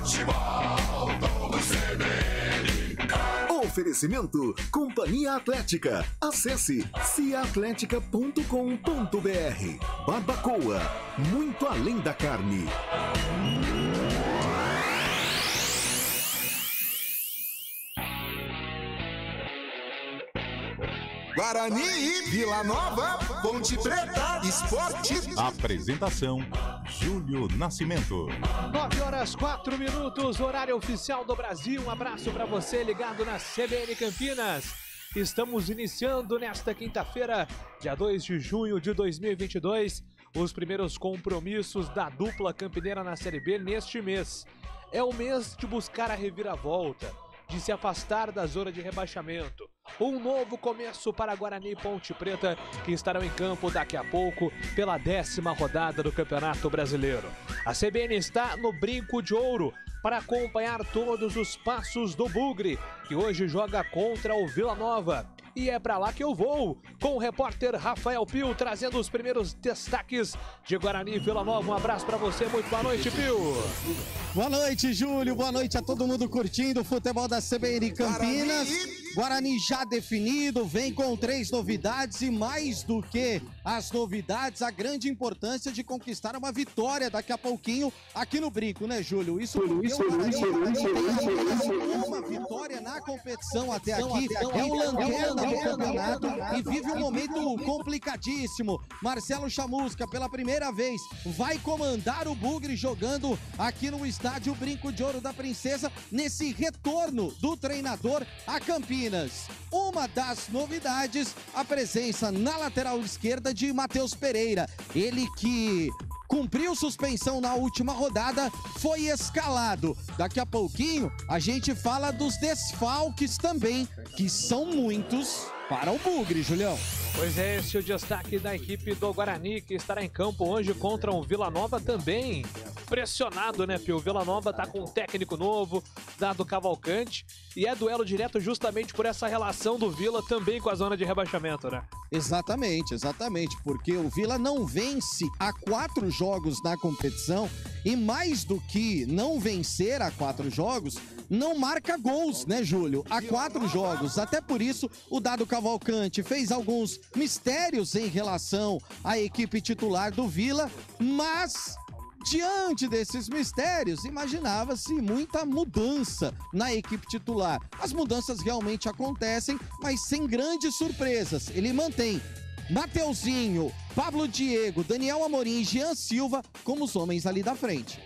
Futebol do CBN. Oferecimento Companhia Atlética. Acesse ciaatletica.com.br. Barbacoa, muito além da carne. Guarani e Vila Nova, Ponte Preta, Esporte. Apresentação, Júlio Nascimento. 9h04, horário oficial do Brasil. Um abraço para você ligado na CBN Campinas. Estamos iniciando nesta quinta-feira, dia 2 de junho de 2022, os primeiros compromissos da dupla campineira na Série B neste mês. É o mês de buscar a reviravolta, de se afastar da zona de rebaixamento. Um novo começo para Guarani e Ponte Preta, que estarão em campo daqui a pouco pela 10ª rodada do Campeonato Brasileiro. A CBN está no Brinco de Ouro para acompanhar todos os passos do Bugre, que hoje joga contra o Vila Nova. E é para lá que eu vou, com o repórter Rafael Pio, trazendo os primeiros destaques de Guarani e Vila Nova. Um abraço para você, muito boa noite, Pio. Boa noite, Júlio, boa noite a todo mundo curtindo o futebol da CBN Campinas. Guarani já definido, vem com 3 novidades e mais do que as novidades, a grande importância de conquistar uma vitória daqui a pouquinho aqui no Brinco, né, Júlio? Isso porque o Guarani tem uma vitória na competição até aqui, é o lanterna do campeonato e vive um momento complicadíssimo. Marcelo Chamusca, pela primeira vez, vai comandar o Bugre jogando aqui no estádio Brinco de Ouro da Princesa, nesse retorno do treinador a Campinas. Uma das novidades, a presença na lateral esquerda de Matheus Pereira. Ele que cumpriu suspensão na última rodada, foi escalado. Daqui a pouquinho a gente fala dos desfalques também, que são muitos para o Bugre, Julião. Pois é, esse é o destaque da equipe do Guarani, que estará em campo hoje contra o Vila Nova também. Pressionado, né, Pio? O Vila Nova tá com um técnico novo, Dado Cavalcante, e é duelo direto justamente por essa relação do Vila também com a zona de rebaixamento, né? Exatamente, porque o Vila não vence há 4 jogos na competição e mais do que não vencer há 4 jogos, não marca gols, né, Júlio? Há 4 jogos, até por isso o Dado Cavalcante fez alguns mistérios em relação à equipe titular do Vila, mas diante desses mistérios, imaginava-se muita mudança na equipe titular. As mudanças realmente acontecem, mas sem grandes surpresas. Ele mantém Mateuzinho, Pablo Diego, Daniel Amorim e Jean Silva como os homens ali da frente.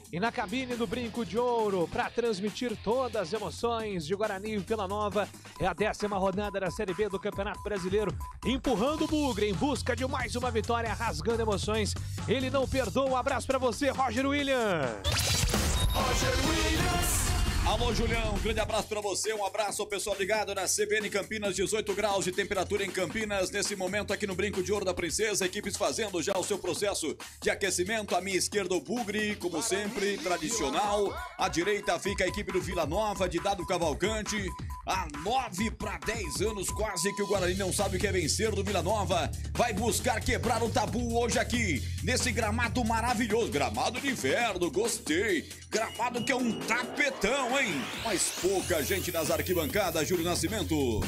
E na cabine do Brinco de Ouro, para transmitir todas as emoções de Guarani e Vila Nova, é a 10ª rodada da Série B do Campeonato Brasileiro, empurrando o Bugre em busca de mais uma vitória, rasgando emoções. Ele não perdoa. Um abraço para você, Roger Williams. Alô, Julião, um grande abraço pra você, um abraço ao pessoal ligado na CBN Campinas, 18 graus de temperatura em Campinas, nesse momento aqui no Brinco de Ouro da Princesa, equipes fazendo já o seu processo de aquecimento. À minha esquerda o Bugre, como sempre, tradicional, à direita fica a equipe do Vila Nova, de Dado Cavalcante. Há 9 para 10 anos quase que o Guarani não sabe o que é vencer do Vila Nova, vai buscar quebrar o tabu hoje aqui, nesse gramado maravilhoso, gramado de inverno, gostei, gramado que é um tapetão, hein? Mas pouca gente nas arquibancadas, Júlio Nascimento.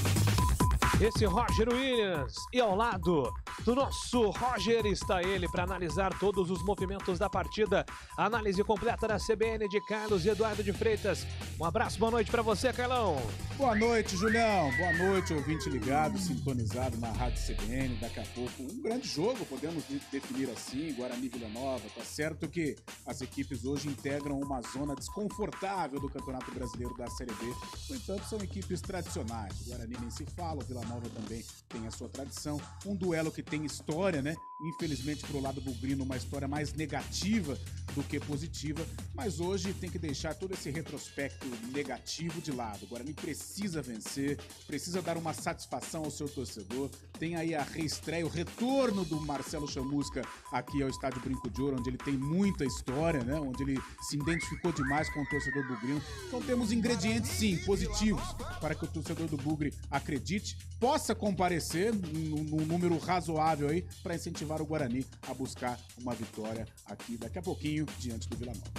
Esse Roger Williams, e ao lado do nosso Roger está ele para analisar todos os movimentos da partida. Análise completa da CBN de Carlos e Eduardo de Freitas. Um abraço, boa noite para você, Carlão. Boa noite, Julião. Boa noite, ouvinte ligado, sintonizado na Rádio CBN. Daqui a pouco, um grande jogo, podemos definir assim, Guarani e Vila Nova. Tá certo que as equipes hoje integram uma zona desconfortável do Campeonato Brasileiro da Série B. No entanto, são equipes tradicionais. O Guarani nem se fala, o Vila Nova também tem a sua tradição. Um duelo que tem história, né? Infelizmente, pro lado bugrino, uma história mais negativa do que positiva. Mas hoje tem que deixar todo esse retrospecto negativo de lado. O Guarani precisa vencer, precisa dar uma satisfação ao seu torcedor. Tem aí a reestreia, o retorno do Marcelo Chamusca aqui ao Estádio Brinco de Ouro, onde ele tem muita história, né? Onde ele se identificou demais com o torcedor bugrino. Então temos ingredientes, sim, positivos para que o torcedor do Bugre acredite, possa comparecer num número razoável aí para incentivar o Guarani a buscar uma vitória aqui daqui a pouquinho diante do Vila Nova.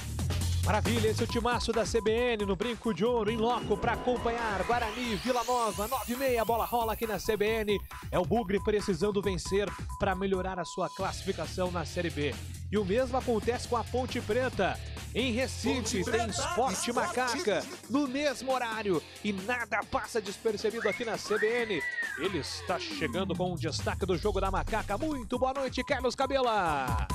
Maravilha, esse é o timaço da CBN no Brinco de Ouro, em loco, para acompanhar Guarani, Vila Nova, 9h30, a bola rola aqui na CBN. É o Bugre precisando vencer para melhorar a sua classificação na Série B. E o mesmo acontece com a Ponte Preta. Em Recife tem Esporte Macaca no mesmo horário e nada passa despercebido aqui na CBN. Ele está chegando com o destaque do jogo da Macaca. Muito boa noite, Carlos Cabela.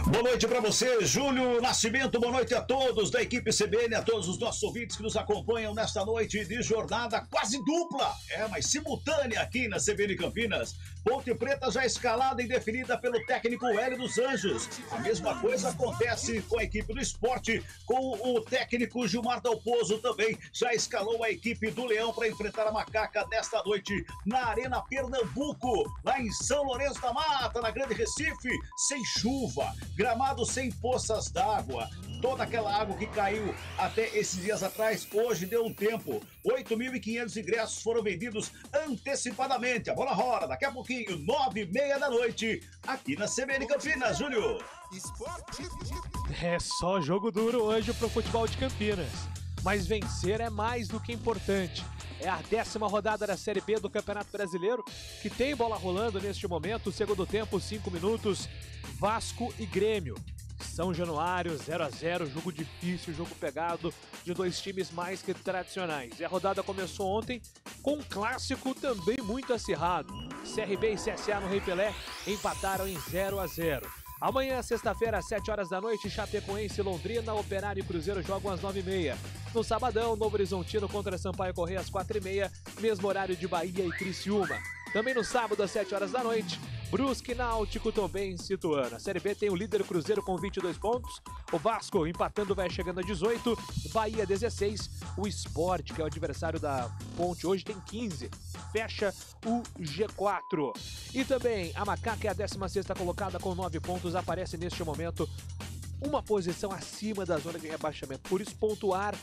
Boa noite para você, Júlio Nascimento. Boa noite a todos da equipe CBN, a todos os nossos ouvintes que nos acompanham nesta noite de jornada quase dupla, mas simultânea aqui na CBN Campinas. Ponte Preta já escalada e definida pelo técnico Hélio dos Anjos. A mesma coisa acontece com a equipe do Esporte, com o técnico Gilmar Dalpozo também. Já escalou a equipe do Leão para enfrentar a Macaca nesta noite na Arena Pernambuco, lá em São Lourenço da Mata, na Grande Recife, sem chuva, gramado sem poças d'água. Toda aquela água que caiu até esses dias atrás, hoje deu um tempo. 8.500 ingressos foram vendidos antecipadamente. A bola rola daqui a pouquinho, 9h30 da noite, aqui na CBN Campinas, Júlio. É só jogo duro hoje pro futebol de Campinas. Mas vencer é mais do que importante. É a 10ª rodada da Série B do Campeonato Brasileiro, que tem bola rolando neste momento. Segundo tempo, 5 minutos, Vasco e Grêmio. São Januário, 0x0, jogo difícil, jogo pegado, de dois times mais que tradicionais. E a rodada começou ontem com um clássico também muito acirrado. CRB e CSA no Rei Pelé empataram em 0x0. Amanhã, sexta-feira, às 7 horas da noite, Chapecoense, Londrina, Operário e Cruzeiro jogam às 9h30. No sabadão, Novo Horizontino contra Sampaio Corrêa às 4h30, mesmo horário de Bahia e Criciúma. Também no sábado, às 7 horas da noite, Brusque, Náutico, Tombense e Ituano. A Série B tem o líder Cruzeiro com 22 pontos, o Vasco empatando vai chegando a 18, Bahia 16, o Sport, que é o adversário da Ponte, hoje tem 15, fecha o G4. E também a Macaca é a 16ª colocada com 9 pontos, aparece neste momento uma posição acima da zona de rebaixamento, por isso pontuar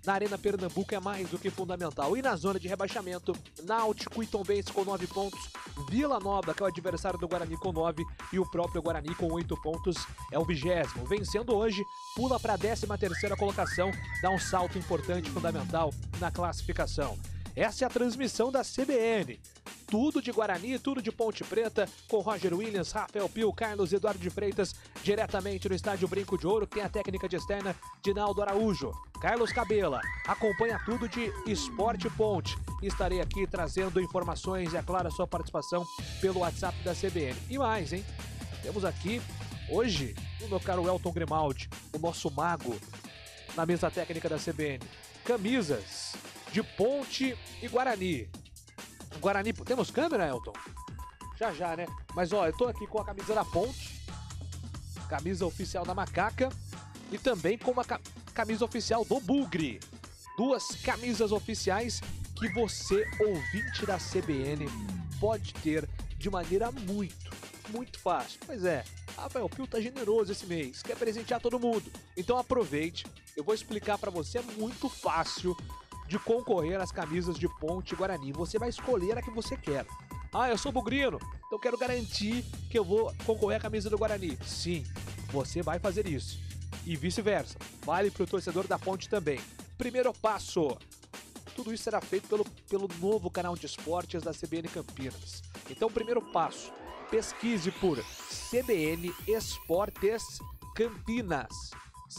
na Arena Pernambuco é mais do que fundamental. E na zona de rebaixamento, Náutico e Tombense com 9 pontos, Vila Nova, que é o adversário do Guarani, com 9, e o próprio Guarani com 8 pontos é o 20º. Vencendo hoje, pula para a 13ª colocação, dá um salto importante, fundamental na classificação. Essa é a transmissão da CBN. Tudo de Guarani, tudo de Ponte Preta, com Roger Williams, Rafael Pio, Carlos Eduardo de Freitas, diretamente no estádio Brinco de Ouro, que tem a técnica de externa de Naldo Araújo. Carlos Cabela acompanha tudo de Esporte Ponte. Estarei aqui trazendo informações e, é claro, a sua participação pelo WhatsApp da CBN. E mais, hein? Temos aqui, hoje, o meu caro Elton Grimaldi, o nosso mago, na mesa técnica da CBN. Camisas de Ponte e Guarani. Guarani, temos câmera, Elton? Já, né? Mas ó, eu tô aqui com a camisa da Ponte, camisa oficial da Macaca e também com uma camisa oficial do Bugre. Duas camisas oficiais que você, ouvinte da CBN, pode ter de maneira muito fácil. Pois é, Rafael Pio tá generoso esse mês, quer presentear todo mundo. Então aproveite, eu vou explicar pra você, é muito fácil de concorrer às camisas de Ponte e Guarani. Você vai escolher a que você quer. Ah, eu sou bugrino, então quero garantir que eu vou concorrer à camisa do Guarani. Sim, você vai fazer isso. E vice-versa. Vale para o torcedor da Ponte também. Primeiro passo. Tudo isso será feito pelo novo canal de esportes da CBN Campinas. Então, primeiro passo. Pesquise por CBN Esportes Campinas.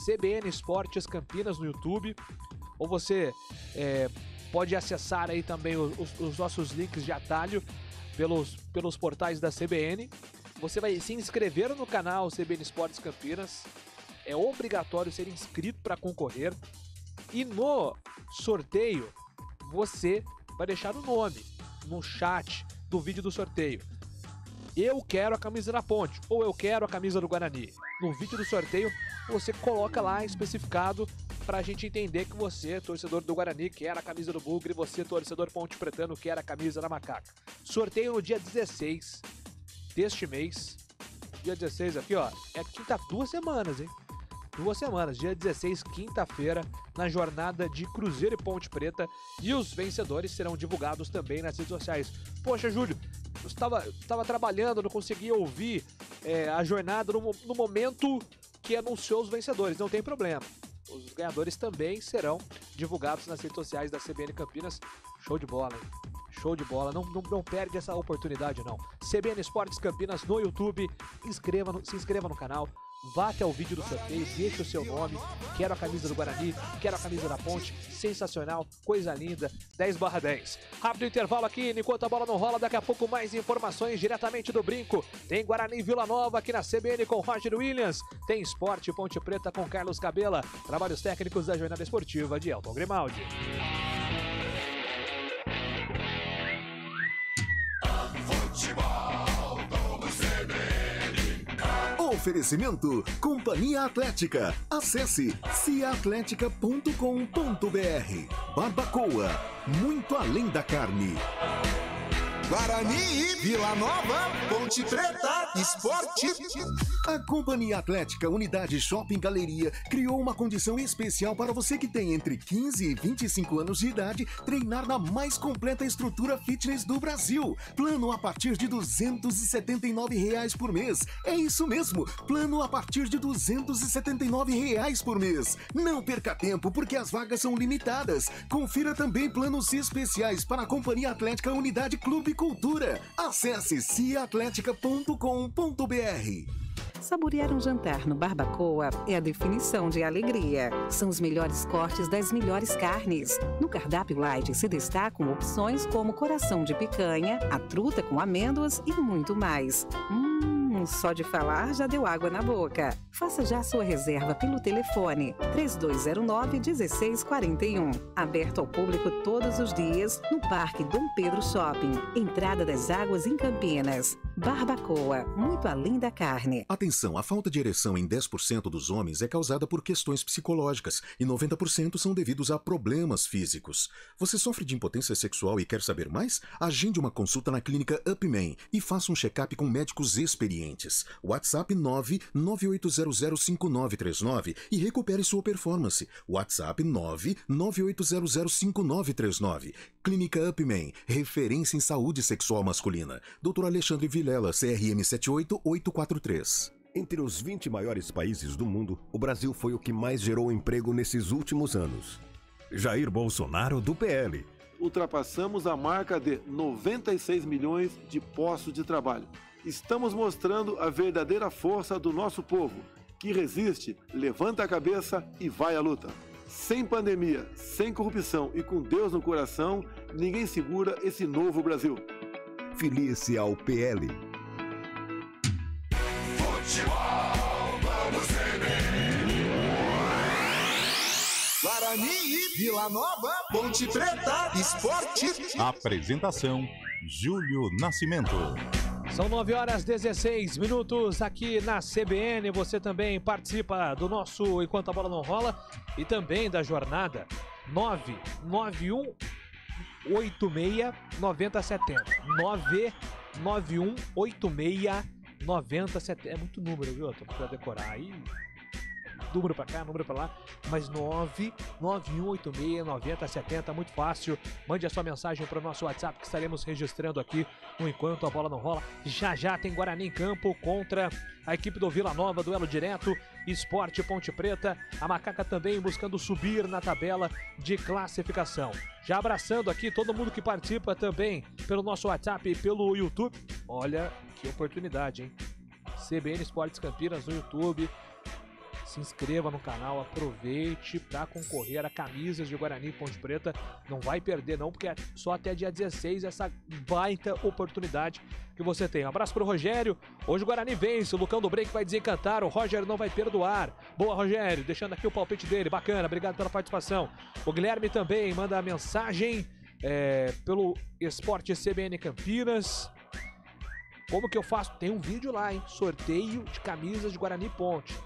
CBN Esportes Campinas no YouTube. Ou você pode acessar aí também os nossos links de atalho pelos portais da CBN. Você vai se inscrever no canal CBN Esportes Campinas. É obrigatório ser inscrito para concorrer. E no sorteio, você vai deixar o nome no chat do vídeo do sorteio. Eu quero a camisa da Ponte, ou eu quero a camisa do Guarani. No vídeo do sorteio, você coloca lá especificado pra gente entender que você, torcedor do Guarani, quer a camisa do Bugre, e você, torcedor Ponte Pretano, quer a camisa da Macaca. Sorteio no dia 16 deste mês. Dia 16 aqui, ó, é quinta, 2 semanas, hein? 2 semanas, dia 16, quinta-feira, na jornada de Cruzeiro e Ponte Preta, e os vencedores serão divulgados também nas redes sociais. Poxa, Júlio, eu estava trabalhando, não conseguia ouvir a jornada no momento que anunciou os vencedores, não tem problema. Os ganhadores também serão divulgados nas redes sociais da CBN Campinas. Show de bola, hein? Show de bola, não perde essa oportunidade não. CBN Esportes Campinas no YouTube, se inscreva no canal, vá até o vídeo do sorteio, deixe o seu nome, quero a camisa do Guarani, quero a camisa da Ponte, sensacional, coisa linda, 10/10. Rápido intervalo aqui, enquanto a bola não rola, daqui a pouco mais informações diretamente do Brinco. Tem Guarani e Vila Nova aqui na CBN com Roger Williams, tem Esporte Ponte Preta com Carlos Cabela, trabalhos técnicos da jornada esportiva de Elton Grimaldi. Oferecimento Companhia Atlética. Acesse ciaatletica.com.br. Barbacoa, muito além da carne. Guarani, Vila Nova, Ponte Preta, Esporte. A Companhia Atlética Unidade Shopping Galeria criou uma condição especial para você que tem entre 15 e 25 anos de idade treinar na mais completa estrutura fitness do Brasil. Plano a partir de R$ 279 por mês. É isso mesmo, plano a partir de R$ 279 por mês. Não perca tempo porque as vagas são limitadas. Confira também planos especiais para a Companhia Atlética Unidade Clube Cultura. Acesse ciaatletica.com.br. Saborear um jantar no Barbacoa é a definição de alegria. São os melhores cortes das melhores carnes. No cardápio light se destacam opções como coração de picanha, a truta com amêndoas e muito mais. Só de falar já deu água na boca. Faça já sua reserva pelo telefone 3209-1641. Aberto ao público todos os dias no Parque Dom Pedro Shopping. Entrada das Águas em Campinas. Barbacoa, muito além da carne. Atenção, a falta de ereção em 10% dos homens é causada por questões psicológicas e 90% são devidos a problemas físicos. Você sofre de impotência sexual e quer saber mais? Agende uma consulta na clínica Upman e faça um check-up com médicos experientes. WhatsApp 998005939 e recupere sua performance. WhatsApp 998005939. Clínica Upman, referência em saúde sexual masculina. Dr. Alexandre Vilela, CRM 78843. Entre os 20 maiores países do mundo, o Brasil foi o que mais gerou emprego nesses últimos anos. Jair Bolsonaro, do PL. Ultrapassamos a marca de 96 milhões de postos de trabalho. Estamos mostrando a verdadeira força do nosso povo, que resiste, levanta a cabeça e vai à luta. Sem pandemia, sem corrupção e com Deus no coração, ninguém segura esse novo Brasil. Filie-se ao PL. Futebol, vamos Guarani e Vila Nova, Ponte Preta, Esporte. Apresentação, Júlio Nascimento. São 9h16 aqui na CBN. Você também participa do nosso Enquanto a Bola Não Rola e também da jornada 991869070. 991869070. É muito número, viu? Tô pra decorar aí. Número pra cá, número pra lá, mas 991869070, muito fácil. Mande a sua mensagem para o nosso WhatsApp que estaremos registrando aqui no Enquanto a Bola Não Rola. Já tem Guarani em campo contra a equipe do Vila Nova, duelo direto, Esporte Ponte Preta. A Macaca também buscando subir na tabela de classificação. Já abraçando aqui todo mundo que participa também pelo nosso WhatsApp e pelo YouTube. Olha que oportunidade, hein? CBN Esportes Campinas no YouTube. Se inscreva no canal, aproveite para concorrer a camisas de Guarani e Ponte Preta. Não vai perder não, porque é só até dia 16 essa baita oportunidade que você tem. Um abraço pro Rogério. Hoje o Guarani vence, o Lucão do Break vai desencantar, o Rogério não vai perdoar. Boa, Rogério, deixando aqui o palpite dele, bacana, obrigado pela participação. O Guilherme também manda a mensagem pelo Esporte CBN Campinas. Como que eu faço? Tem um vídeo lá, hein? Sorteio de camisas de Guarani e Ponte.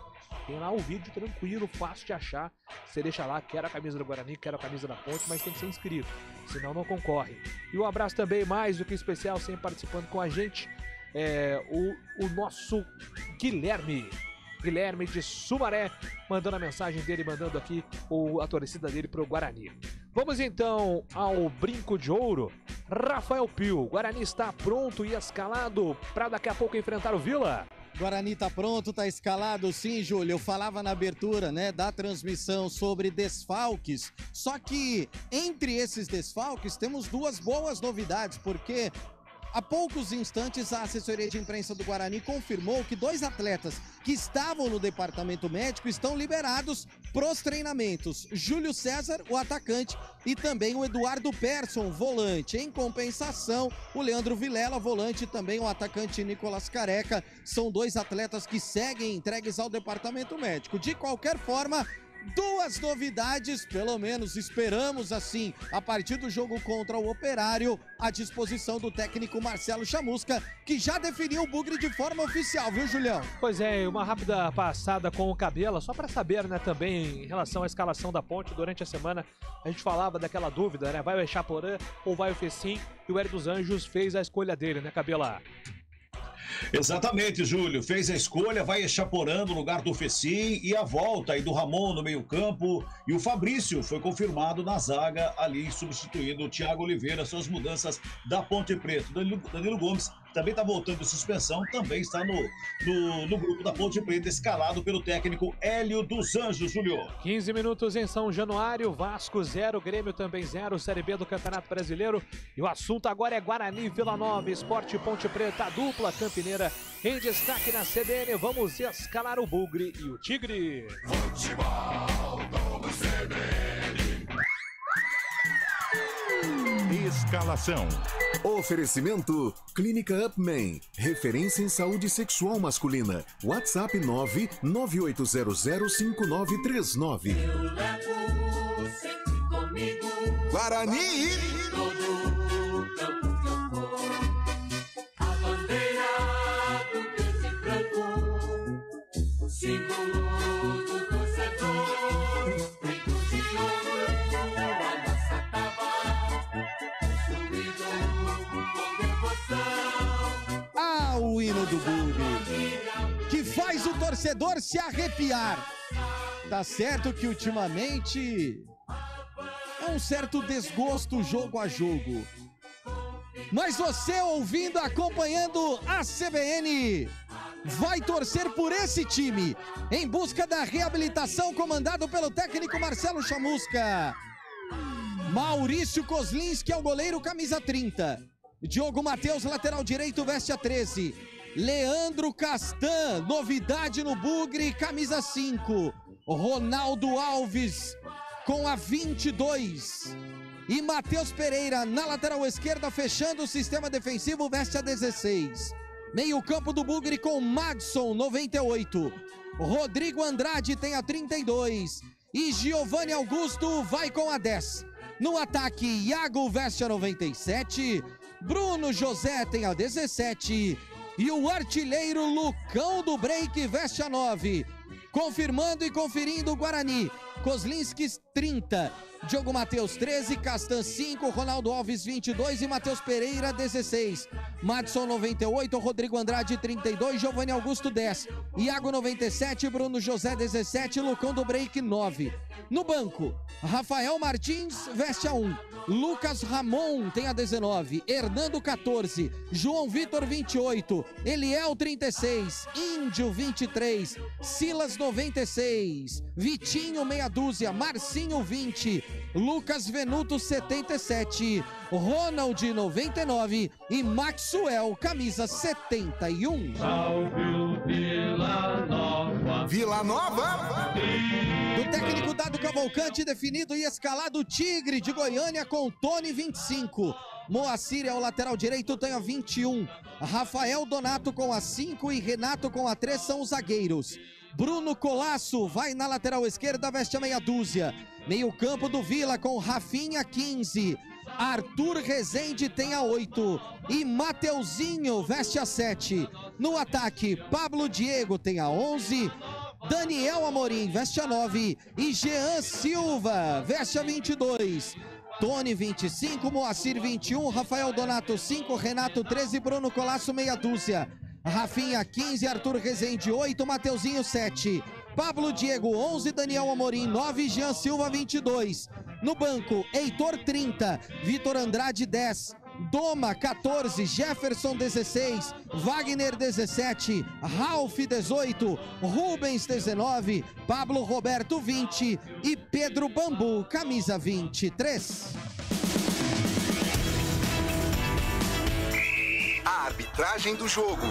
Tem lá o vídeo tranquilo, fácil de achar. Você deixa lá, quero a camisa do Guarani, quero a camisa da Ponte, mas tem que ser inscrito, senão não concorre. E um abraço também, mais do que especial, sempre participando com a gente, o nosso Guilherme de Sumaré, mandando a mensagem dele, mandando aqui a torcida dele pro Guarani. Vamos então ao Brinco de Ouro. Rafael Pio, o Guarani está pronto e escalado para daqui a pouco enfrentar o Vila? Guarani tá pronto, tá escalado sim, Júlio. Eu falava na abertura, né, da transmissão sobre desfalques. Só que entre esses desfalques temos duas boas novidades, porque há poucos instantes a assessoria de imprensa do Guarani confirmou que 2 atletas que estavam no departamento médico estão liberados pros treinamentos. Júlio César, o atacante, e também o Eduardo Persson, volante. Em compensação, o Leandro Vilela, volante, e também o atacante Nicolas Careca. São 2 atletas que seguem entregues ao departamento médico. De qualquer forma, 2 novidades, pelo menos esperamos assim, a partir do jogo contra o Operário, à disposição do técnico Marcelo Chamusca, que já definiu o Bugre de forma oficial, viu, Julião? Pois é, uma rápida passada com o Cabela, só para saber, né, também em relação à escalação da Ponte. Durante a semana a gente falava daquela dúvida, né, vai o Echaporã ou vai o Fecim, e o Hélio dos Anjos fez a escolha dele, né, Cabela? Exatamente, Júlio. Fez a escolha, vai Echaporã no lugar do Fecim e a volta aí do Ramon no meio-campo. E o Fabrício foi confirmado na zaga ali, substituindo o Thiago Oliveira. São as mudanças da Ponte Preta. Danilo Gomes também está voltando de suspensão, também está no grupo da Ponte Preta, escalado pelo técnico Hélio dos Anjos, Júlio. 15 minutos em São Januário, Vasco 0, Grêmio também 0, Série B do Campeonato Brasileiro. E o assunto agora é Guarani, Vila Nova, Sport Ponte Preta, a dupla campineira em destaque na CBN. Vamos escalar o Bugre e o Tigre. Futebol do CBN. Escalação. Oferecimento Clínica Upman, referência em saúde sexual masculina. WhatsApp 998005939. Eu levo sempre comigo Guarani! todo campo que eu for. A bandeira do verde e branco, símbolo do torcedor. Feito de ouro, a nossa tava, construído com devoção. Ah, o hino do Bugre, que faz o torcedor se arrepiar. Tá certo que ultimamente é um certo desgosto jogo a jogo. Mas você ouvindo, acompanhando a CBN, vai torcer por esse time em busca da reabilitação, comandado pelo técnico Marcelo Chamusca. Maurício Kozlinski é o goleiro, camisa 30. Diogo Matheus, lateral direito, veste a 13. Leandro Castan, novidade no Bugre, camisa 5. Ronaldo Alves com a 22. E Matheus Pereira na lateral esquerda, fechando o sistema defensivo, veste a 16. Meio campo do Bugre com Madson, 98. Rodrigo Andrade tem a 32. E Giovanni Augusto vai com a 10. No ataque, Iago veste a 97. Bruno José tem a 17. E o artilheiro Lucão do Break veste a 9. Confirmando e conferindo o Guarani. Kozlinski 30, Diogo Matheus 13, Castan 5, Ronaldo Alves 22 e Matheus Pereira 16. Madson 98, Rodrigo Andrade 32, Giovanni Augusto 10, Iago 97, Bruno José 17, Lucão do Break 9. No banco, Rafael Martins veste a 1, Lucas Ramon tem a 19, Hernando 14, João Vitor 28, Eliel 36, Índio 23, Silas 96, Vitinho meia dúzia, Marcinho 20, Lucas Venuto 77, Ronald 99 e Maxwell camisa 71. Salve Vila Nova. Vila Nova! Do técnico Dado Cavalcante, definido e escalado Tigre de Goiânia com Tony 25. Moacir é o lateral direito, tem a 21. Rafael Donato com a 5 e Renato com a 3 são os zagueiros. Bruno Colasso vai na lateral esquerda, veste a meia dúzia. Meio campo do Vila com Rafinha 15. Arthur Rezende tem a 8. E Mateuzinho veste a 7. No ataque, Pablo Diego tem a 11. Daniel Amorim veste a 9. E Jean Silva veste a 22. Tony 25, Moacir 21, Rafael Donato 5, Renato 13, Bruno Colasso meia dúzia. Rafinha 15, Arthur Rezende 8, Mateuzinho 7, Pablo Diego 11, Daniel Amorim 9, Jean Silva 22. No banco, Heitor 30, Vitor Andrade 10, Doma 14, Jefferson 16, Wagner 17, Ralf 18, Rubens 19, Pablo Roberto 20 e Pedro Bambu, camisa 23. A arbitragem do jogo.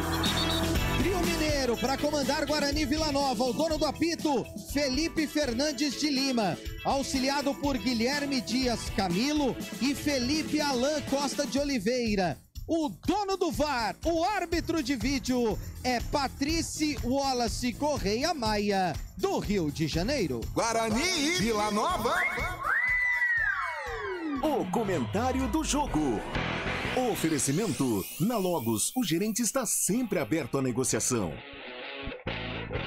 Trio Mineiro para comandar Guarani Vila Nova, o dono do apito, Felipe Fernandes de Lima, auxiliado por Guilherme Dias Camilo e Felipe Alain Costa de Oliveira. O dono do VAR, o árbitro de vídeo, é Patrice Wallace Correia Maia, do Rio de Janeiro. Guarani e Vila Nova. O comentário do jogo. Oferecimento. Na Logos, o gerente está sempre aberto à negociação.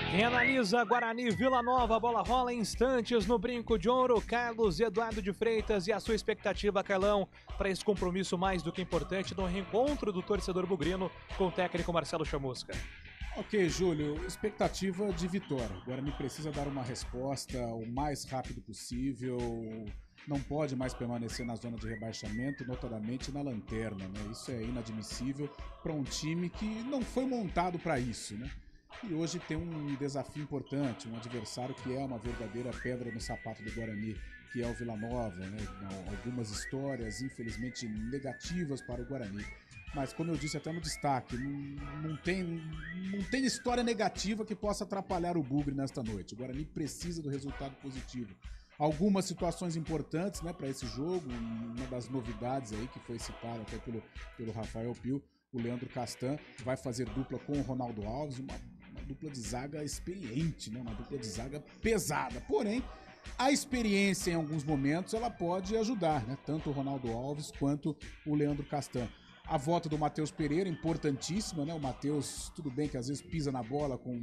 Quem analisa Guarani Vila Nova, a bola rola em instantes no Brinco de Ouro. Carlos Eduardo de Freitas e a sua expectativa, Carlão, para esse compromisso mais do que importante no reencontro do torcedor bugrino com o técnico Marcelo Chamusca. Ok, Júlio, expectativa de vitória. O Guarani precisa dar uma resposta o mais rápido possível. Não pode mais permanecer na zona de rebaixamento, notadamente na lanterna, né? Isso é inadmissível para um time que não foi montado para isso, né? E hoje tem um desafio importante, um adversário que é uma verdadeira pedra no sapato do Guarani, que é o Vila Nova, né? Algumas histórias, infelizmente, negativas para o Guarani. Mas, como eu disse até no destaque, não tem história negativa que possa atrapalhar o Bugre nesta noite. O Guarani precisa do resultado positivo. Algumas situações importantes, né, para esse jogo, uma das novidades aí que foi citada até pelo Rafael Pio, o Leandro Castan vai fazer dupla com o Ronaldo Alves, uma dupla de zaga experiente, né, uma dupla de zaga pesada, porém a experiência em alguns momentos ela pode ajudar, né, tanto o Ronaldo Alves quanto o Leandro Castan. A volta do Matheus Pereira, importantíssima, né? O Matheus, tudo bem que às vezes pisa na bola com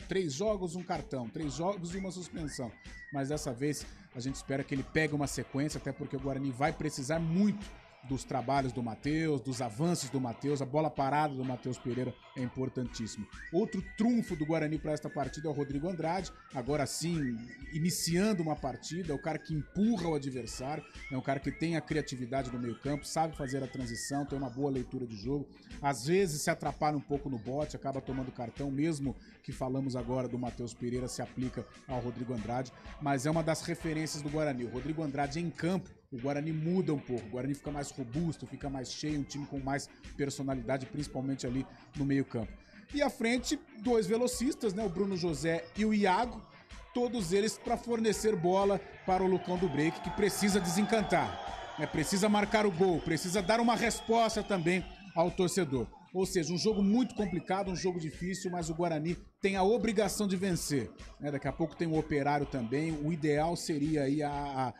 3 jogos, um cartão, 3 jogos e uma suspensão. Mas dessa vez a gente espera que ele pegue uma sequência, até porque o Guarani vai precisar muito dos trabalhos do Matheus, dos avanços do Matheus, a bola parada do Matheus Pereira é importantíssimo. Outro trunfo do Guarani para esta partida é o Rodrigo Andrade, agora sim, iniciando uma partida, é o cara que empurra o adversário, é um cara que tem a criatividade no meio campo, sabe fazer a transição, tem uma boa leitura de jogo, às vezes se atrapalha um pouco no bote, acaba tomando cartão, mesmo que falamos agora do Matheus Pereira se aplica ao Rodrigo Andrade, mas é uma das referências do Guarani. O Rodrigo Andrade em campo, o Guarani muda um pouco, o Guarani fica mais robusto, fica mais cheio, um time com mais personalidade, principalmente ali no meio campo. E à frente, 2 velocistas, né, o Bruno José e o Iago, todos eles para fornecer bola para o Lucão do Break, que precisa desencantar, né, precisa marcar o gol, precisa dar uma resposta também ao torcedor. Ou seja, um jogo muito complicado, um jogo difícil, mas o Guarani tem a obrigação de vencer, né? Daqui a pouco tem o Operário também, o ideal seria aí a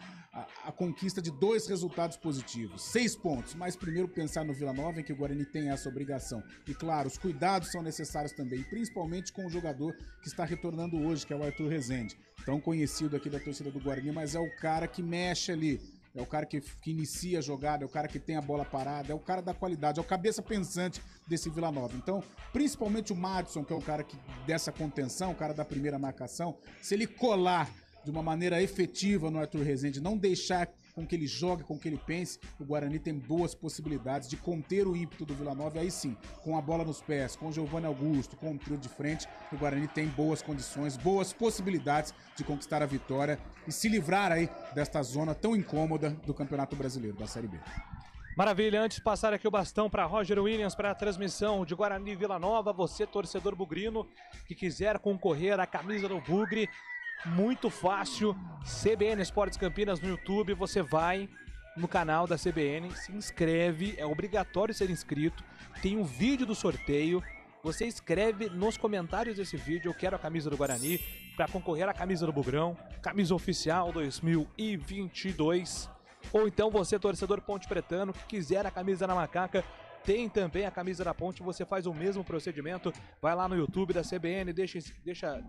conquista de 2 resultados positivos, 6 pontos, mas primeiro pensar no Vila Nova, em que o Guarani tem essa obrigação. E claro, os cuidados são necessários também, principalmente com o jogador que está retornando hoje, que é o Arthur Rezende, tão conhecido aqui da torcida do Guarani, mas é o cara que mexe ali, é o cara que inicia a jogada, é o cara que tem a bola parada, é o cara da qualidade, é o cabeça pensante desse Vila Nova. Então, principalmente o Madison, que é o cara dessa contenção, o cara da primeira marcação, se ele colar de uma maneira efetiva no Arthur Rezende, não deixar com que ele jogue, com que ele pense, o Guarani tem boas possibilidades de conter o ímpeto do Vila Nova, e aí sim, com a bola nos pés, com o Giovanni Augusto, com o trio de frente, o Guarani tem boas condições, boas possibilidades de conquistar a vitória e se livrar aí desta zona tão incômoda do Campeonato Brasileiro, da Série B. Maravilha, antes de passar aqui o bastão para Roger Williams para a transmissão de Guarani Vila Nova, você torcedor bugrino que quiser concorrer à camisa do Bugre, muito fácil, CBN Esportes Campinas no YouTube, você vai no canal da CBN, se inscreve, é obrigatório ser inscrito, tem um vídeo do sorteio, você escreve nos comentários desse vídeo, eu quero a camisa do Guarani, para concorrer à camisa do Bugrão, camisa oficial 2022, ou então você torcedor ponte pretano que quiser a camisa da macaca, tem também a camisa da Ponte, você faz o mesmo procedimento, vai lá no YouTube da CBN, deixa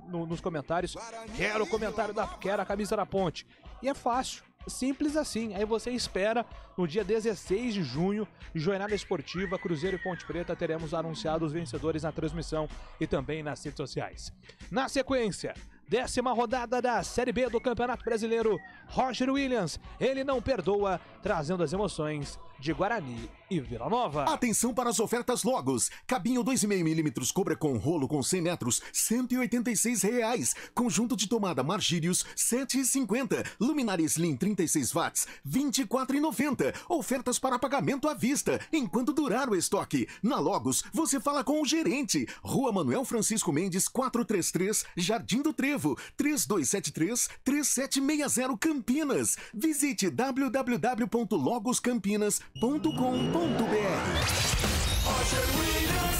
nos comentários, quero o comentário quero a camisa da Ponte. E é fácil, simples assim, aí você espera no dia 16 de junho, Jornada Esportiva, Cruzeiro e Ponte Preta, teremos anunciados os vencedores na transmissão e também nas redes sociais. Na sequência, 10ª rodada da Série B do Campeonato Brasileiro, Roger Williams, ele não perdoa, trazendo as emoções de Guarani e Vila Nova. Atenção para as ofertas Logos. Cabinho 2,5mm Cobra com rolo com 100 metros, R$ 186. Conjunto de tomada Margírios, R$ 7,50. Luminária Slim 36 watts, R$ 24,90. Ofertas para pagamento à vista, enquanto durar o estoque. Na Logos, você fala com o gerente. Rua Manuel Francisco Mendes, 433, Jardim do Trevo, 3273-3760 Campinas. Visite www.logoscampinas.com.br.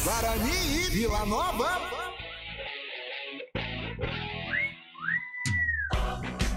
Guarani e Vila Nova.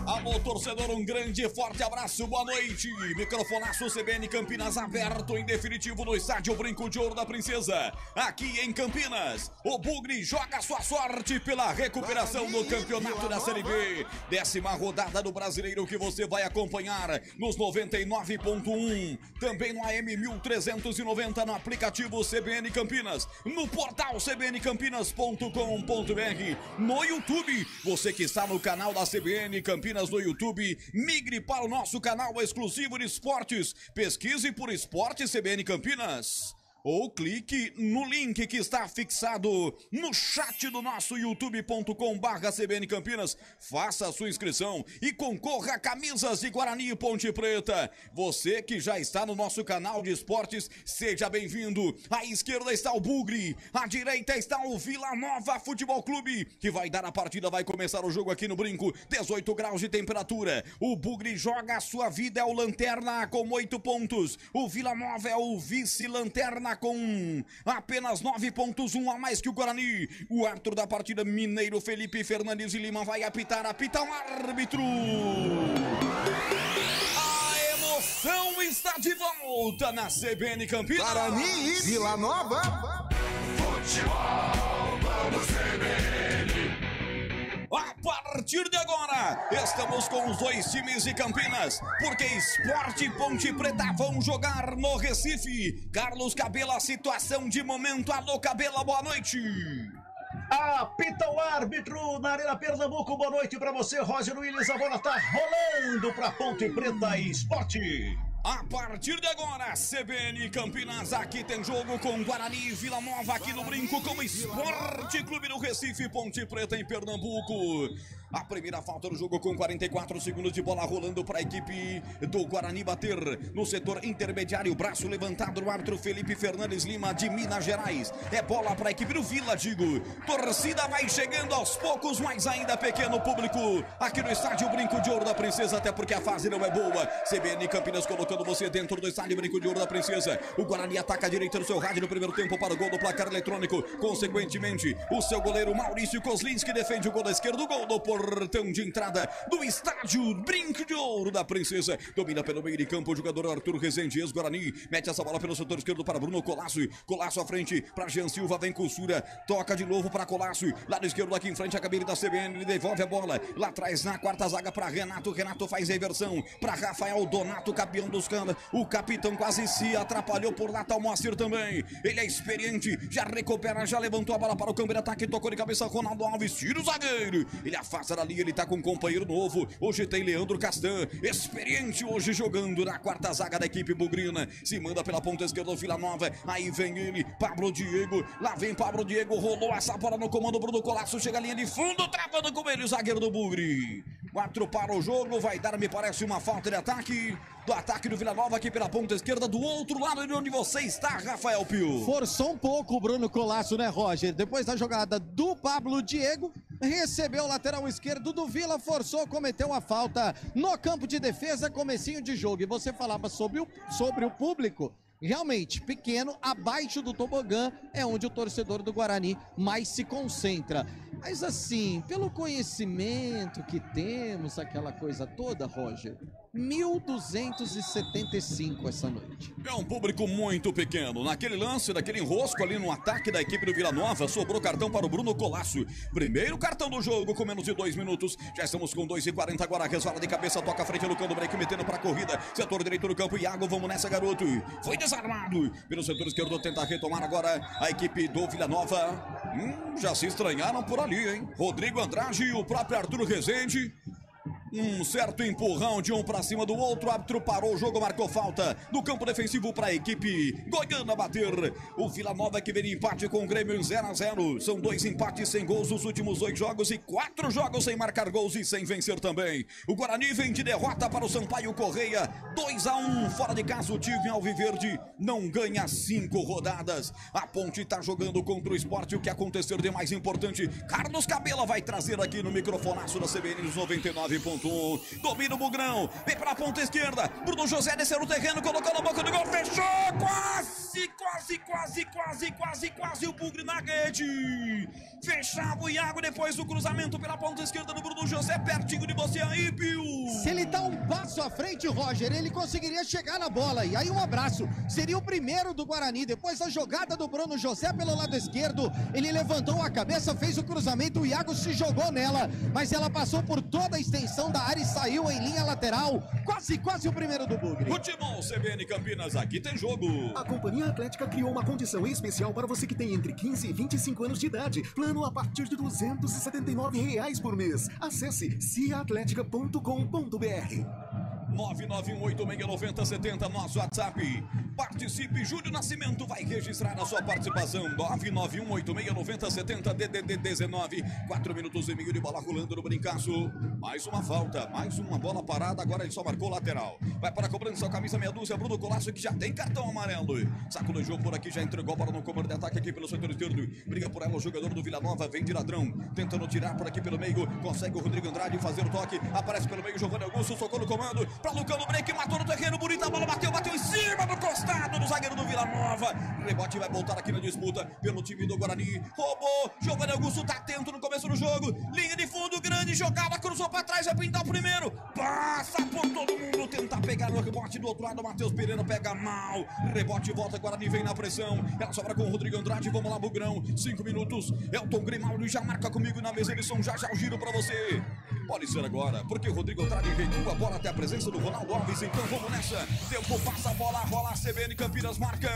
Alô, torcedor, um grande e forte abraço, boa noite. Microfonaço CBN Campinas aberto em definitivo no estádio Brinco de Ouro da Princesa. Aqui em Campinas, o Bugre joga sua sorte pela recuperação do campeonato da Série B. 10ª rodada do Brasileiro que você vai acompanhar nos 99.1. Também no AM 1390 no aplicativo CBN Campinas. No portal cbncampinas.com.br. No YouTube, você que está no canal da CBN Campinas no YouTube, migre para o nosso canal exclusivo de esportes. Pesquise por Esporte CBN Campinas. Ou clique no link que está fixado no chat do nosso youtube.com/CBN Campinas. Faça a sua inscrição e concorra a camisas de Guarani e Ponte Preta. Você que já está no nosso canal de esportes, seja bem-vindo. À esquerda está o Bugre, à direita está o Vila Nova Futebol Clube, que vai dar a partida, vai começar o jogo aqui no Brinco. 18 graus de temperatura. O Bugre joga a sua vida, é o lanterna com 8 pontos. O Vila Nova é o vice-lanterna com apenas 9 pontos, um a mais que o Guarani. O árbitro da partida, mineiro Felipe Fernandes de Lima, vai apitar, apita o árbitro. A emoção está de volta na CBN Campinas. Guarani e Vila Nova. Futebol, vamos CBN. A partir de agora, estamos com os dois times de Campinas, porque Sport e Ponte Preta vão jogar no Recife. Carlos Cabela, situação de momento. Alô, Cabela, boa noite. Apita o árbitro na Arena Pernambuco. Boa noite pra você, Roger Williams. A bola tá rolando pra Ponte Preta e Sport. A partir de agora, CBN Campinas, aqui tem jogo com Guarani e Vila Nova, aqui no Brinco, com Esporte Clube do Recife, Ponte Preta em Pernambuco. A primeira falta do jogo com 44 segundos de bola rolando para a equipe do Guarani bater no setor intermediário. Braço levantado do árbitro Felipe Fernandes Lima de Minas Gerais. É bola para a equipe do Vila, digo. Torcida vai chegando aos poucos, mas ainda pequeno público aqui no estádio Brinco de Ouro da Princesa, até porque a fase não é boa. CBN Campinas colocando você dentro do estádio Brinco de Ouro da Princesa. O Guarani ataca a direita do seu rádio no primeiro tempo para o gol do placar eletrônico. Consequentemente, o seu goleiro Maurício Kozlinski defende o gol da esquerda, o gol do portão de entrada do estádio Brinco de Ouro da Princesa. Domina pelo meio de campo o jogador Arthur Rezende, ex-Guarani. Mete essa bola pelo setor esquerdo para Bruno Colasso. Colasso à frente para Jean Silva, vem costura. Toca de novo para Colasso. Lado esquerdo aqui em frente a cabine da CBN. Ele devolve a bola. Lá atrás na quarta zaga para Renato. Renato faz reversão para Rafael Donato, campeão dos canos. O capitão quase se atrapalhou por Natal Moacir também. Ele é experiente. Já recupera, já levantou a bola para o campo de ataque. Tocou de cabeça Ronaldo Alves. Tira o zagueiro. Ele afasta da linha. Ele tá com um companheiro novo. Hoje tem Leandro Castan, experiente hoje jogando na quarta zaga da equipe bugrina. Se manda pela ponta esquerda do Vila Nova. Aí vem ele, Pablo Diego. Lá vem Pablo Diego, rolou essa bola no comando. Bruno Colasso chega à linha de fundo, travando com ele o zagueiro do Bugre. 4 para o jogo, vai dar, me parece, uma falta de ataque. Do ataque do Vila Nova aqui pela ponta esquerda, do outro lado de onde você está, Rafael Pio. Forçou um pouco o Bruno Colasso, né, Roger? Depois da jogada do Pablo Diego, recebeu o lateral esquerdo do Vila, forçou, cometeu a falta no campo de defesa, comecinho de jogo. E você falava sobre o público. Realmente, pequeno, abaixo do tobogã, é onde o torcedor do Guarani mais se concentra. Mas assim, pelo conhecimento que temos, aquela coisa toda, Roger, 1.275 essa noite. É um público muito pequeno. Naquele lance, daquele enrosco ali no ataque da equipe do Vila Nova, sobrou cartão para o Bruno Colasso. Primeiro cartão do jogo com menos de 2 minutos. Já estamos com 2:40 agora. Resvala de cabeça, toca a frente no canto, break metendo para a corrida. Setor direito do campo, Iago, vamos nessa, garoto. Foi desarmado. Pelo setor esquerdo, tenta retomar agora a equipe do Vila Nova. Já se estranharam por ali, hein? Rodrigo Andrade e o próprio Arthur Rezende. Um certo empurrão de um pra cima do outro, o árbitro parou o jogo, marcou falta no campo defensivo para a equipe goiana bater. O Vila Nova que vem em empate com o Grêmio em 0-0. São 2 empates sem gols nos últimos 8 jogos e 4 jogos sem marcar gols e sem vencer também. O Guarani vem de derrota para o Sampaio Correia, 2-1 fora de casa. O time Alviverde não ganha 5 rodadas. A Ponte está jogando contra o Sport. O que acontecer de mais importante, Carlos Cabela vai trazer aqui no microfonaço da CBN nos 99.1. Domina o Bugrão, vem para a ponta esquerda. Bruno José desceu no terreno, colocou na boca do gol, fechou, quase o Bugre na rede. Fechava o Iago depois do cruzamento pela ponta esquerda do Bruno José, pertinho de você aí, Pio. Se ele dá um passo à frente, Roger, ele conseguiria chegar na bola. E aí um abraço, seria o primeiro do Guarani. Depois da jogada do Bruno José pelo lado esquerdo, ele levantou a cabeça, fez o cruzamento, o Iago se jogou nela, mas ela passou por toda a extensão da área e saiu em linha lateral. Quase o primeiro do Bugre. Futebol CBN Campinas, aqui tem jogo. A Companhia Atlética criou uma condição especial para você que tem entre 15 e 25 anos de idade. Plano a partir de R$ 279 por mês. Acesse ciaatletica.com.br. 991869070, nosso WhatsApp. Participe, Júlio Nascimento vai registrar a sua participação. 991869070, DDD 19. 4 minutos e meio de bola rolando no brincaço. Mais uma falta, mais uma bola parada. Agora ele só marcou lateral. Vai para a cobrança, a camisa meia dúzia. Bruno Colasso que já tem cartão amarelo. Saco do jogo por aqui, já entregou a bola no comando de ataque aqui pelo setor esquerdo. Briga por ela o jogador do Vila Nova, vem de ladrão. Tentando tirar por aqui pelo meio. Consegue o Rodrigo Andrade fazer o toque. Aparece pelo meio, Giovanni Augusto, socou no comando. Pra Lucão no break, matou no terreno, bonita a bola, bateu em cima do costado do zagueiro do Vila Nova. Rebote vai voltar aqui na disputa pelo time do Guarani. Roubou, Giovanni Augusto tá atento no começo do jogo. Linha de fundo, grande jogada, cruzou pra trás, vai pintar o primeiro. Passa por todo mundo, tentar pegar no rebote do outro lado. Matheus Pereira pega mal. Rebote volta, Guarani vem na pressão. Ela sobra com o Rodrigo Andrade, vamos lá, Bugrão. 5 minutos, Elton Grimaldo já marca comigo na mesa, eles são já o giro pra você. Pode ser agora, porque o Rodrigo Andrade recua a bola até a presença do Ronaldo Alves, então vamos nessa. Tempo passa a bola, rola a CBN Campinas, marca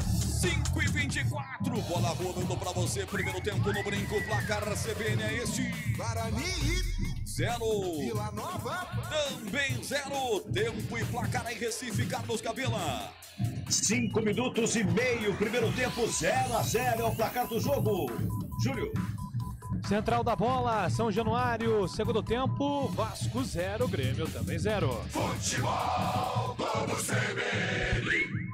5:24, bola rolando pra você, primeiro tempo no brinco, placar CBN é este. Guarani 0. Vila Nova também 0. Tempo e placar em Recife, Carlos Cabela. 5 minutos e meio, primeiro tempo 0-0 é o placar do jogo. Júlio. Central da bola, São Januário, segundo tempo, Vasco 0, Grêmio também 0. Futebol do CBN.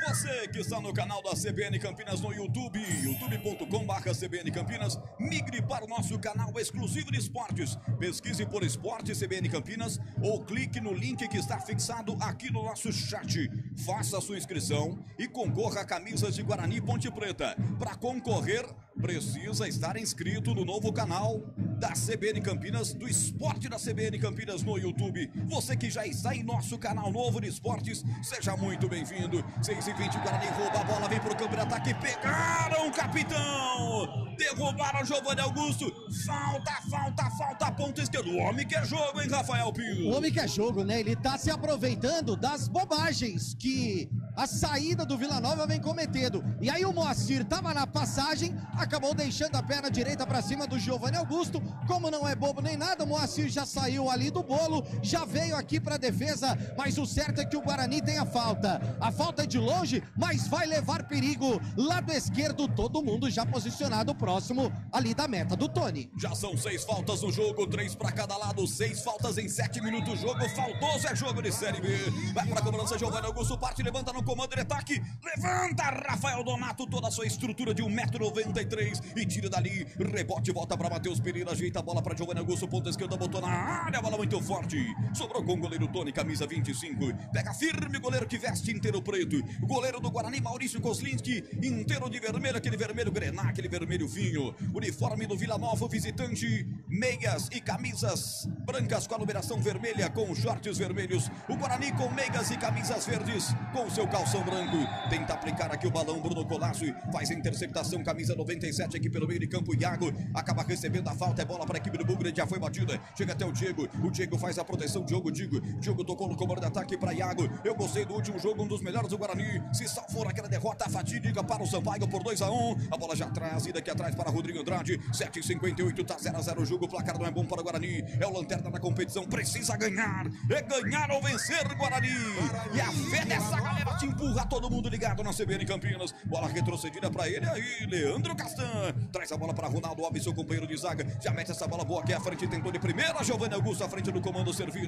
Você que está no canal da CBN Campinas no YouTube, youtube.com/CBN Campinas, migre para o nosso canal exclusivo de esportes. Pesquise por Esporte CBN Campinas ou clique no link que está fixado aqui no nosso chat. Faça a sua inscrição e concorra a camisas de Guarani e Ponte Preta. Para concorrer, precisa estar inscrito no novo canal da CBN Campinas, do Esporte da CBN Campinas no YouTube. Você que já está em nosso canal novo de esportes, seja muito bem-vindo. 6:20, o Guarani rouba a bola, vem pro campo de ataque, pegaram o capitão, derrubaram o Giovanni Augusto, falta, ponta esquerda. O homem quer jogo, hein, Rafael Pio? O homem quer jogo, né? Ele tá se aproveitando das bobagens que a saída do Vila Nova vem cometendo. E aí o Moacir tava na passagem, acabou deixando a perna direita pra cima do Giovanni Augusto. Como não é bobo nem nada, o Moacir já saiu ali do bolo, já veio aqui pra defesa, mas o certo é que o Guarani tem a falta. A falta é de longe, mas vai levar perigo. Lado esquerdo, todo mundo já posicionado próximo ali da meta do Tony. Já são 6 faltas no jogo, 3 pra cada lado, 6 faltas em 7 minutos. Jogo faltoso, é jogo de Série B. Vai pra cobrança, Giovanni Augusto parte, levanta no comando de ataque, levanta Rafael Donato, toda a sua estrutura de 1,93 m e tira dali, rebote, volta pra Matheus Pereira, ajeita a bola pra Giovanni Augusto, ponta esquerda, botou na área, a bola muito forte, sobrou com o goleiro Tony, camisa 25, pega firme o goleiro que veste inteiro preto, goleiro do Guarani, Maurício Koslinski, inteiro de vermelho, aquele vermelho grená, aquele vermelho vinho, uniforme do Vila Nova, visitante, meias e camisas brancas com a numeração vermelha, com shorts vermelhos, o Guarani com meias e camisas verdes, com o seu calção branco. Tenta aplicar aqui o balão, Bruno Colasso faz a interceptação, camisa 97 aqui pelo meio de campo. Iago acaba recebendo a falta, é bola para a equipe do Bugre, já foi batida. Chega até o Diego faz a proteção, Diogo tocou no comando de ataque para Iago. Eu gostei do último jogo, um dos melhores do Guarani. Se salvou naquela derrota fatídica para o Sampaio por 2-1. A bola já trazida aqui atrás para Rodrigo Andrade. 7h58, tá 0-0 o jogo. O placar não é bom para o Guarani. É o lanterna da competição, precisa ganhar. É ganhar ou vencer, Guarani. E a fé dessa galera te empurra, todo mundo ligado na CBN Campinas. Bola retrocedida para ele aí, Leandro Castan. Traz a bola para Ronaldo Alves, seu companheiro de zaga. Já mete essa bola boa aqui à frente, tentou de primeira. Giovanni Augusto à frente do comando servir.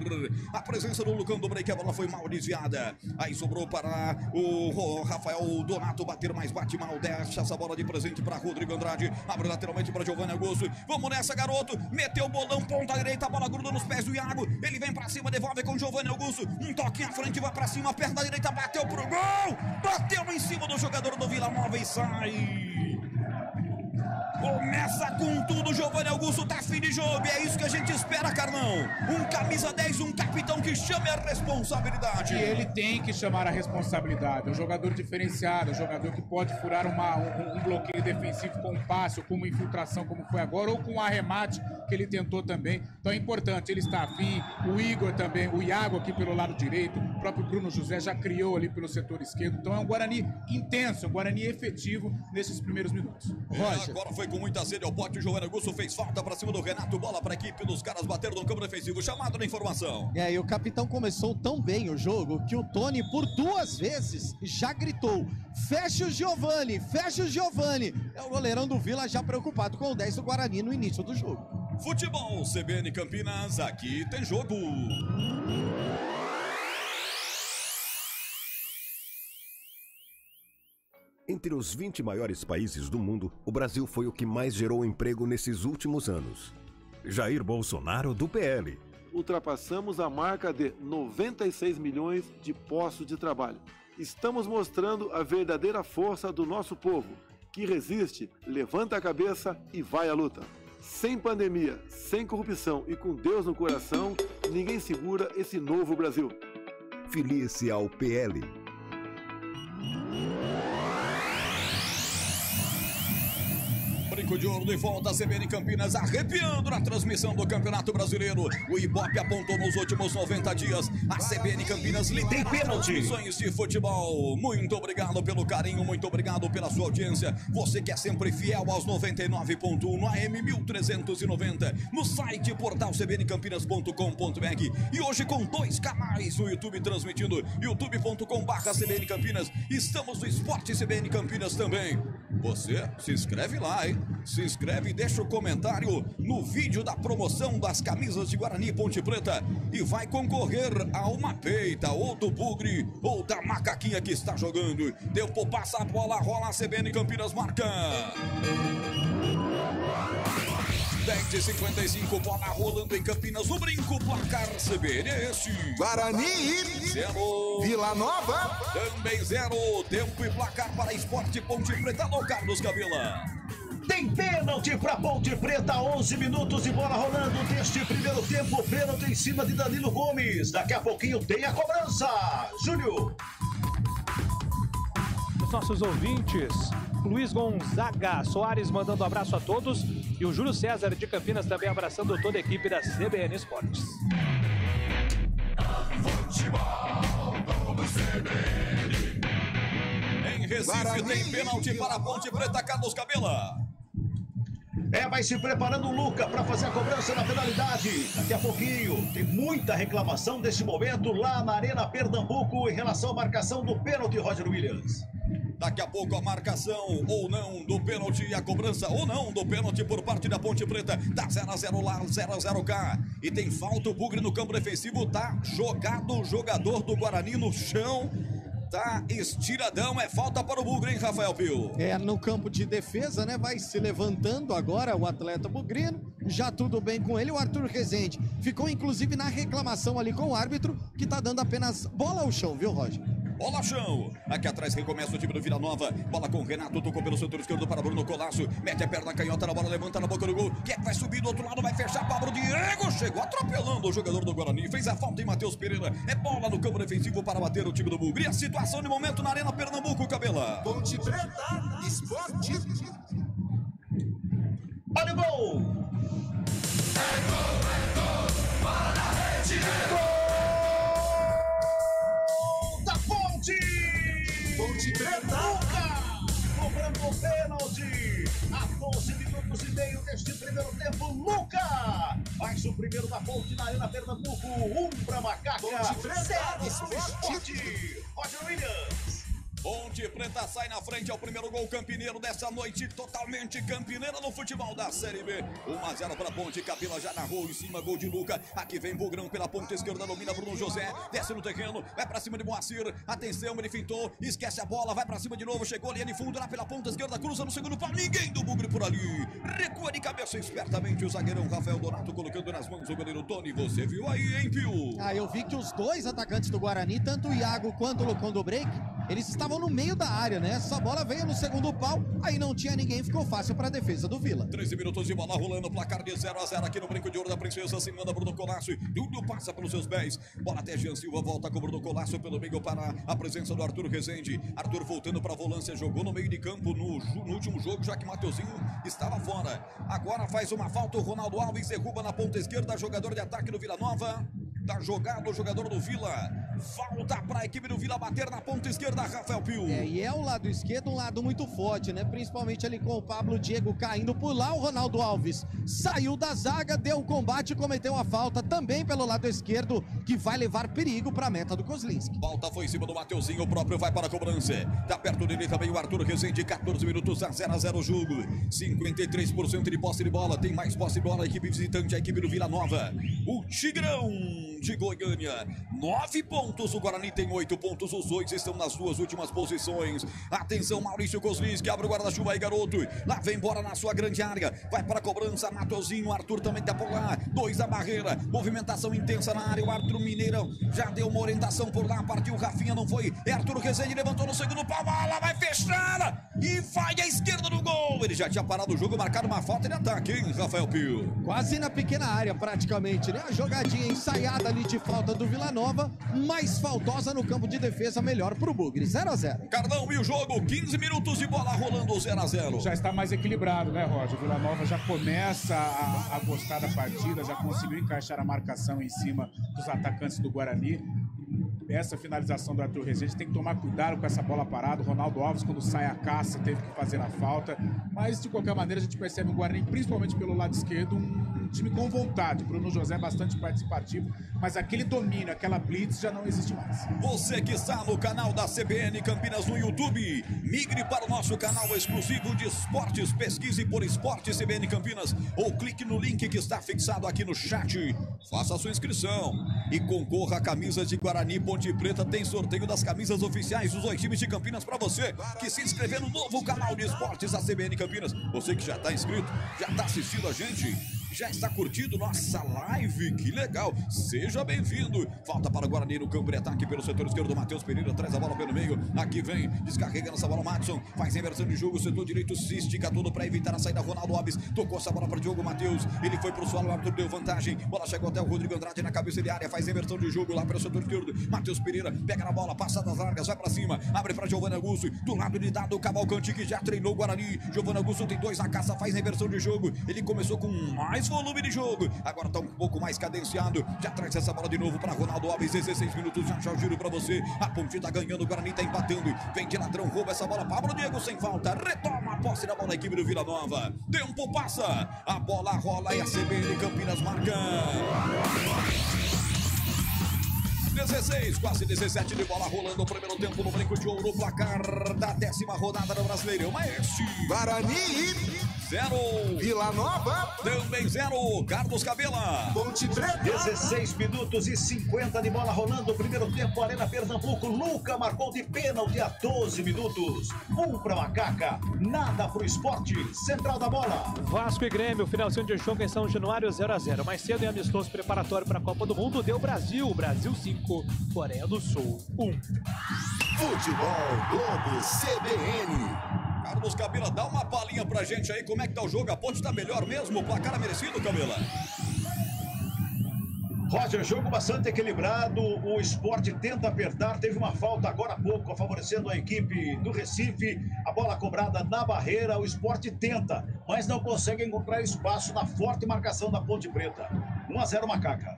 A presença do Lucão do Break, a bola foi mal desviada. Aí sobrou para o Rafael Donato bater, mas bate mal. Deixa essa bola de presente para Rodrigo Andrade. Abre lateralmente para Giovanni Augusto. Vamos nessa, garoto. Meteu o bolão, ponta direita, a bola gruda nos pés do Iago. Ele vem para cima, devolve com Giovanni Augusto. Um toque à frente, vai para cima, perna direita, bateu pro gol. Bateu em cima do jogador do Vila Nova e sai. Começa com tudo, Giovanni Augusto tá fim de jogo, e é isso que a gente espera, Carlão. Um camisa 10, um capitão que chame a responsabilidade. E ele tem que chamar a responsabilidade. É um jogador diferenciado, é um jogador que pode furar um bloqueio defensivo com um passe, ou com uma infiltração como foi agora, ou com um arremate que ele tentou também. Então é importante, ele está afim, o Igor também, o Iago aqui pelo lado direito, o próprio Bruno José já criou ali pelo setor esquerdo. Então é um Guarani intenso, um Guarani efetivo nesses primeiros minutos. Roger. Agora foi com muita sede ao pote, o Giovanni Augusto fez falta para cima do Renato, bola para a equipe dos caras bateram no campo defensivo, chamado na informação. E o capitão começou tão bem o jogo que o Tony por 2 vezes já gritou: fecha o Giovanni, fecha o Giovanni. É o goleirão do Vila já preocupado com o 10 do Guarani no início do jogo. Futebol CBN Campinas, aqui tem jogo. Entre os 20 maiores países do mundo, o Brasil foi o que mais gerou emprego nesses últimos anos. Jair Bolsonaro, do PL. Ultrapassamos a marca de 96 milhões de postos de trabalho. Estamos mostrando a verdadeira força do nosso povo, que resiste, levanta a cabeça e vai à luta. Sem pandemia, sem corrupção e com Deus no coração, ninguém segura esse novo Brasil. Filie-se ao PL. Brinco de ouro de volta a CBN Campinas, arrepiando na transmissão do Campeonato Brasileiro. O Ibope apontou nos últimos 90 dias. A CBN Campinas lidera transmissões de futebol. Muito obrigado pelo carinho, muito obrigado pela sua audiência. Você que é sempre fiel aos 99.1 no AM 1390, no site portal cbncampinas.com.br. E hoje com 2 canais no YouTube transmitindo, youtube.com/CBN Campinas. Estamos no Esporte CBN Campinas também. Você se inscreve lá, hein? Se inscreve e deixa o comentário no vídeo da promoção das camisas de Guarani e Ponte Preta e vai concorrer a uma peita, ou do Bugre, ou da macaquinha que está jogando. Tempo passa a bola, rola a CBN Campinas, marca! 10h55, bola rolando em Campinas, o brinco, placar CBN é esse. Guarani 0. Vila Nova também 0. Tempo e placar para Esporte Ponte Preta, no Carlos Cabela. Tem pênalti para Ponte Preta, 11 minutos de bola rolando deste primeiro tempo. Pênalti em cima de Danilo Gomes. Daqui a pouquinho tem a cobrança. Júlio. Os nossos ouvintes, Luiz Gonzaga Soares mandando um abraço a todos. E o Júlio César de Campinas também abraçando toda a equipe da CBN Esportes. Em Recife tem pênalti para a Ponte Preta, Carlos Cabela. Vai se preparando o Luca para fazer a cobrança na penalidade. Daqui a pouquinho tem muita reclamação desse momento lá na Arena Pernambuco em relação à marcação do pênalti, Roger Williams. Daqui a pouco a marcação ou não do pênalti e a cobrança ou não do pênalti por parte da Ponte Preta. Tá 0-0 lá, 0-0 cá. E tem falta, o Bugre no campo defensivo. Tá jogado o jogador do Guarani no chão. Tá estiradão, é falta para o Bugre, hein, Rafael Pio? No campo de defesa, né? Vai se levantando agora o atleta bugrino. Já tudo bem com ele. O Arthur Rezende ficou inclusive na reclamação ali com o árbitro, que tá dando apenas bola ao chão, viu, Roger? Bola chão. Aqui atrás recomeça o time do Vila Nova. Bola com o Renato, tocou pelo setor esquerdo para Bruno Colasso. Mete a perna canhota na bola, levanta na boca do gol. Quem é que vai subir do outro lado? Vai fechar Pablo Diego. Chegou atropelando o jogador do Guarani. Fez a falta em Matheus Pereira. É bola no campo defensivo para bater o time do Bugre. A situação de momento na Arena Pernambuco, Cabela. Ponte Preta Esporte. Olha o gol! Bola na rede! Gol da Ponte! Ponte Preta! Cobrando o pênalti! A 12 minutos e meio deste primeiro tempo, Luca! Faz o primeiro da Ponte na Arena Pernambuco. 1 para Macaca. Ponte Preta 0 para o Esporte. Roger Williams. Ponte Preta sai na frente ao primeiro gol campineiro dessa noite, totalmente campineira no futebol da Série B. 1-0 para Ponte, Capila já narrou em cima, gol de Luca. Aqui vem Bugrão pela ponta esquerda, domina Bruno José, desce no terreno, vai para cima de Moacir. Atenção, ele fintou, esquece a bola, vai para cima de novo, chegou linha de fundo lá pela ponta esquerda, cruza no segundo pau, ninguém do Bugre por ali. Recua de cabeça espertamente o zagueirão Rafael Donato, colocando nas mãos o goleiro Tony. Você viu aí, hein, Pio? Eu vi que os dois atacantes do Guarani, tanto o Iago quanto o Lucão do Break, eles estavam no meio da área, né? Essa bola veio no segundo pau, aí não tinha ninguém, ficou fácil para a defesa do Vila. 13 minutos de bola rolando, placar de 0-0 aqui no Brinco de Ouro da Princesa. Se manda Bruno Colasso, tudo passa pelos seus pés. Bola até Jean Silva, volta com Bruno Colasso pelo meio para a presença do Arthur Rezende. Arthur voltando para a volância, jogou no meio de campo no último jogo, já que Mateuzinho estava fora. Agora faz uma falta o Ronaldo Alves, derruba na ponta esquerda, jogador de ataque do Vila Nova. Tá jogado o jogador do Vila. Falta para a equipe do Vila bater na ponta esquerda, Rafael Pio. E é o lado esquerdo, um lado muito forte, né? Principalmente ali com o Pablo Diego caindo por lá. O Ronaldo Alves saiu da zaga, deu o combate e cometeu a falta também pelo lado esquerdo, que vai levar perigo para a meta do Kozlinski. Falta foi em cima do Mateuzinho, o próprio vai para a cobrança. Tá perto dele também o Arthur Rezende, 14 minutos a 0-0 o jogo. 53% de posse de bola, tem mais posse de bola a equipe visitante, a equipe do Vila Nova. O Tigrão de Goiânia, 9 pontos, o Guarani tem 8 pontos, os 8 estão nas suas últimas posições. Atenção, Maurício Kozlinski, abre o guarda-chuva aí, garoto. Lá vem embora na sua grande área, vai para a cobrança, Mateuzinho, Arthur também tá por lá, 2 a barreira, movimentação intensa na área, o Arthur Mineirão já deu uma orientação por lá, partiu Rafinha, não foi, é Arthur Rezende, levantou no segundo pau, bola vai fechar e vai à esquerda do gol. Ele já tinha parado o jogo, marcado uma falta de ataque, hein, Rafael Pio? Quase na pequena área, praticamente, né? A jogadinha ensaiada ali de falta do Vila Nova, mais faltosa no campo de defesa, melhor pro Bugre. 0-0. Carlão, e o jogo, 15 minutos de bola rolando, 0-0. Já está mais equilibrado, né, Roger? O Vila Nova já começa a gostar da partida, já conseguiu encaixar a marcação em cima dos atacantes do Guarani. Essa finalização do Arthur Rezende tem que tomar cuidado com essa bola parada. O Ronaldo Alves, quando sai a caça, teve que fazer a falta. Mas, de qualquer maneira, a gente percebe o Guarani, principalmente pelo lado esquerdo, um time com vontade. Bruno José é bastante participativo, mas aquele domínio, aquela blitz já não existe mais. Você que está no canal da CBN Campinas no YouTube, migre para o nosso canal exclusivo de esportes, pesquise por Esporte CBN Campinas ou clique no link que está fixado aqui no chat. Faça a sua inscrição e concorra a camisas de Guarani Ponte Preta. Tem sorteio das camisas oficiais dos 2 times de Campinas para você que se inscrever no novo canal de esportes da CBN Campinas. Você que já está inscrito, já está assistindo a gente, já está curtindo nossa live, que legal, seja bem-vindo. Falta para o Guarani no campo de ataque pelo setor esquerdo, Matheus Pereira traz a bola pelo meio, aqui vem, descarregando essa bola o Madison, faz a inversão de jogo, o setor direito se estica todo para evitar a saída, Ronaldo Alves, tocou essa bola para o Diogo Matheus, ele foi para o solo, o árbitro deu vantagem, bola chegou até o Rodrigo Andrade na cabeça de área, faz a inversão de jogo lá pelo setor esquerdo, Matheus Pereira pega na bola, passa das largas, vai para cima, abre para Giovanni Augusto, do lado de Dado Cavalcante, que já treinou o Guarani, Giovanni Augusto tem 2 na caça, faz a inversão de jogo, ele começou com mais volume de jogo, agora tá um pouco mais cadenciado, já traz essa bola de novo para Ronaldo Alves, 16 minutos, já o giro para você, a Ponte tá ganhando, o Guarani tá empatando, vem de ladrão, rouba essa bola, Pablo Diego sem falta, retoma a posse da bola da equipe do Vila Nova, tempo passa, a bola rola e a CBN Campinas marca. 16, quase 17 de bola rolando o primeiro tempo no Brinco de Ouro, placar da 10ª rodada do Brasileirão. Maestro Guarani 0, Vila Nova também 0, Carlos Cabela. Ponte Preta 16 minutos e 50 de bola rolando o primeiro tempo, Arena Pernambuco. Luca marcou de pênalti a 12 minutos. 1 para Macaca, nada pro Esporte. Central da bola. Vasco e Grêmio, finalzinho de jogo em São Januário, 0-0. Mais cedo em amistoso preparatório para a Copa do Mundo, deu Brasil 5, Coreia do Sul 1. Futebol Globo CBN. Carlos Camila, dá uma palhinha pra gente aí, como é que tá o jogo? A Ponte tá melhor mesmo? O placar é merecido, Camila? Roger, jogo bastante equilibrado, o Sport tenta apertar, teve uma falta agora há pouco, favorecendo a equipe do Recife, a bola cobrada na barreira, o Sport tenta, mas não consegue encontrar espaço na forte marcação da Ponte Preta. 1-0 Macaca.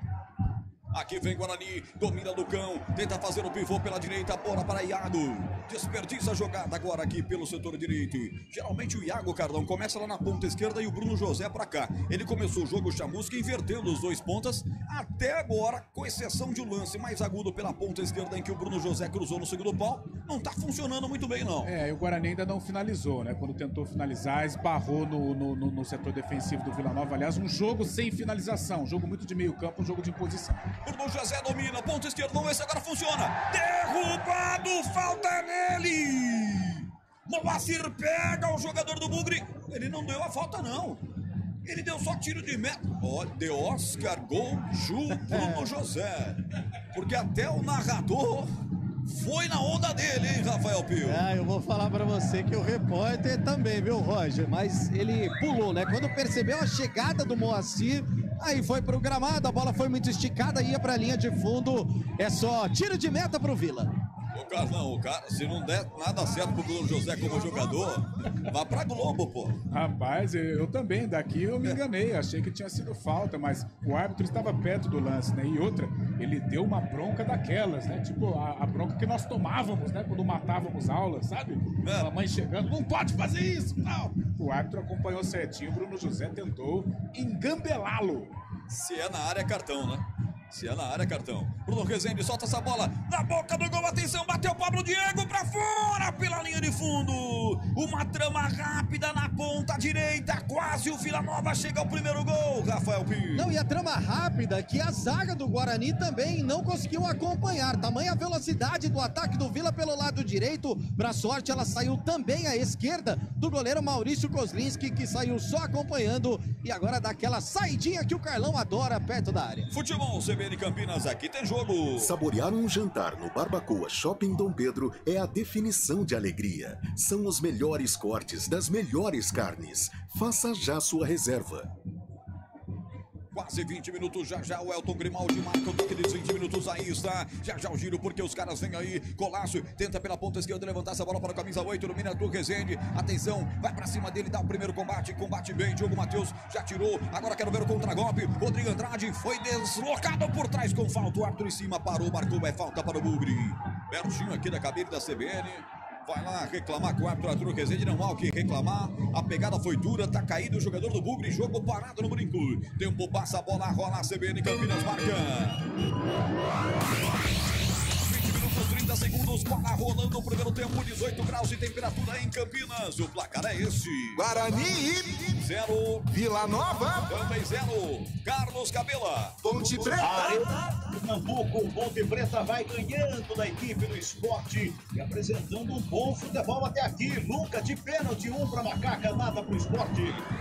Aqui vem Guarani, domina Lucão, tenta fazer o pivô pela direita, bola para Iago. Desperdiça a jogada agora aqui pelo setor direito. Geralmente o Iago, Carlão, começa lá na ponta esquerda e o Bruno José para cá. Ele começou o jogo chamusca invertendo os dois pontas, até agora, com exceção de um lance mais agudo pela ponta esquerda em que o Bruno José cruzou no segundo pau, não tá funcionando muito bem não. E o Guarani ainda não finalizou, né? Quando tentou finalizar, esbarrou no setor defensivo do Vila Nova. Aliás, um jogo sem finalização, um jogo muito de meio campo, um jogo de imposição. Bruno José domina, ponta esquerda, vamos ver se agora funciona. Derrubado, falta nele. Moacir pega o jogador do Bugre. Ele não deu a falta não. Ele deu só tiro de meta. Ó, de Oscar, gol, Bruno José. Porque até o narrador foi na onda dele, hein, Rafael Pio? Eu vou falar pra você que o repórter também, viu, Roger? Mas ele pulou, né? Quando percebeu a chegada do Moacir, aí foi pro gramado, a bola foi muito esticada, ia pra linha de fundo. É só tiro de meta pro Vila. Ô, Carlão, se não der nada certo pro Bruno José como jogador, vá pra Globo, pô. Rapaz, eu também, daqui eu me enganei, achei que tinha sido falta, mas o árbitro estava perto do lance, né? E outra, ele deu uma bronca daquelas, né? Tipo, a bronca que nós tomávamos, né? Quando matávamos aulas, sabe? A mãe chegando, não pode fazer isso, não. O árbitro acompanhou certinho, o Bruno José tentou engambelá-lo. Se é na área, é cartão, né? Se é na área, cartão. Bruno Rezende solta essa bola na boca do gol. Atenção, bateu Pablo Diego pra fora pela linha de fundo. Uma trama rápida na ponta direita. Quase o Vila Nova chega ao primeiro gol, Rafael Pires. Não, e a trama rápida que a zaga do Guarani também não conseguiu acompanhar. Tamanha velocidade do ataque do Vila pelo lado direito. Pra sorte, ela saiu também à esquerda do goleiro Maurício Kozlinski, que saiu só acompanhando. E agora dá aquela saidinha que o Carlão adora perto da área. Futebol CBN Campinas, aqui tem jogo. Saborear um jantar no Barbacoa Shopping Dom Pedro é a definição de alegria. São os melhores cortes das melhores carnes. Faça já sua reserva. Quase 20 minutos, já o Elton Grimaldi marca aqueles 20 minutos, aí está, já o giro, porque os caras vêm aí, Colasso, tenta pela ponta esquerda levantar essa bola para a camisa 8, no Minatur Rezende, atenção, vai pra cima dele, dá o primeiro combate bem, Diogo Matheus já tirou, agora quero ver o contragolpe, Rodrigo Andrade foi deslocado por trás com falta, o árbitro em cima parou, marcou, é falta para o Bugre, pertinho aqui da cabine da CBN. Vai lá reclamar com o árbitro Arthur Rezende, não há o que reclamar. A pegada foi dura, tá caído o jogador do Bugre, jogo parado no brinco. Tempo passa, a bola rola, a CBN Campinas marca. 20 minutos, 30 segundos, bola rolando o primeiro tempo, 18 graus de temperatura em Campinas. O placar é esse. Guarani 0. Vila Nova também 0. Carlos Cabela. Ponte Preta. Pernambuco, Ponte Preta vai ganhando da equipe do Sport e apresentando um bom futebol até aqui. Lucas de pênalti, 1 para Macaca, nada para o Sport.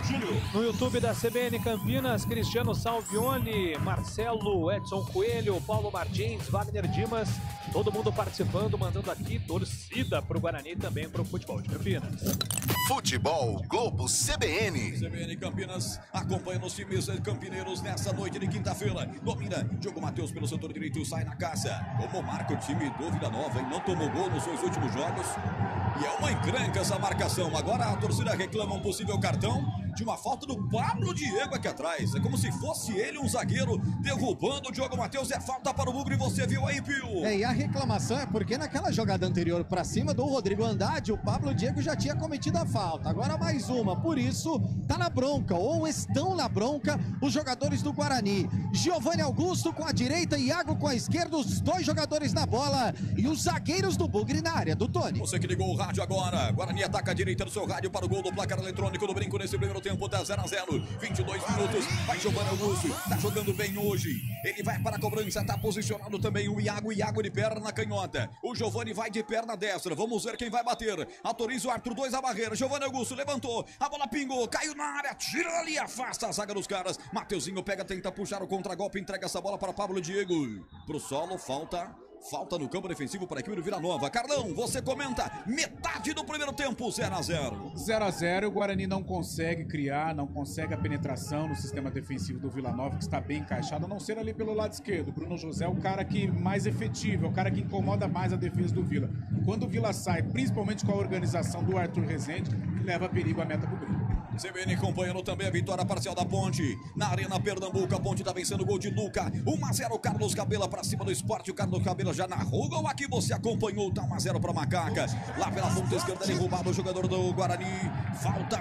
Júlio. No YouTube da CBN Campinas, Cristiano Salvione, Marcelo, Edson Coelho, Paulo Martins, Wagner Dimas, todo mundo participando, mandando aqui torcida pro Guarani e também pro futebol de Campinas. Futebol Globo CBN. CBN Campinas acompanha os times campineiros nessa noite de quinta-feira. Domina Diogo Matheus pelo setor direito, sai na caça. Como marca o time do Vila Nova e não tomou gol nos seus últimos jogos. E é uma encrenca essa marcação. Agora a torcida reclama um possível cartão de uma falta do Pablo Diego aqui atrás. É como se fosse ele um zagueiro derrubando o Diogo Matheus. É falta para o Bugre, você viu aí, Pio? E a reclamação é porque naquela jogada anterior para cima do Rodrigo Andrade, o Pablo Diego já tinha cometido a falta. Agora mais uma, por isso tá na bronca, ou estão na bronca os jogadores do Guarani. Giovanni Augusto com a direita, Iago com a esquerda, os dois jogadores na bola e os zagueiros do Bugre na área do Tony. Você que ligou o rádio agora, Guarani ataca a direita do seu rádio para o gol do placar eletrônico do brinco nesse primeiro tempo, tá 0-0, 22 minutos, vai Giovanni Augusto, tá jogando bem hoje, ele vai para a cobrança, tá posicionado também o Iago de perna canhota, o Giovanni vai de perna destra, vamos ver quem vai bater, autoriza o árbitro, 2 a barreira, Giovanni Augusto levantou, a bola pingou, caiu na área, tira ali, afasta a zaga dos caras, Mateuzinho pega, tenta puxar o contragolpe, entrega essa bola para Pablo Diego, pro solo, falta Falta no campo defensivo para a equipe do Vila Nova. Carlão, você comenta, metade do primeiro tempo, 0-0. 0-0, o Guarani não consegue criar, não consegue a penetração no sistema defensivo do Vila Nova, que está bem encaixado, a não ser ali pelo lado esquerdo. Bruno José é o cara que mais efetivo, é o cara que incomoda mais a defesa do Vila. Quando o Vila sai, principalmente com a organização do Arthur Rezende, leva perigo à meta pro Grêmio. CBN acompanhando também a vitória parcial da Ponte. Na Arena Pernambuco, a Ponte tá vencendo o gol de Luca. 1-0, Carlos Cabela pra cima do Sport. O Carlos Cabela já narrou o gol aqui, você acompanhou. Tá 1-0 pra Macaca. Lá pela ponta esquerda, derrubado o jogador do Guarani. Falta,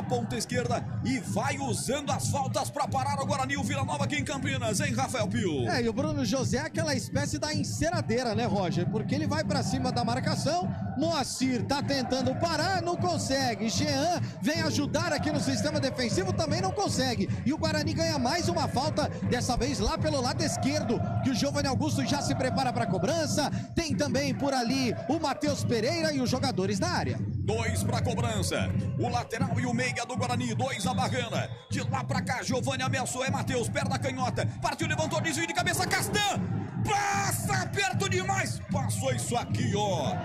ponta esquerda. E vai usando as faltas pra parar o Guarani. O Vila Nova aqui em Campinas, hein, Rafael Pio? E o Bruno José é aquela espécie da enceradeira, né, Roger? Porque ele vai pra cima da marcação. Moacir tá tentando parar, não consegue. Jean vem ajudar aqui no sistema defensivo, também não consegue. E o Guarani ganha mais uma falta, dessa vez lá pelo lado esquerdo, que o Giovanni Augusto já se prepara pra cobrança. Tem também por ali o Matheus Pereira e os jogadores na área. 2 para cobrança, o lateral e o meia do Guarani, 2 a barreira, de lá pra cá, Giovanni ameaçou, é Matheus, perna canhota, partiu, levantou, desvio de cabeça, Castan, passa perto demais, passou isso aqui, ó,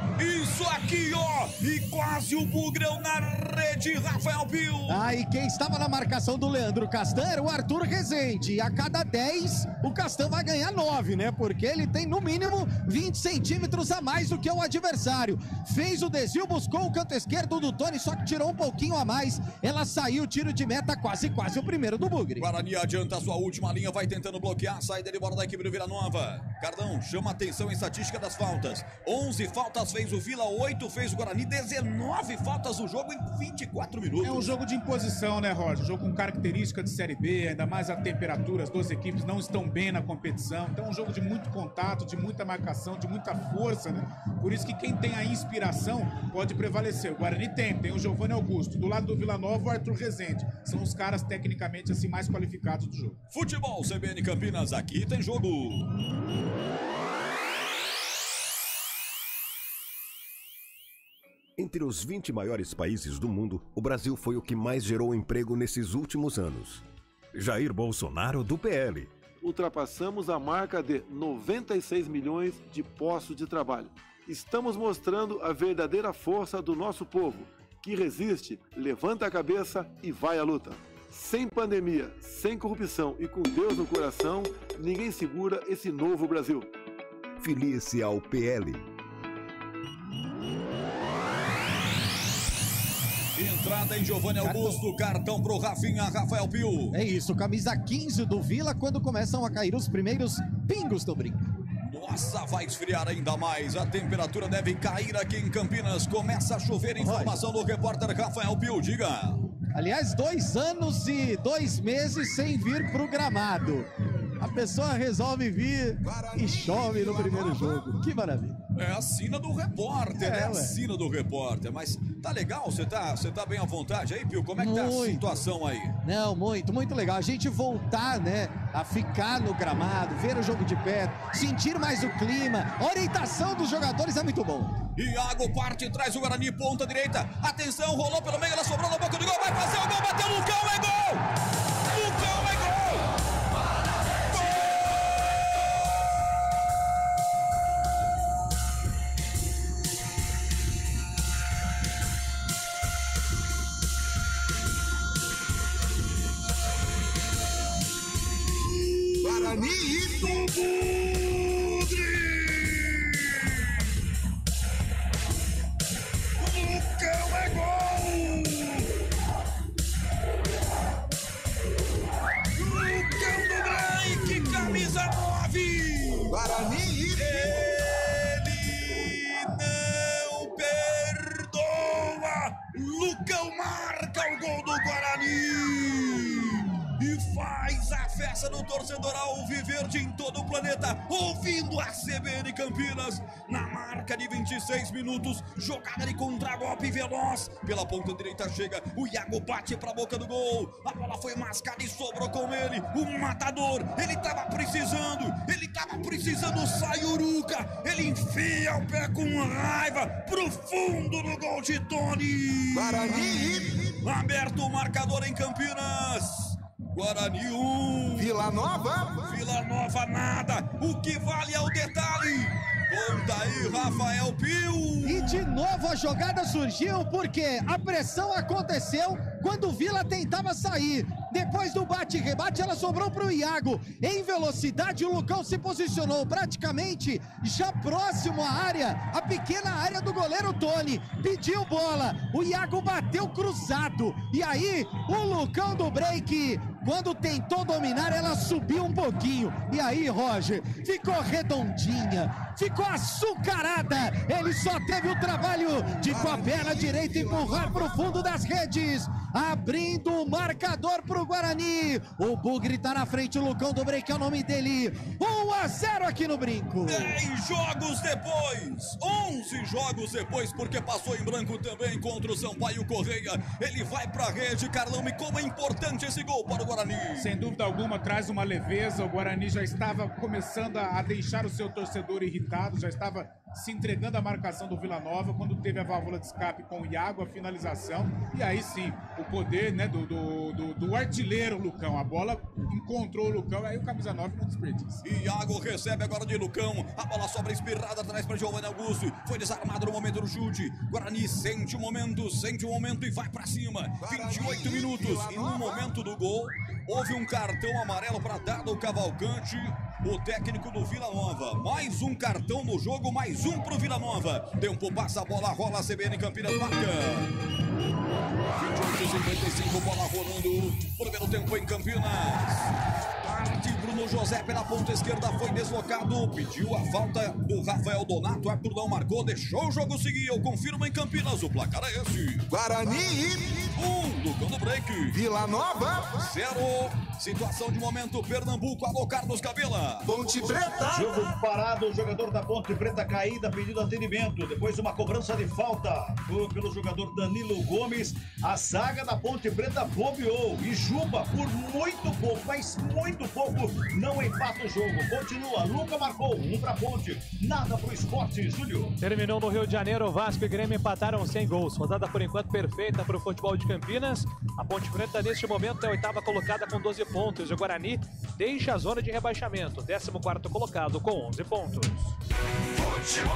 e quase o bugrão na rede, Rafael Pio. E quem estava na marcação do Leandro Castan era o Arthur Rezende, e a cada 10, o Castan vai ganhar 9, né, porque ele tem no mínimo 20 centímetros a mais do que o adversário, fez o desvio, buscou o canto esquerdo do Tony, só que tirou um pouquinho a mais, ela saiu, tiro de meta, quase o primeiro do Bugre. Guarani adianta a sua última linha, vai tentando bloquear a saída de bola da equipe do Vila Nova. Cardão, chama atenção em estatística das faltas, 11 faltas fez o Vila, 8 fez o Guarani, 19 faltas no jogo em 24 minutos. É um jogo de imposição, né, Roger? Um jogo com característica de Série B, ainda mais a temperatura, as duas equipes não estão bem na competição, então é um jogo de muito contato, de muita marcação, de muita força, né? Por isso que quem tem a inspiração pode prevalecer. O Guarani tem o Giovanni Augusto, do lado do Vila Nova o Arthur Rezende, são os caras tecnicamente assim mais qualificados do jogo. Futebol CBN Campinas, aqui tem jogo. Entre os 20 maiores países do mundo, o Brasil foi o que mais gerou emprego nesses últimos anos. Jair Bolsonaro, do PL. Ultrapassamos a marca de 96 milhões de postos de trabalho. Estamos mostrando a verdadeira força do nosso povo, que resiste, levanta a cabeça e vai à luta. Sem pandemia, sem corrupção e com Deus no coração, ninguém segura esse novo Brasil. Filie-se ao PL. Entrada em Giovanni Augusto, cartão pro Rafinha, Rafael Pio. É isso, camisa 15 do Vila, quando começam a cair os primeiros pingos do brinco. Nossa, vai esfriar ainda mais, a temperatura deve cair aqui em Campinas, começa a chover, informação do repórter Rafael Pio, diga. Aliás, 2 anos e 2 meses sem vir pro gramado. A pessoa resolve vir e chove no primeiro jogo. Que maravilha. É a sina do repórter, né? A sina do repórter. Mas tá legal? Você tá bem à vontade aí, Pio? Como é que tá a situação aí? Não, muito legal. A gente voltar, né, a ficar no gramado, ver o jogo de perto, sentir mais o clima, a orientação dos jogadores é muito bom. Iago parte, traz o Guarani, ponta direita. Atenção, rolou pelo meio, ela sobrou na boca do gol, vai fazer o gol, bateu no Lucão, é gol! Lucão é gol! Guarani e do Bugre! Lucão é gol! Lucão do Grêmio, que camisa 9! Guarani e ele não perdoa! Lucão marca o gol do Guarani! E faz a festa do torcedor alviverde em todo o planeta, ouvindo a CBN Campinas, na marca de 26 minutos, jogada de contragolpe veloz, pela ponta direita chega, o Iago bate pra boca do gol, a bola foi mascada e sobrou com ele, o matador, ele tava precisando, sai Uruca, ele enfia o pé com raiva, pro fundo do gol de Tony, Guarani, aberto o marcador em Campinas. Guarani 1. Vila Nova. Vila Nova nada. O que vale é o detalhe. Conta aí, Rafael Pio. E de novo a jogada surgiu porque a pressão aconteceu quando o Vila tentava sair. Depois do bate-rebate, ela sobrou para o Iago. Em velocidade, o Lucão se posicionou praticamente já próximo à área, a pequena área do goleiro Tony. Pediu bola, o Iago bateu cruzado. E aí, o Lucão do break, quando tentou dominar, ela subiu um pouquinho. E aí, Roger, ficou redondinha, ficou açucarada. Ele só teve o trabalho de com a perna direita empurrar para o fundo das redes, abrindo o marcador para o Guarani. O Bugre tá na frente, o Lucão do break é o nome dele. 1-0 aqui no Brinco. 10 jogos depois, 11 jogos depois, porque passou em branco também contra o Sampaio Correia. Ele vai pra rede, Carlão, e como é importante esse gol para o Guarani. Sem dúvida alguma, traz uma leveza. O Guarani já estava começando a deixar o seu torcedor irritado, já estava se entregando à marcação do Vila Nova, quando teve a válvula de escape com o Iago, a finalização, e aí sim, o poder, né, do artilheiro Lucão. A bola encontrou o Lucão, aí o camisa 9 não desperdiça. Iago recebe agora de Lucão, a bola sobra espirrada atrás para Giovanni Augusto, foi desarmado no momento do chute. Guarani sente o momento e vai para cima. 28 minutos, e no momento do gol, houve um cartão amarelo para Dado Cavalcante, o técnico do Vila Nova. Mais um cartão no jogo, mais um pro Vila Nova. Tempo passa, a bola rola, a CBN Campinas marca. 28:55, bola rolando. Primeiro tempo em Campinas. Parte Bruno José pela ponta esquerda, foi deslocado, pediu a falta do Rafael Donato, Arthur não marcou, deixou o jogo seguir. Eu confirmo em Campinas, o placar é esse. Guarani 1, Lucão do break. Vila Nova 0. Situação de momento, Pernambuco, alô Carlos Cabela. Ponte Preta. Jogo parado, o jogador da Ponte Preta caída, pedindo atendimento. Depois uma cobrança de falta pelo jogador Danilo Gomes. A zaga da Ponte Preta bobeou. E Juba, por muito pouco, mas muito pouco, não empata o jogo. Continua, Luca marcou, 1 pra Ponte, nada pro Esporte, Júlio. Terminou no Rio de Janeiro, Vasco e Grêmio empataram sem gols. Rodada por enquanto perfeita para o futebol de Campinas. A Ponte Preta neste momento é a 8ª colocada com 12 pontos. O Guarani deixa a zona de rebaixamento, 14º colocado com 11 pontos. Futebol,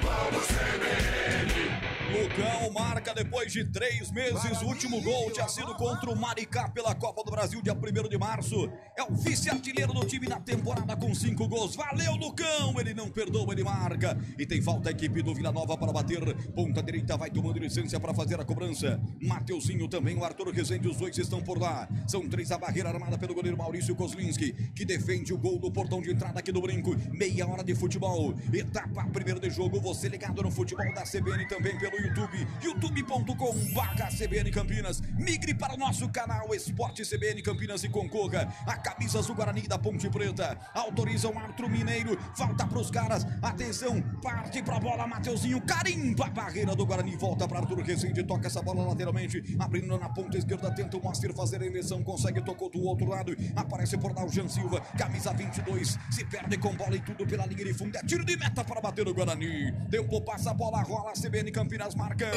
vamos CBN. Lucão marca depois de 3 meses. O último gol tinha sido contra o Maricá pela Copa do Brasil, dia 1º de março. É o vice-artilheiro do time na temporada com 5 gols. Valeu, Lucão! Ele não perdoa, ele marca. E tem falta a equipe do Vila Nova para bater. Ponta direita vai tomando licença para fazer a cobrança. Mateuzinho também, o Arthur Rezende, os dois estão por lá. São 3 a barreira armada pelo goleiro Maurício Kozlinski, que defende o gol do portão de entrada aqui do Brinco. Meia hora de futebol. Etapa 1ª de jogo. Você ligado no futebol da CBN também pelo YouTube, youtube.com/CBN Campinas. Migre para o nosso canal Esporte CBN Campinas e concorra a camisas do Guarani da Ponte Preta. Autoriza o árbitro Mineiro, falta para os caras, atenção, parte para a bola, Mateuzinho, carimba a barreira do Guarani, volta para Arthur Rezende, toca essa bola lateralmente, abrindo na ponta esquerda, tenta o Moacir fazer a inversão, consegue, tocou do outro lado, aparece por lá o Jean Silva, camisa 22, se perde com bola e tudo pela linha de fundo, é tiro de meta para bater o Guarani. Tempo passa, a bola rola, CBN Campinas marca.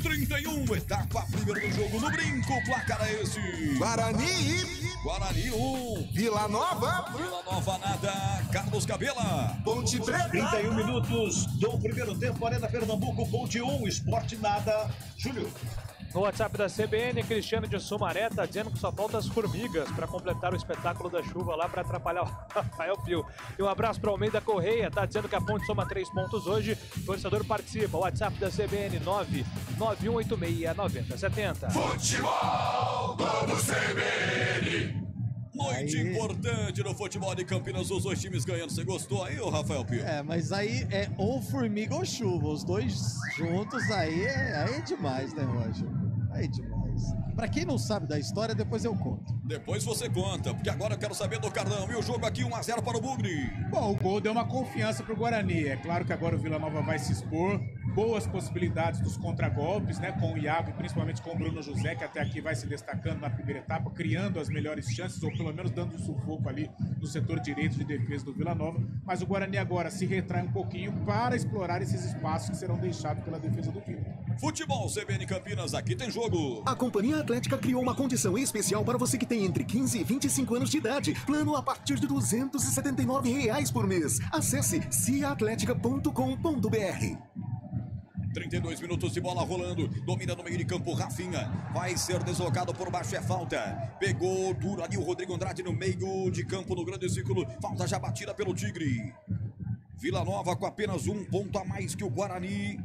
31, etapa 1ª do jogo no Brinco, o placar é esse. Guarani 1, Vila Nova nada, Carlos Cabela. Ponte Preta. 31 minutos do primeiro tempo, Arena Pernambuco, Ponte 1, Esporte nada, Júlio. No WhatsApp da CBN, Cristiano de Sumaré tá dizendo que só faltam as formigas para completar o espetáculo da chuva lá para atrapalhar o Rafael Pio. E um abraço para Almeida Correia, tá dizendo que a Ponte soma 3 pontos hoje. O torcedor participa. O WhatsApp da CBN 991869070. Futebol, vamos CBN. Noite importante no futebol de Campinas, os dois times ganhando. Você gostou aí, ô Rafael Pio? Mas aí é ou formiga ou chuva. Os dois juntos aí é demais, né, Roger? Aí é demais. Pra quem não sabe da história, depois eu conto. Depois você conta, porque agora eu quero saber do Carlão. E o jogo aqui 1-0 para o Bugre. Bom, o gol deu uma confiança pro Guarani. É claro que agora o Vila Nova vai se expor, boas possibilidades dos contragolpes, né? Com o Iago e principalmente com o Bruno José, que até aqui vai se destacando na primeira etapa, criando as melhores chances, ou pelo menos dando um sufoco ali no setor direito de defesa do Vila Nova. Mas o Guarani agora se retrai um pouquinho para explorar esses espaços que serão deixados pela defesa do Vila. Futebol CBN Campinas, aqui tem jogo. A Companhia Atlética criou uma condição especial para você que tem entre 15 e 25 anos de idade. Plano a partir de R$ 279 por mês. Acesse ciaatletica.com.br. 32 minutos de bola rolando, domina no meio de campo Rafinha, vai ser deslocado por baixo, é falta, pegou duro ali o Rodrigo Andrade no meio de campo no grande círculo, falta já batida pelo Tigre. Vila Nova com apenas um ponto a mais que o Guarani,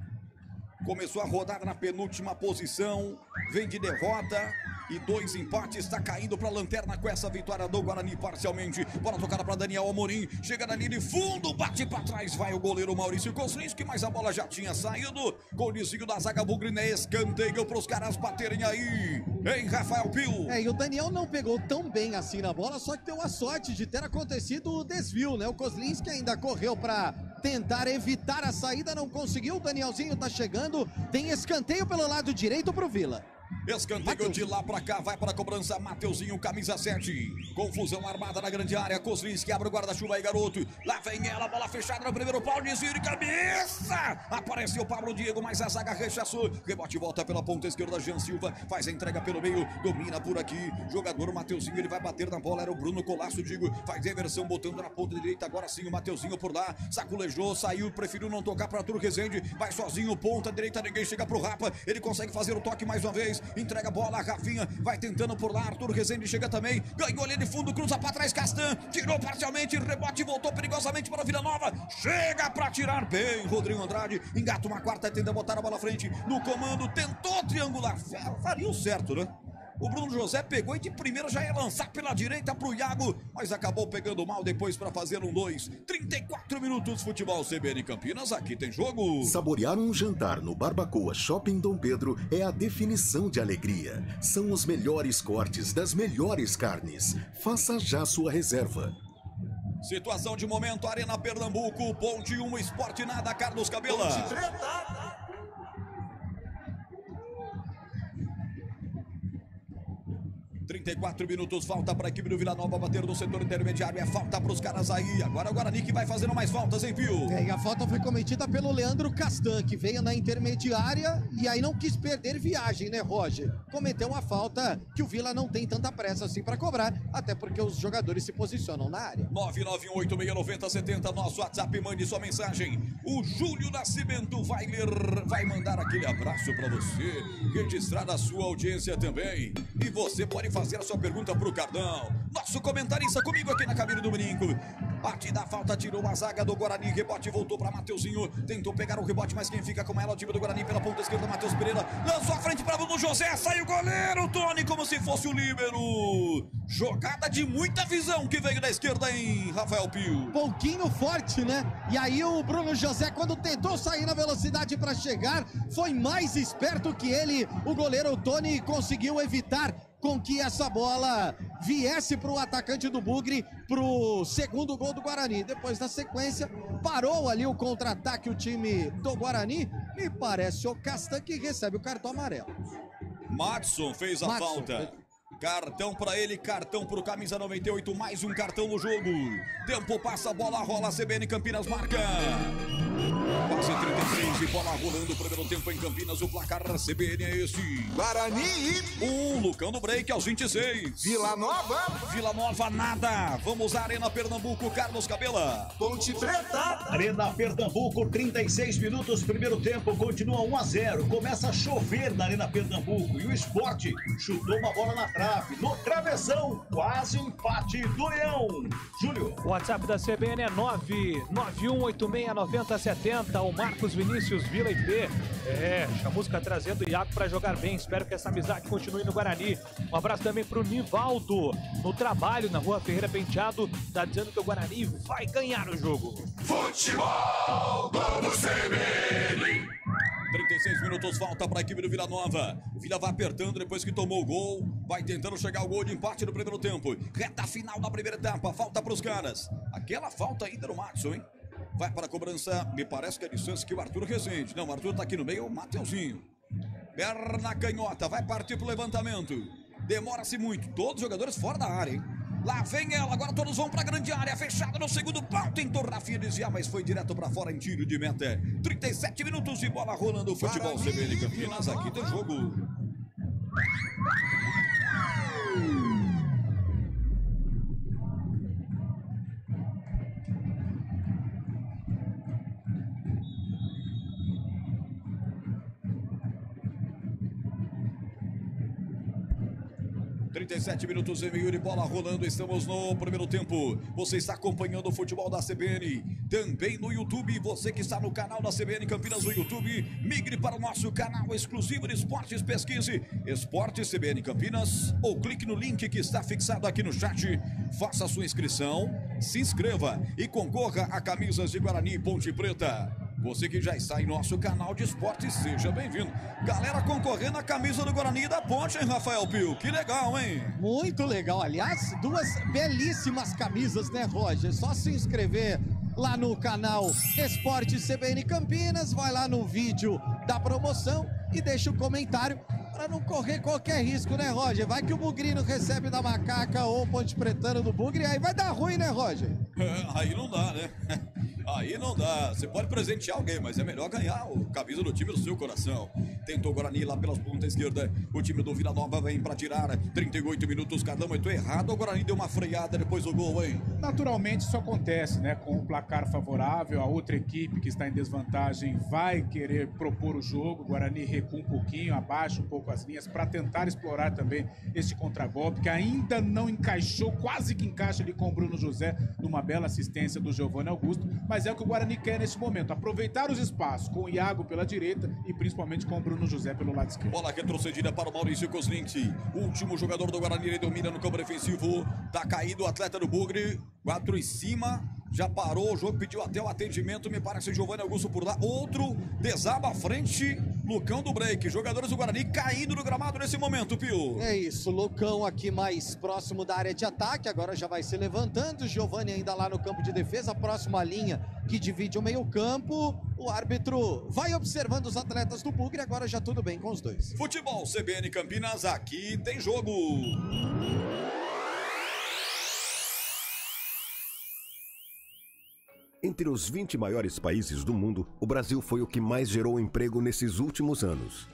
começou a rodar na penúltima posição, vem de derrota e 2 empates, está caindo para a lanterna com essa vitória do Guarani parcialmente. Bola tocada para Daniel Amorim, chega na linha de fundo, bate para trás, vai o goleiro Maurício Kozlinski, mas a bola já tinha saído, com o desvio da zaga bugrinense, escanteio para os caras baterem aí, em Rafael Pio. E o Daniel não pegou tão bem assim na bola, só que deu a sorte de ter acontecido o desvio, né? O Kozlinski ainda correu para tentar evitar a saída, não conseguiu, o Danielzinho tá chegando, tem escanteio pelo lado direito pro Vila. Escanteio de lá pra cá, vai para a cobrança, Mateuzinho, camisa 7. Confusão armada na grande área, Kozlinski abre o guarda-chuva aí, garoto. Lá vem ela, bola fechada no primeiro pau, desvio de cabeça. Apareceu o Pablo Diego, mas a zaga rechaçou. Rebote volta pela ponta esquerda, Jean Silva faz a entrega pelo meio, domina por aqui. Jogador Mateuzinho, ele vai bater na bola, era o Bruno Colasso, digo. Faz reversão, botando na ponta direita, agora sim o Mateuzinho por lá. Saculejou, saiu, preferiu não tocar para Arthur Rezende. Vai sozinho, ponta direita, ninguém chega pro Rapa. Ele consegue fazer o toque mais uma vez. Entrega a bola, Rafinha vai tentando por lá, Arthur Rezende chega também, ganhou ali de fundo, cruza para trás, Castan, tirou parcialmente, rebote, voltou perigosamente para a Vila Nova, chega para tirar bem, Rodrigo Andrade, engata uma quarta, tenta botar a bola à frente, no comando, tentou triangular, faria o certo, né? O Bruno José pegou e de primeira já ia lançar pela direita pro Iago, mas acabou pegando mal depois para fazer um 2. 34 minutos, futebol CBN Campinas, aqui tem jogo. Saborear um jantar no Barbacoa Shopping Dom Pedro é a definição de alegria. São os melhores cortes das melhores carnes. Faça já sua reserva. Situação de momento, Arena Pernambuco, Ponte 1, Esporte Nada, Carlos Cabela. 34 minutos, falta para a equipe do Vila Nova bater no setor intermediário, é falta para os caras aí, agora o Guarani que vai fazendo mais faltas, hein, Pio? E a falta foi cometida pelo Leandro Castan, que veio na intermediária e aí não quis perder viagem, né, Roger? Cometeu uma falta que o Vila não tem tanta pressa assim para cobrar, até porque os jogadores se posicionam na área. 991869070, nosso WhatsApp, mande sua mensagem. O Júlio Nascimento vai ler, vai mandar aquele abraço para você, registrar a sua audiência também, e você pode fazer a sua pergunta pro Cardão, nosso comentarista comigo aqui na cabine do Brinco. Bate da falta, tirou a zaga do Guarani, rebote voltou para Mateuzinho, tentou pegar o rebote, mas quem fica com ela é o time do Guarani pela ponta esquerda, Matheus Pereira, lançou a frente para Bruno José, saiu o goleiro, Tony, como se fosse o líbero. Jogada de muita visão que veio da esquerda em Rafael Pio. Pouquinho forte, né? E aí o Bruno José, quando tentou sair na velocidade para chegar, foi mais esperto que ele. O goleiro Tony conseguiu evitar com que essa bola viesse para o atacante do Bugre, para o segundo gol do Guarani. Depois da sequência, parou ali o contra-ataque o time do Guarani. Me parece o Castan que recebe o cartão amarelo. Matson fez a falta. Cartão para ele, cartão pro camisa 98, mais um cartão no jogo. Tempo passa, bola rola, CBN Campinas marca. Quase 33 e bola rolando, primeiro tempo em Campinas, o placar CBN é esse. Guarani 1, Lucão do break aos 26. Vila Nova Nada. Vamos à Arena Pernambuco, Carlos Cabela. Ponte Preta. Arena Pernambuco, 36 minutos, primeiro tempo, continua 1-0. Começa a chover na Arena Pernambuco e o Sport chutou uma bola na trave, no travessão, quase empate do Leão. Júlio. O WhatsApp da CBN é 991869070. O Marcos Vinícius Vila IP. A música trazendo o Iago para jogar bem. Espero que essa amizade continue no Guarani. Um abraço também pro Nivaldo, no trabalho na Rua Ferreira Penteado. Tá dizendo que o Guarani vai ganhar o jogo. Futebol, vamos CBN. 36 minutos, falta para a equipe do Vila Nova. O Vila vai apertando depois que tomou o gol. Vai tentando chegar ao gol de empate no primeiro tempo. Reta final da primeira etapa, falta para os caras. Aquela falta ainda no Matson, hein? Vai para a cobrança, me parece que é a distância que o Arthur Rezende. Não, o Arthur tá aqui no meio, é o Mateuzinho. Perna canhota, vai partir pro levantamento. Demora-se muito, todos os jogadores fora da área, hein? Lá vem ela, agora todos vão para a grande área, fechada no segundo pau, tentou Rafinha desviar, mas foi direto para fora em tiro de meta. 37 minutos de bola rolando, o futebol CBN Campinas, aqui tem jogo. 37 minutos e meio de bola rolando, estamos no primeiro tempo. Você está acompanhando o futebol da CBN, também no YouTube. Você que está no canal da CBN Campinas no YouTube, migre para o nosso canal exclusivo de esportes, pesquise Esportes CBN Campinas ou clique no link que está fixado aqui no chat. Faça a sua inscrição, se inscreva e concorra a camisas de Guarani e Ponte Preta. Você que já está em nosso canal de esportes, seja bem-vindo. Galera concorrendo à camisa do Guarani e da Ponte, hein, Rafael Pio? Que legal, hein? Muito legal. Aliás, duas belíssimas camisas, né, Roger? Só se inscrever lá no canal Esportes CBN Campinas, vai lá no vídeo da promoção e deixa o comentário para não correr qualquer risco, né, Roger? Vai que o Bugrino recebe da Macaca ou o Ponte Pretano do Bugre, aí vai dar ruim, né, Roger? Aí não dá, né? Aí não dá. Você pode presentear alguém, mas é melhor ganhar o camisa do time do seu coração. Tentou o Guarani lá pelas pontas esquerda. O time do Vila Nova vem para tirar. 38 minutos, cada um entrou errado. O Guarani deu uma freada depois do gol, hein? Naturalmente isso acontece, né? Com o placar favorável, a outra equipe que está em desvantagem vai querer propor o jogo. O Guarani recua um pouquinho, abaixa um pouco as linhas para tentar explorar também este contragolpe, que ainda não encaixou, quase que encaixa ali com o Bruno José, numa bela assistência do Giovanni Augusto. Mas é o que o Guarani quer nesse momento, aproveitar os espaços com o Iago pela direita e principalmente com o Bruno José pelo lado esquerdo. Bola retrocedida para o Maurício Kozlink, último jogador do Guarani, ele domina no campo defensivo, tá caído o atleta do Bugre, 4 em cima, já parou o jogo, pediu até o atendimento, me parece Giovanni Augusto por lá, outro desaba à frente, Lucão do break, jogadores do Guarani caindo no gramado nesse momento, Pio. É isso, Lucão aqui mais próximo da área de ataque, agora já vai se levantando, Giovanni ainda lá no campo de defesa, próximo à linha que divide o meio campo, o árbitro vai observando os atletas do Bugre, agora já tudo bem com os dois. Futebol CBN Campinas, aqui tem jogo. Entre os 20 maiores países do mundo, o Brasil foi o que mais gerou emprego nesses últimos anos.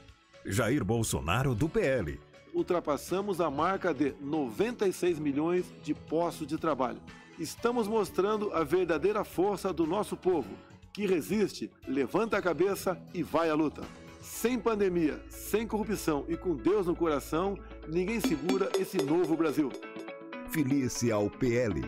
Jair Bolsonaro, do PL. Ultrapassamos a marca de 96 milhões de postos de trabalho. Estamos mostrando a verdadeira força do nosso povo, que resiste, levanta a cabeça e vai à luta. Sem pandemia, sem corrupção e com Deus no coração, ninguém segura esse novo Brasil. Filie-se ao PL.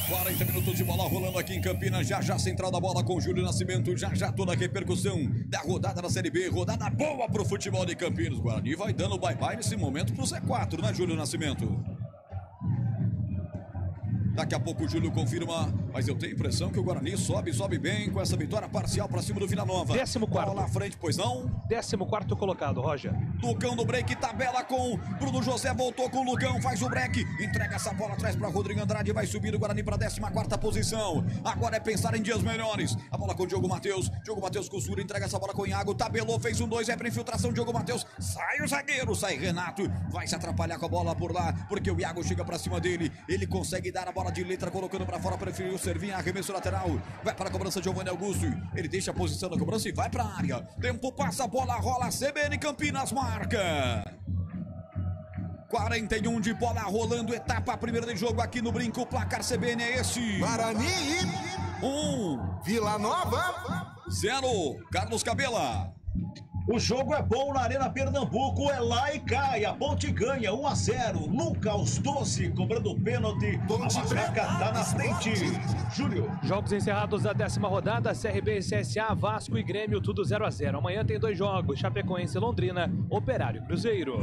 40 minutos de bola rolando aqui em Campinas, já central da bola com Júlio Nascimento, já toda a repercussão da rodada da Série B, rodada boa pro futebol de Campinas. Guarani vai dando bye-bye nesse momento pro Z4, né, Júlio Nascimento? Daqui a pouco o Júlio confirma, mas eu tenho a impressão que o Guarani sobe bem com essa vitória parcial para cima do Vila Nova. 14º. Bola lá à frente, pois não? 14º colocado, Roger. Lucão no break, tabela com Bruno José, voltou com o Lucão, faz o break, entrega essa bola atrás para Rodrigo Andrade, vai subir o Guarani para a 14ª posição. Agora é pensar em dias melhores. A bola com o Diogo Matheus costura, entrega essa bola com o Iago, tabelou, fez um 2, é para infiltração, Diogo Matheus, sai o zagueiro, sai Renato, vai se atrapalhar com a bola por lá, porque o Iago chega para cima dele, ele consegue dar a bola de letra, colocando para fora, preferiu servir, arremesso lateral, vai para a cobrança Giovanni Augusto, ele deixa a posição da cobrança e vai para a área, tempo passa, a bola rola, CBN Campinas marca. 41 de bola rolando, etapa primeira de jogo aqui no Brinco, o placar CBN é esse. Guarani 1, Vila Nova 0, Carlos Cabela. O jogo é bom na Arena Pernambuco, é lá e cai, a Ponte ganha 1-0, Lucas Doce cobrando o pênalti, a Macaca tá na frente. Júlio. Jogos encerrados da 10ª rodada, CRB e CSA, Vasco e Grêmio, tudo 0-0. Amanhã tem 2 jogos, Chapecoense e Londrina, Operário e Cruzeiro.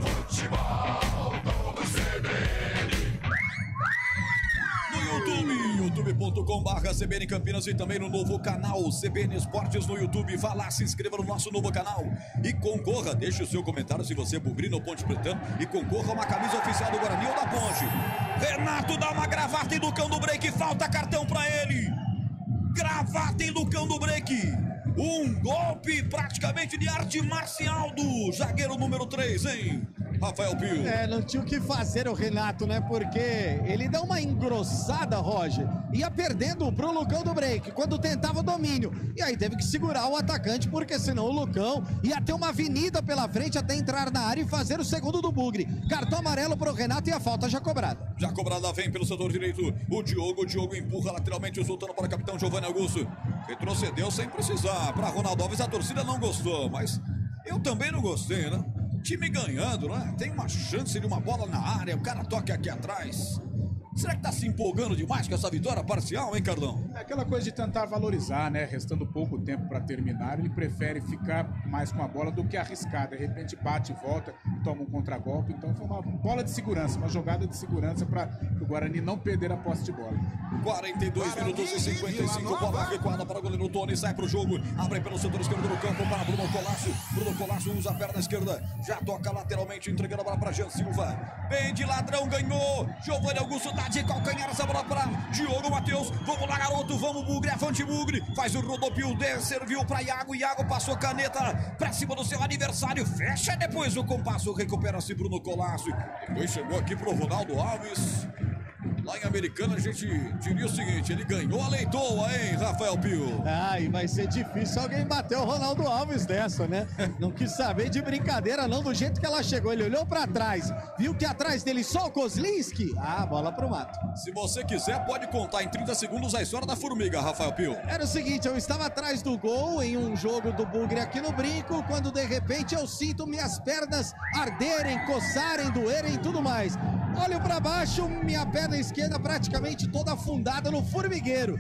No YouTube youtube.com/CBN Campinas e também no novo canal CBN Esportes no YouTube. Vá lá, se inscreva no nosso novo canal e concorra. Deixe o seu comentário se você é bugrino ou ponte pretano e concorra a uma camisa oficial do Guarani ou da Ponte. Renato dá uma gravata em Lucão do Break, falta cartão pra ele. Gravata em Lucão do Break. Um golpe praticamente de arte marcial do zagueiro número 3, hein? Rafael Pio. Não tinha o que fazer o Renato, né? Porque ele dá uma engrossada, Roger. Ia perdendo pro Lucão do Break quando tentava o domínio. E aí teve que segurar o atacante, porque senão o Lucão ia ter uma avenida pela frente até entrar na área e fazer o segundo do Bugre. Cartão amarelo pro Renato e a falta já cobrada. Já cobrada vem pelo setor direito. O Diogo empurra lateralmente, soltando para o capitão Giovanni Augusto. Retrocedeu sem precisar. Para Ronaldo Alves a torcida não gostou, mas eu também não gostei, né? Time ganhando, né? Tem uma chance de uma bola na área, o cara toca aqui atrás. Será que tá se empolgando demais com essa vitória parcial, hein, Carlão? É aquela coisa de tentar valorizar, né? Restando pouco tempo para terminar, ele prefere ficar mais com a bola do que arriscar. De repente bate e volta, toma um contragolpe. Então foi uma bola de segurança, uma jogada de segurança para o Guarani não perder a posse de bola. 42 minutos e 55, bola recuada para o goleiro Tony, sai pro jogo, abre pelo setor esquerdo do campo para Bruno Colasso. Bruno Colasso usa a perna esquerda, já toca lateralmente, entregando a bola para Jean Silva. Bem de ladrão, ganhou. Giovanni Augusto dá de calcanhar essa bola para Diogo Matheus. Vamos lá, garoto, vamos, Bugre, avante Bugre. Faz o rodopio, serviu para Iago. Iago passou caneta para cima do seu aniversário. Fecha depois o compasso, recupera-se Bruno Colasso. Depois chegou aqui pro Ronaldo Alves. Lá em Americana a gente diria o seguinte, ele ganhou a leitoa, hein, Rafael Pio? E vai ser difícil alguém bater o Ronaldo Alves dessa, né? Não quis saber de brincadeira não, do jeito que ela chegou. Ele olhou pra trás, viu que atrás dele só o Kozlinski. Bola pro mato. Se você quiser, pode contar em 30 segundos a história da Formiga, Rafael Pio. Era o seguinte, eu estava atrás do gol em um jogo do Bugre aqui no Brinco, quando de repente eu sinto minhas pernas arderem, coçarem, doerem e tudo mais. Olho pra baixo, minha perna esquerda praticamente toda afundada no formigueiro.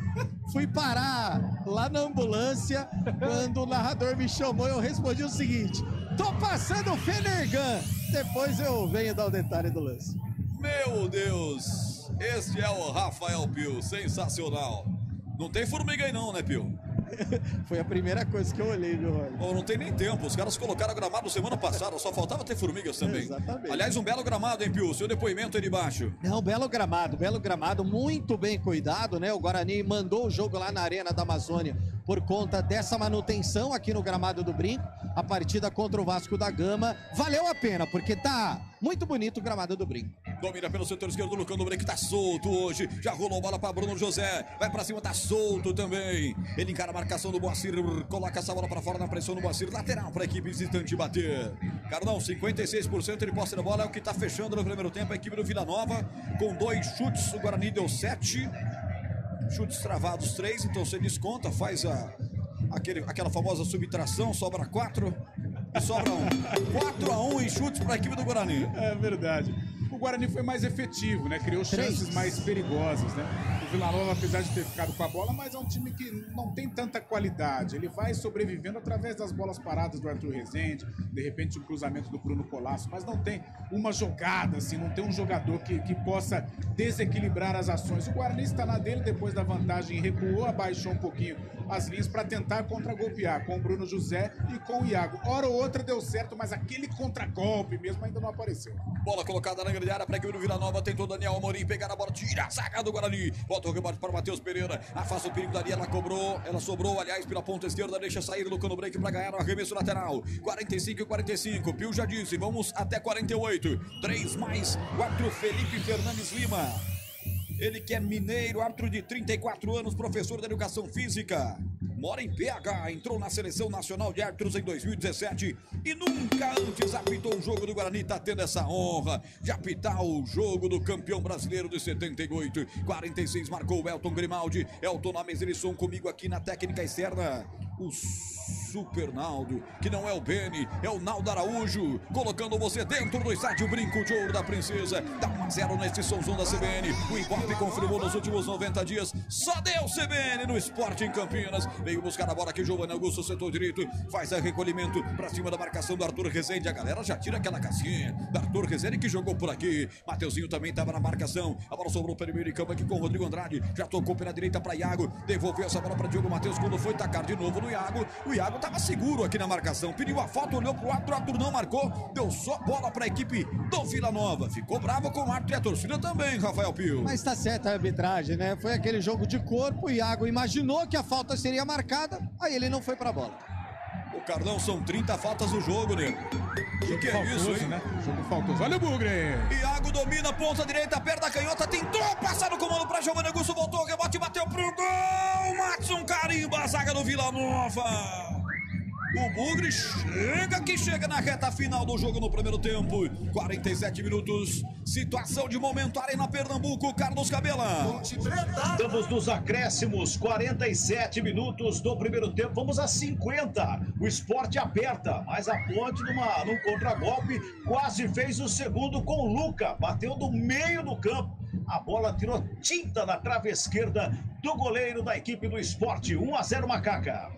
Fui parar lá na ambulância, quando o narrador me chamou, eu respondi o seguinte: tô passando o Fenergan. Depois eu venho dar o detalhe do lance. Meu Deus, este é o Rafael Pio, sensacional. Não tem formiga aí não, né, Pio? Foi a primeira coisa que eu olhei, viu, Roger? Oh, não tem nem tempo, os caras colocaram gramado semana passada, só faltava ter formigas também. Exatamente. Aliás, um belo gramado, hein, Pio? Seu depoimento aí de baixo. Não, belo gramado, muito bem cuidado, né? O Guarani mandou o jogo lá na Arena da Amazônia por conta dessa manutenção aqui no gramado do Brinco. A partida contra o Vasco da Gama valeu a pena, porque tá muito bonito o gramado do Brinco. Domina pelo setor esquerdo, Lucão do Break tá solto hoje. Já rolou bola pra Bruno José. Vai pra cima, tá solto também. Ele encara a marcação do Boacir. Coloca essa bola pra fora na pressão do Boacir. Lateral pra equipe visitante bater. Carlão, 56% de posse da bola é o que tá fechando no primeiro tempo. A equipe do Vila Nova com 2 chutes. O Guarani deu 7. Chutes travados 3. Então você desconta, faz aquela famosa subtração. Sobra 4. E sobra 1. 4-1 em chutes pra equipe do Guarani. É verdade. O Guarani foi mais efetivo, né? Criou chances mais perigosas, né? O Vila Nova, apesar de ter ficado com a bola, mas é um time que não tem tanta qualidade. Ele vai sobrevivendo através das bolas paradas do Arthur Rezende, de repente um cruzamento do Bruno Colasso, mas não tem uma jogada, assim, não tem um jogador que possa desequilibrar as ações. O Guarani está na dele, depois da vantagem recuou, abaixou um pouquinho as linhas para tentar contragolpear com o Bruno José e com o Iago. Hora ou outra deu certo, mas aquele contragolpe mesmo ainda não apareceu. Bola colocada na grande área para a equipe do Vila Nova, tentou Daniel Amorim pegar a bola, tira a zaga do Guarani, volta o rebote para o Matheus Pereira, afasta o perigo dali, ela sobrou, aliás, pela ponta esquerda, deixa sair o Lucão no break para ganhar o arremesso lateral. 45-45, Pio já disse, vamos até 48, 3 mais, o árbitro Felipe Fernandes Lima. Ele que é mineiro, árbitro de 34 anos, professor de educação física, mora em PH, entrou na Seleção Nacional de Árbitros em 2017 e nunca antes apitou o jogo do Guarani, tá tendo essa honra de apitar o jogo do campeão brasileiro de 78. 46 marcou o Elton Grimaldi, Elton na mesa de som comigo aqui na técnica externa. o Super Naldo, que não é o Beni, é o Naldo Araújo, colocando você dentro do estádio Brinco de Ouro da Princesa. Dá 1-0 nesse somzão da CBN. O Ibope confirmou nos últimos 90 dias. Só deu CBN no esporte em Campinas. Veio buscar a bola aqui, Giovanni Augusto, setor direito. Faz a recolhimento pra cima da marcação do Arthur Rezende. A galera já tira aquela casquinha do Arthur Rezende que jogou por aqui. Mateuzinho também tava na marcação. A bola sobrou pelo meio de campo aqui com o Rodrigo Andrade. Já tocou pela direita pra Iago. Devolveu essa bola pra Diogo Matheus quando foi tacar de novo no Iago. O Iago tava seguro aqui na marcação. Pediu a falta, olhou pro Arthur. O Arthur não marcou. Deu só bola pra equipe do Vila Nova. Ficou bravo com o Arthur e a torcida também, Rafael Pio. Mas tá certa a arbitragem, né? Foi aquele jogo de corpo. O Iago imaginou que a falta seria marcada. Aí ele não foi pra bola. O Carlão, são 30 faltas no jogo, né? Que é isso, hein? Né? Jogo faltoso. Olha o Bugre. Iago domina, ponta direita, perna canhota, tentou passar no comando pra Giovanni Augusto, voltou, rebote, bateu pro gol. Matson carimba a zaga do Vila Nova. O Bugre chega na reta final do jogo no primeiro tempo. 47 minutos. Situação de momento, Arena Pernambuco, Carlos Cabela. Estamos nos acréscimos, 47 minutos do primeiro tempo. Vamos a 50. O Sport aperta, mas a Ponte num contragolpe quase fez o segundo com o Luca. Bateu do meio do campo. A bola tirou tinta na trave esquerda do goleiro da equipe do Sport. 1-0 Macaca.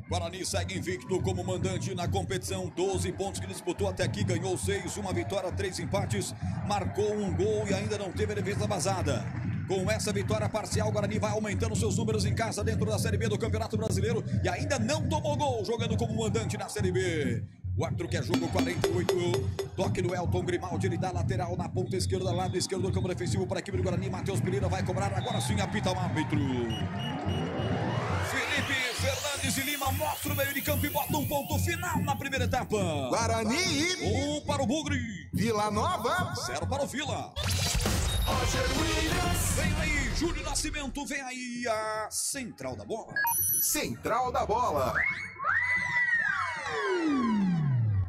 Guarani segue invicto como mandante na competição. 12 pontos que disputou até aqui, ganhou 6, uma vitória, 3 empates, marcou um gol e ainda não teve a defesa vazada. Com essa vitória parcial, o Guarani vai aumentando seus números em casa dentro da Série B do Campeonato Brasileiro e ainda não tomou gol, jogando como mandante na Série B. O árbitro que é jogo 48, toque do Elton Grimaldi, ele dá lateral na ponta esquerda, lado esquerdo do campo defensivo para a equipe do Guarani. Matheus Pereira vai cobrar, agora sim apita o árbitro. Felipe Fernandes e Lima mostra o meio de campo e bota um ponto final na primeira etapa. Guarani. 1 para o Bugre. Vila Nova. 0 para o Vila. Vem aí, Júlio Nascimento, vem aí a Central da Bola. Central da Bola.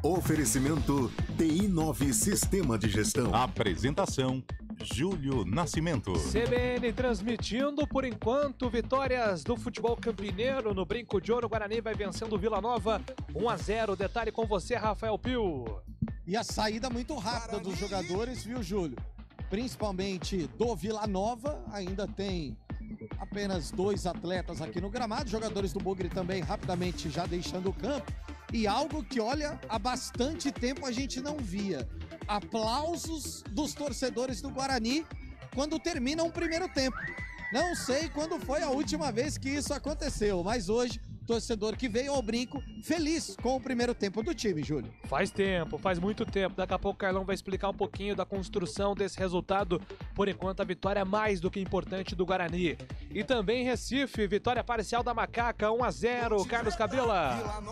Oferecimento TI9 Sistema de Gestão. Apresentação Júlio Nascimento. CBN transmitindo por enquanto vitórias do futebol campineiro no Brinco de Ouro. Guarani vai vencendo o Vila Nova 1-0. Detalhe com você, Rafael Pio. E a saída muito rápida dos jogadores, viu, Júlio? Principalmente do Vila Nova. Ainda tem apenas 2 atletas aqui no gramado. Jogadores do Bugre também rapidamente já deixando o campo. E algo que, olha, há bastante tempo a gente não via. Aplausos dos torcedores do Guarani quando termina um primeiro tempo. Não sei quando foi a última vez que isso aconteceu, mas hoje, torcedor que veio ao Brinco feliz com o primeiro tempo do time, Júlio. Faz tempo, faz muito tempo. Daqui a pouco o Carlão vai explicar um pouquinho da construção desse resultado. Por enquanto, a vitória é mais do que importante do Guarani. E também Recife, vitória parcial da Macaca, 1-0. Carlos Cabela.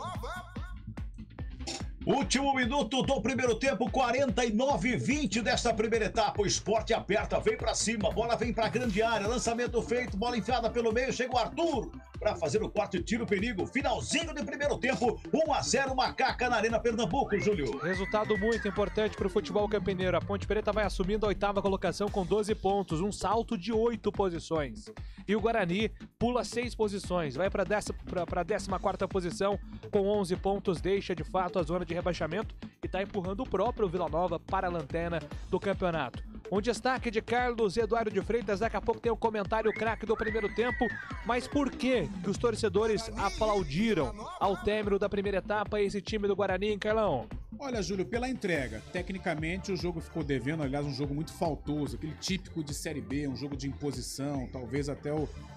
Último minuto do primeiro tempo, 49-20 desta primeira etapa. O Sport aperta, vem pra cima, bola vem pra grande área, lançamento feito, bola enfiada pelo meio, chega o Arthur pra fazer o quarto tiro, perigo. Finalzinho de primeiro tempo, 1-0 Macaca na Arena Pernambuco, Júlio. Resultado muito importante pro futebol campineiro. A Ponte Preta vai assumindo a 8ª colocação com 12 pontos, um salto de 8 posições. E o Guarani pula 6 posições, vai pra 14ª posição com 11 pontos, deixa de fato a zona de rebaixamento e está empurrando o próprio Vila Nova para a lanterna do campeonato. Um destaque de Carlos Eduardo de Freitas, daqui a pouco tem um comentário craque do primeiro tempo, mas por que os torcedores aplaudiram ao término da primeira etapa esse time do Guarani, hein, Carlão? Olha, Júlio, pela entrega, tecnicamente o jogo ficou devendo, aliás, um jogo muito faltoso, aquele típico de Série B, um jogo de imposição, talvez até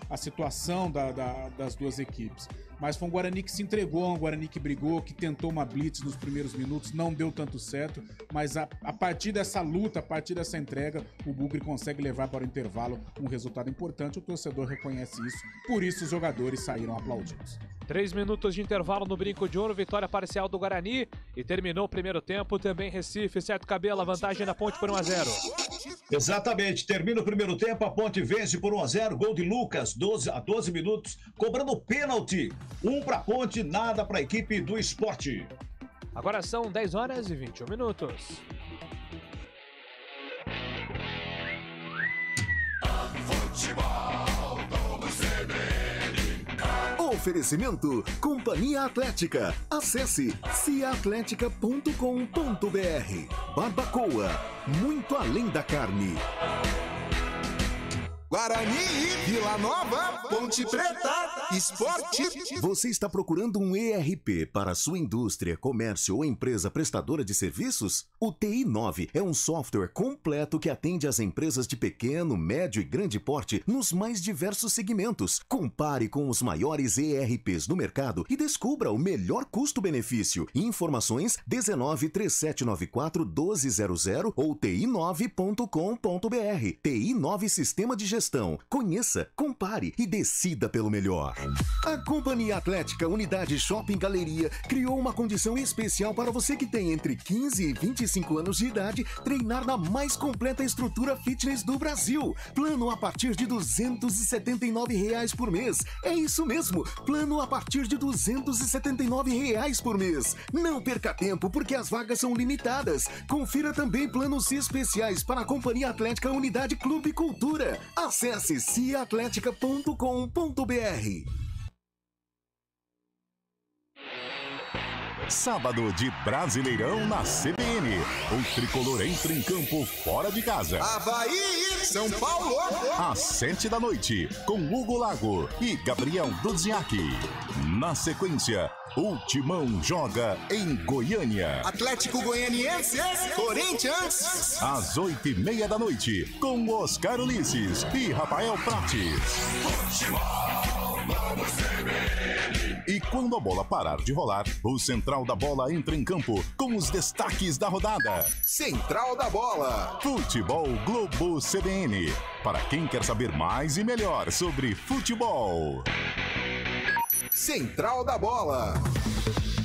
a situação das duas equipes. Mas foi um Guarani que se entregou, um Guarani que brigou, que tentou uma blitz nos primeiros minutos, não deu tanto certo, mas a partir dessa luta, a partir dessa entrega, o Bugre consegue levar para o intervalo um resultado importante, o torcedor reconhece isso, por isso os jogadores saíram aplaudidos. 3 minutos de intervalo no Brinco de Ouro, vitória parcial do Guarani e terminou o primeiro tempo, também Recife, certo Cabela, vantagem da Ponte por 1-0. Exatamente, termina o primeiro tempo, a Ponte vence por 1-0, gol de Lucas, 12 minutos, cobrando pênalti, 1 para a Ponte, nada para a equipe do Sport. Agora são 10 horas e 21 minutos. Oferecimento Companhia Atlética. Acesse ciaatletica.com.br. Barbacoa, muito além da carne. Guarani e Vila Nova, Ponte Preta, Esporte. Você está procurando um ERP para sua indústria, comércio ou empresa prestadora de serviços? O TI9 é um software completo que atende às empresas de pequeno, médio e grande porte nos mais diversos segmentos. Compare com os maiores ERPs do mercado e descubra o melhor custo-benefício. Informações 19 3794 1200 ou ti9.com.br. TI9 Sistema de Gestão. Conheça, compare e decida pelo melhor. A Companhia Atlética Unidade Shopping Galeria criou uma condição especial para você que tem entre 15 e 25 anos de idade treinar na mais completa estrutura fitness do Brasil. Plano a partir de R$ 279 por mês. É isso mesmo, plano a partir de R$ 279 por mês. Não perca tempo porque as vagas são limitadas. Confira também planos especiais para a Companhia Atlética Unidade Clube Cultura. Acesse ciaatletica.com.br. Sábado de Brasileirão na CBN. O tricolor entra em campo fora de casa. Avaí, São Paulo. Às 7 da noite, com Hugo Lago e Gabriel Dudziak. Na sequência, o Timão joga em Goiânia. Atlético Goianiense, Corinthians. Às 8h30 da noite, com Oscar Ulisses e Rafael Prates. E quando a bola parar de rolar, o Central da Bola entra em campo com os destaques da rodada. Central da Bola. Futebol Globo CBN. Para quem quer saber mais e melhor sobre futebol. Central da Bola.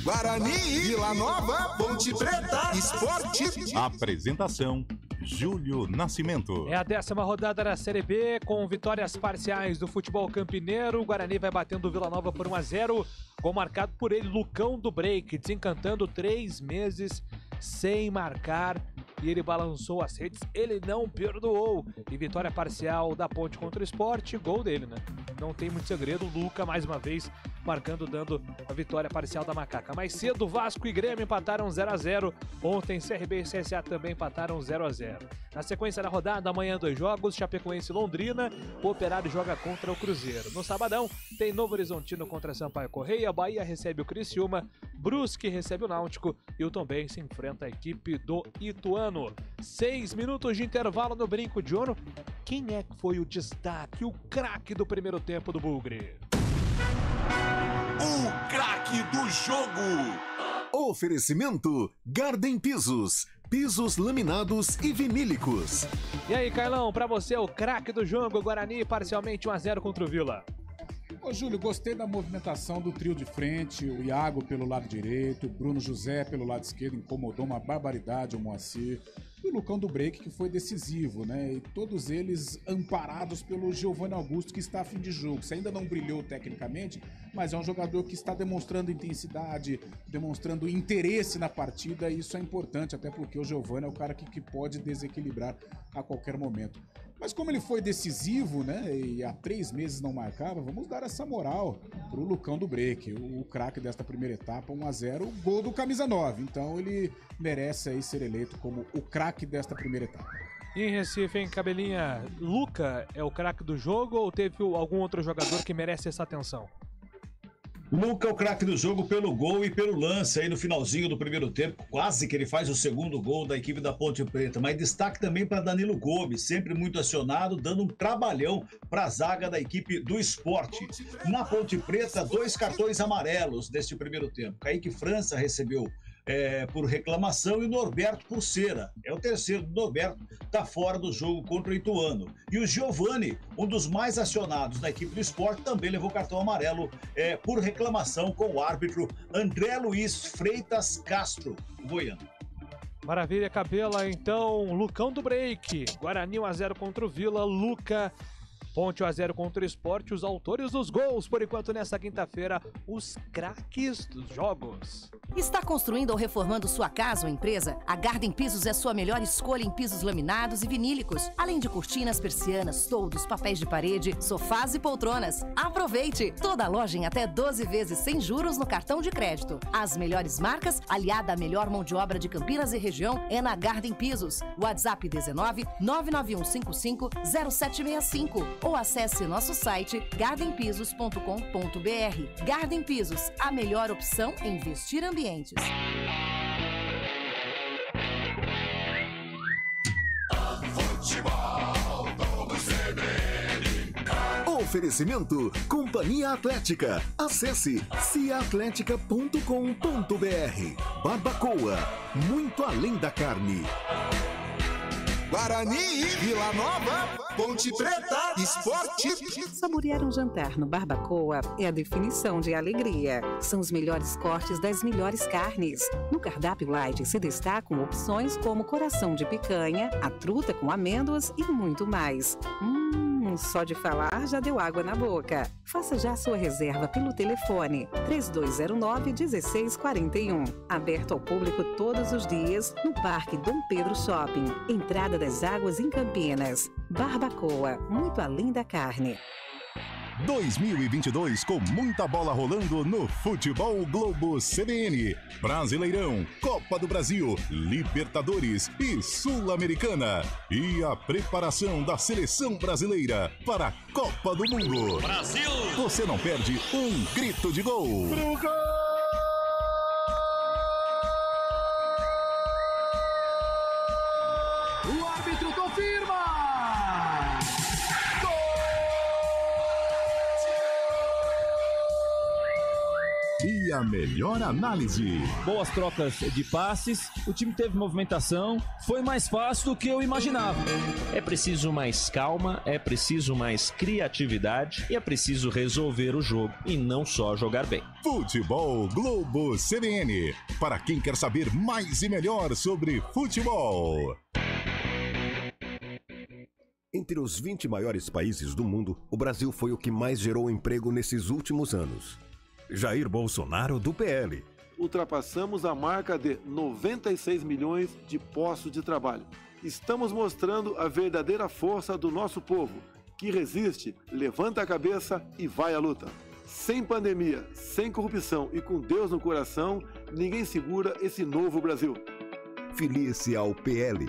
Guarani e Vila Nova, Ponte Preta, Esporte. Apresentação: Júlio Nascimento. É a 10ª rodada da Série B, com vitórias parciais do futebol campineiro. O Guarani vai batendo o Vila Nova por 1-0, gol marcado por ele, Lucão do Break, desencantando 3 meses sem marcar. E ele balançou as redes, ele não perdoou. E vitória parcial da Ponte contra o Sport, gol dele, né? Não tem muito segredo, o Luca mais uma vez marcando, dando a vitória parcial da Macaca. Mais cedo, Vasco e Grêmio empataram 0-0. Ontem, CRB e CSA também empataram 0-0. Na sequência da rodada, amanhã 2 jogos, Chapecoense e Londrina. O Operário joga contra o Cruzeiro. No sabadão, tem Novo Horizontino contra Sampaio Correia. Bahia recebe o Criciúma. Brusque recebe o Náutico. E o Tombense enfrenta a equipe do Ituano. 6 minutos de intervalo no Brinco de Ouro. Quem é que foi o destaque, o craque do primeiro tempo do Bugre? O craque do jogo. Oferecimento Garden Pisos. Pisos laminados e vinílicos. E aí, Carlão, pra você o craque do jogo, Guarani parcialmente 1-0 contra o Vila. Ô Júlio, gostei da movimentação do trio de frente, o Iago pelo lado direito, o Bruno José pelo lado esquerdo, incomodou uma barbaridade o Moacir, e o Lucão do Break, que foi decisivo, né? E todos eles amparados pelo Giovanni Augusto, que está a fim de jogo. Se ainda não brilhou tecnicamente, mas é um jogador que está demonstrando intensidade, demonstrando interesse na partida, e isso é importante, até porque o Giovanni é o cara que pode desequilibrar a qualquer momento. Mas como ele foi decisivo, né, e há 3 meses não marcava, vamos dar essa moral pro Lucão do Break, o craque desta primeira etapa, 1-0, gol do camisa 9. Então ele merece aí ser eleito como o craque desta primeira etapa. E em Recife, em Cabelinha, Luca é o craque do jogo ou teve algum outro jogador que merece essa atenção? Luca é o craque do jogo pelo gol e pelo lance aí no finalzinho do primeiro tempo, quase que ele faz o segundo gol da equipe da Ponte Preta, mas destaque também para Danilo Gomes, sempre muito acionado, dando um trabalhão para a zaga da equipe do Sport. Na Ponte Preta, 2 cartões amarelos neste primeiro tempo. Kaique França recebeu por reclamação e o Norberto por cera. É o terceiro do Norberto, tá fora do jogo contra o Ituano. E o Giovani, um dos mais acionados da equipe do Sport, também levou cartão amarelo por reclamação com o árbitro André Luiz Freitas Castro, goiano. Maravilha, Cabela. Então, Lucão do Break. Guarani 1-0 contra o Vila. Luca, Ponte 1-0 contra o Sport. Os autores dos gols, por enquanto, nessa quinta-feira, os craques dos jogos. Está construindo ou reformando sua casa ou empresa? A Garden Pisos é sua melhor escolha em pisos laminados e vinílicos, além de cortinas, persianas, toldos, papéis de parede, sofás e poltronas. Aproveite! Toda loja em até 12 vezes sem juros no cartão de crédito. As melhores marcas, aliada à melhor mão de obra de Campinas e região, é na Garden Pisos. WhatsApp 19 99155 0765 ou acesse nosso site gardenpisos.com.br. Garden Pisos, a melhor opção em vestir ambientes. Oferecimento Companhia Atlética. Acesse ciaatletica.com.br. Barbacoa, muito além da carne. Guarani, Vila Nova, Ponte Preta, Esporte. Saborear um jantar no Barbacoa é a definição de alegria. São os melhores cortes das melhores carnes. No cardápio light se destacam opções como coração de picanha, a truta com amêndoas e muito mais. Só de falar já deu água na boca. Faça já sua reserva pelo telefone 3209-1641. Aberto ao público todos os dias no Parque Dom Pedro Shopping. Entrada das Águas em Campinas. Barbacoa, muito além da carne. 2022 com muita bola rolando no Futebol Globo CBN. Brasileirão, Copa do Brasil, Libertadores e Sul-Americana. E a preparação da seleção brasileira para a Copa do Mundo. Brasil! Você não perde um grito de gol. Pro gol! O árbitro confirma! E a melhor análise. Boas trocas de passes, o time teve movimentação, foi mais fácil do que eu imaginava. É preciso mais calma, é preciso mais criatividade e é preciso resolver o jogo e não só jogar bem. Futebol Globo CBN. Para quem quer saber mais e melhor sobre futebol. Entre os 20 maiores países do mundo, o Brasil foi o que mais gerou emprego nesses últimos anos. Jair Bolsonaro, do PL. Ultrapassamos a marca de 96 milhões de postos de trabalho. Estamos mostrando a verdadeira força do nosso povo, que resiste, levanta a cabeça e vai à luta. Sem pandemia, sem corrupção e com Deus no coração, ninguém segura esse novo Brasil. Filie-se ao PL.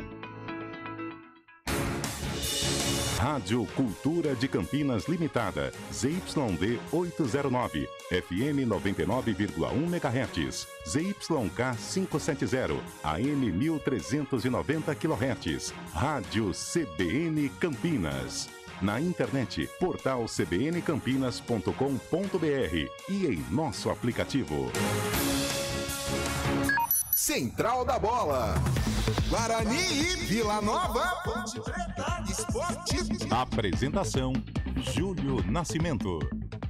Rádio Cultura de Campinas Limitada, ZYD 809, FM 99,1 MHz, ZYK 570, AM 1390 kHz, Rádio CBN Campinas. Na internet, portal cbncampinas.com.br e em nosso aplicativo. Central da Bola. Guarani, Vila Nova, Ponte Preta, Esporte. Apresentação, Júlio Nascimento.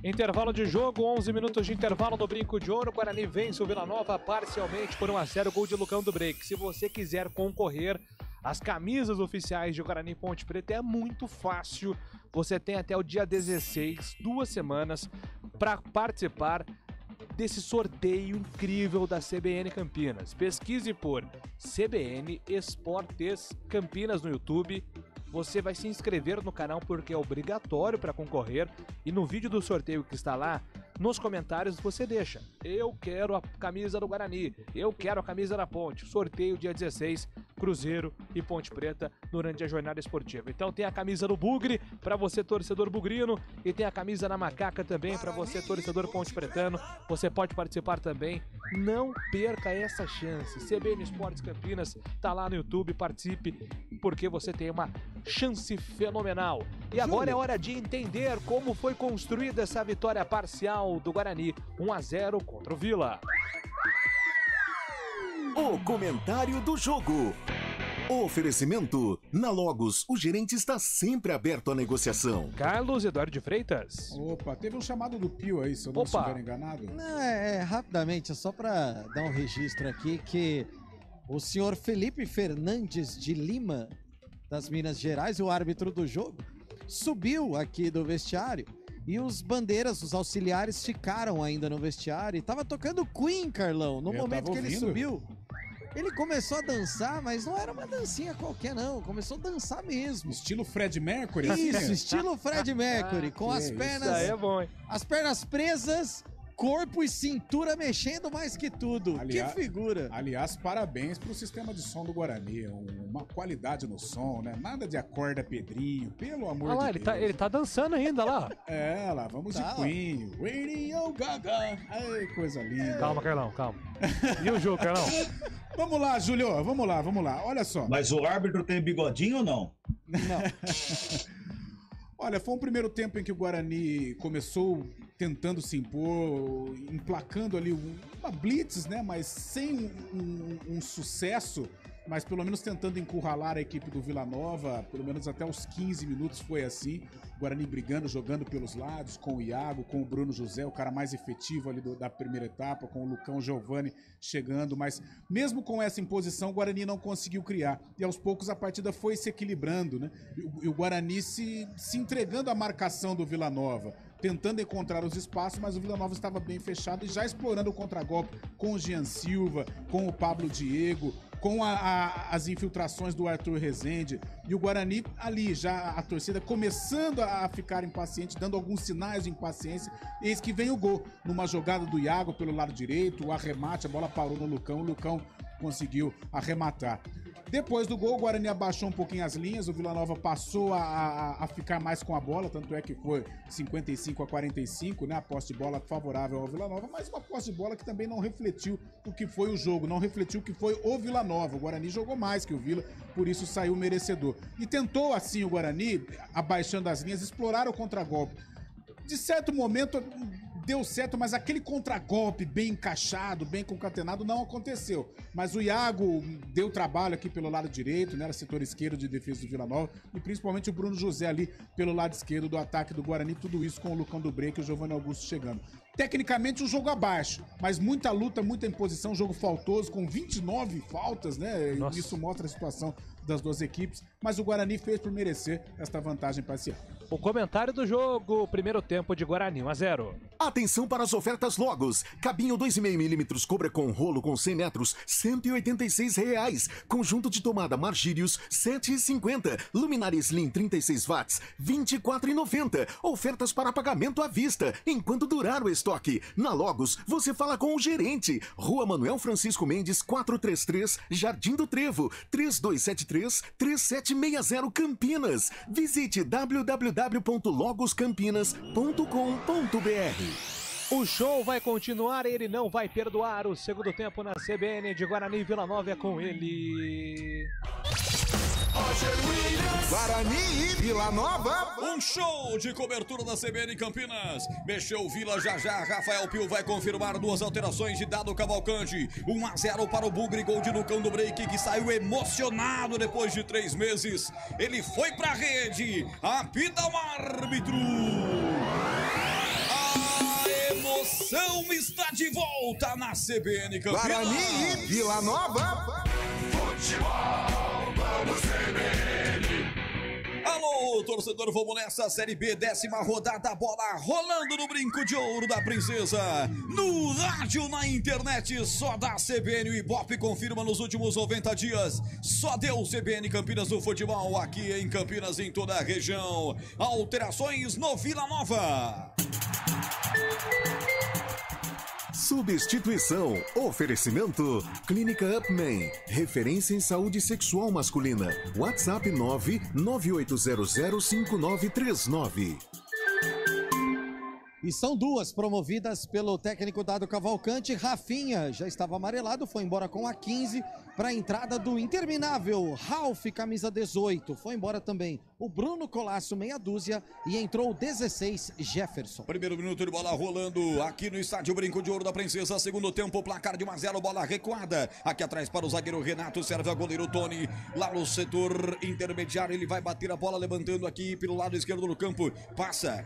Intervalo de jogo, 11 minutos de intervalo no Brinco de Ouro. Guarani vence o Vila Nova parcialmente por 1-0, gol de Lucão do Break. Se você quiser concorrer às camisas oficiais de Guarani Ponte Preta, é muito fácil. Você tem até o dia 16, 2 semanas, para participar desse sorteio incrível da CBN Campinas. Pesquise por CBN Esportes Campinas no YouTube. Você vai se inscrever no canal porque é obrigatório para concorrer. E no vídeo do sorteio que está lá, nos comentários você deixa: eu quero a camisa do Guarani, eu quero a camisa da Ponte. Sorteio dia 16, Cruzeiro e Ponte Preta durante a jornada esportiva. Então tem a camisa do Bugre para você, torcedor bugrino, e tem a camisa da Macaca também para você, torcedor ponte pretano. Você pode participar também. Não perca essa chance. CBN Esportes Campinas tá lá no YouTube, participe, porque você tem uma chance fenomenal. E agora é hora de entender como foi construída essa vitória parcial do Guarani, 1-0 contra o Vila. O comentário do jogo. Oferecimento. Na Logos, o gerente está sempre aberto à negociação. Carlos Eduardo de Freitas. Opa, teve um chamado do Pio aí, se eu não estiver enganado. Não, rapidamente, é só para dar um registro aqui que o senhor Felipe Fernandes de Lima, das Minas Gerais, o árbitro do jogo, subiu aqui do vestiário E os bandeiras, os auxiliares, ficaram ainda no vestiário. E tava tocando Queen, Carlão. No momento que ele subiu, ele começou a dançar, mas não era uma dancinha qualquer, não. Começou a dançar mesmo. Estilo Fred Mercury? Isso, estilo Fred Mercury. Com as pernas... Isso aí é bom, hein? As pernas presas... Corpo e cintura mexendo mais que tudo. Que figura. Aliás, parabéns pro sistema de som do Guarani. Uma qualidade no som, né? Nada de acorda Pedrinho, pelo amor de Deus. Ele tá dançando ainda lá. É, lá, vamos de Queen. Radio Gaga. Ai, coisa linda. Calma, Carlão, calma. E o jogo, Carlão? Vamos lá, Júlio, vamos lá. Olha só. Mas o árbitro tem bigodinho ou não? Não. Olha, foi um primeiro tempo em que o Guarani começou tentando se impor, emplacando ali uma blitz, né? Mas sem um sucesso, mas pelo menos tentando encurralar a equipe do Vila Nova, pelo menos até os 15 minutos foi assim. O Guarani brigando, jogando pelos lados, com o Iago, com o Bruno José, o cara mais efetivo ali da primeira etapa, com o Lucão Giovani chegando, mas mesmo com essa imposição, o Guarani não conseguiu criar. E aos poucos a partida foi se equilibrando, né? E o Guarani se entregando à marcação do Vila Nova, tentando encontrar os espaços, mas o Vila Nova estava bem fechado e já explorando o contragolpe com o Jean Silva, com o Pablo Diego, com as infiltrações do Arthur Rezende, e o Guarani ali, já a torcida começando a ficar impaciente, dando alguns sinais de impaciência. Eis que vem o gol, numa jogada do Iago pelo lado direito, o arremate, a bola parou no Lucão, o Lucão conseguiu arrematar. Depois do gol, o Guarani abaixou um pouquinho as linhas, o Vila Nova passou a ficar mais com a bola, tanto é que foi 55-45, né? A posse de bola favorável ao Vila Nova, mas uma posse de bola que também não refletiu o que foi o jogo, não refletiu o que foi o Vila Nova. O Guarani jogou mais que o Vila, por isso saiu merecedor. E tentou assim o Guarani, abaixando as linhas, explorar o contragolpe. De certo momento deu certo, mas aquele contragolpe bem encaixado, bem concatenado, não aconteceu. Mas o Iago deu trabalho aqui pelo lado direito, né? Era setor esquerdo de defesa do Vila Nova, e principalmente o Bruno José ali pelo lado esquerdo do ataque do Guarani, tudo isso com o Lucão do Break e o Giovanni Augusto chegando. Tecnicamente um jogo abaixo, mas muita luta, muita imposição, jogo faltoso, com 29 faltas, né? Nossa. Isso mostra a situação das duas equipes, mas o Guarani fez por merecer esta vantagem parcial. O comentário do jogo, primeiro tempo de Guarani, 1-0. Atenção para as ofertas Logos. Cabinho 2,5mm Cobra com rolo com 100 metros, R$ 186. Conjunto de tomada Margírios, R$ 7,50. Luminária Slim 36 watts, R$ 24,90. Ofertas para pagamento à vista, enquanto durar o estoque. Na Logos, você fala com o gerente. Rua Manuel Francisco Mendes, 433, Jardim do Trevo, 3273-3760 Campinas. Visite www.logoscampinas.com.br. O show vai continuar, ele não vai perdoar. O segundo tempo na CBN de Guarani e Vila Nova é com ele. Guarani e Vila Nova. Um show de cobertura da CBN Campinas. Mexeu o Vila já. Rafael Pio vai confirmar duas alterações de Dado Cavalcante. 1-0 para o Bugre, gol de Lucão do Break, que saiu emocionado depois de 3 meses. Ele foi pra rede. Apita o árbitro. A emoção está de volta na CBN Campinas. Guarani e Vila Nova. Futebol, vamos CBN. Alô, torcedor, vamos nessa Série B, 10ª rodada, bola rolando no Brinco de Ouro da Princesa. No rádio, na internet, só da CBN. O Ibope confirma nos últimos 90 dias. Só deu CBN Campinas no futebol, aqui em Campinas, em toda a região. Alterações no Vila Nova. Substituição. Oferecimento. Clínica Upman. Referência em saúde sexual masculina. WhatsApp 998005939. E são duas promovidas pelo técnico Dado Cavalcante. Rafinha já estava amarelado, foi embora com a 15 para a entrada do interminável Ralf, camisa 18. Foi embora também o Bruno Colasso, meia dúzia, e entrou o 16, Jefferson. Primeiro minuto de bola rolando aqui no estádio Brinco de Ouro da Princesa. Segundo tempo, placar de 1-0, bola recuada. Aqui atrás para o zagueiro Renato, serve a goleiro Tony. Lá no setor intermediário, ele vai bater a bola levantando aqui pelo lado esquerdo do campo. Passa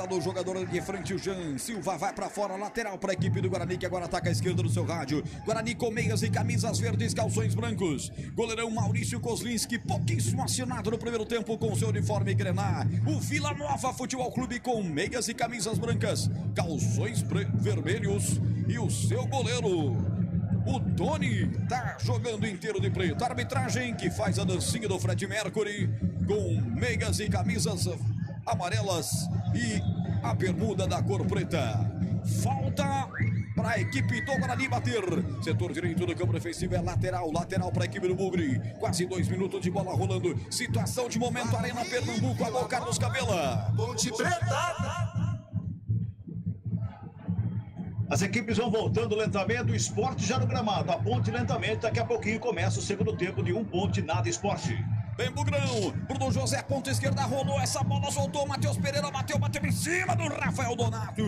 do jogador de frente frente o Jean Silva, vai pra fora, lateral pra equipe do Guarani, que agora ataca a esquerda no seu rádio. Guarani com meias e camisas verdes, calções brancos. Goleirão Maurício Kozlinski, pouquíssimo acionado no primeiro tempo com seu uniforme grená. O Vila Nova Futebol Clube com meias e camisas brancas, calções vermelhos e o seu goleiro, o Tony, tá jogando inteiro de preto. A arbitragem que faz a dancinha do Fred Mercury com meias e camisas amarelas e a bermuda da cor preta. Falta para a equipe do Guarani bater. Setor direito do campo defensivo é lateral para a equipe do Bugre. Quase 2 minutos de bola rolando. Situação de momento, Arena Pernambuco, alô Carlos Cabela. Ponte Preta. As equipes vão voltando lentamente, o esporte já no gramado. A Ponte lentamente, daqui a pouquinho começa o segundo tempo de Ponte nada esporte. Vem Bugrão, Bruno José, ponta esquerda, rolou essa bola, soltou, Matheus Pereira, bateu em cima do Rafael Donato.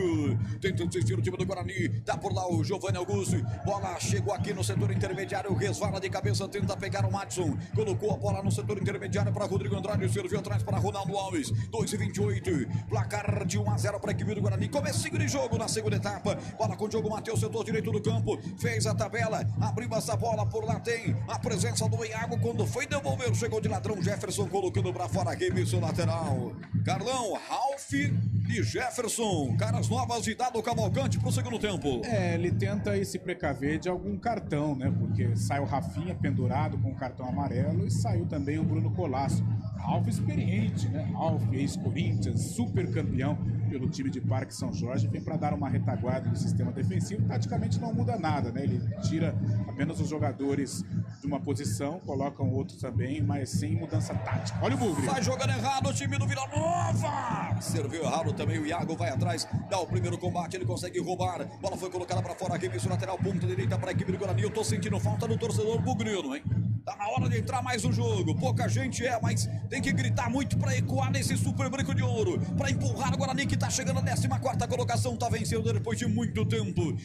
Tentando desistir o time do Guarani, tá por lá o Giovanni Augusto, bola chegou aqui no setor intermediário, resvala de cabeça, tenta pegar o Madison, colocou a bola no setor intermediário para Rodrigo Andrade, serviu atrás para Ronaldo Alves, 2:28, placar de 1-0 para a equipe do Guarani, comecinho de jogo na segunda etapa, bola com o Diogo Matheus, setor direito do campo, fez a tabela, abriu essa bola, por lá tem a presença do Iago, quando foi devolver, chegou de ladrão, Jefferson colocando para fora, arremesso lateral. Carlão, Ralf e Jefferson, caras novas e dado o Cavalcante pro segundo tempo. Ele tenta aí se precaver de algum cartão, né? Porque sai o Rafinha pendurado com o cartão amarelo e saiu também o Bruno Colasso. Ralf experiente, né? Ralf, ex-Corinthians, super campeão pelo time de Parque São Jorge, vem para dar uma retaguarda no sistema defensivo. Taticamente não muda nada, né? Ele tira apenas os jogadores de uma posição, colocam outros também, mas sem mudança tática. Olha o Bugre. Vai jogando errado o time do Vila Nova. Serviu errado também, o Iago vai atrás, dá o primeiro combate, ele consegue roubar. Bola foi colocada para fora, arremesso lateral, ponta direita para a equipe do Guarani. Eu tô sentindo falta do torcedor bugrino, hein? Tá na hora de entrar mais no jogo. Pouca gente mas tem que gritar muito para ecoar nesse super brinco de ouro, para empurrar o Guarani, que tá chegando à 14ª colocação, tá vencendo depois de muito tempo.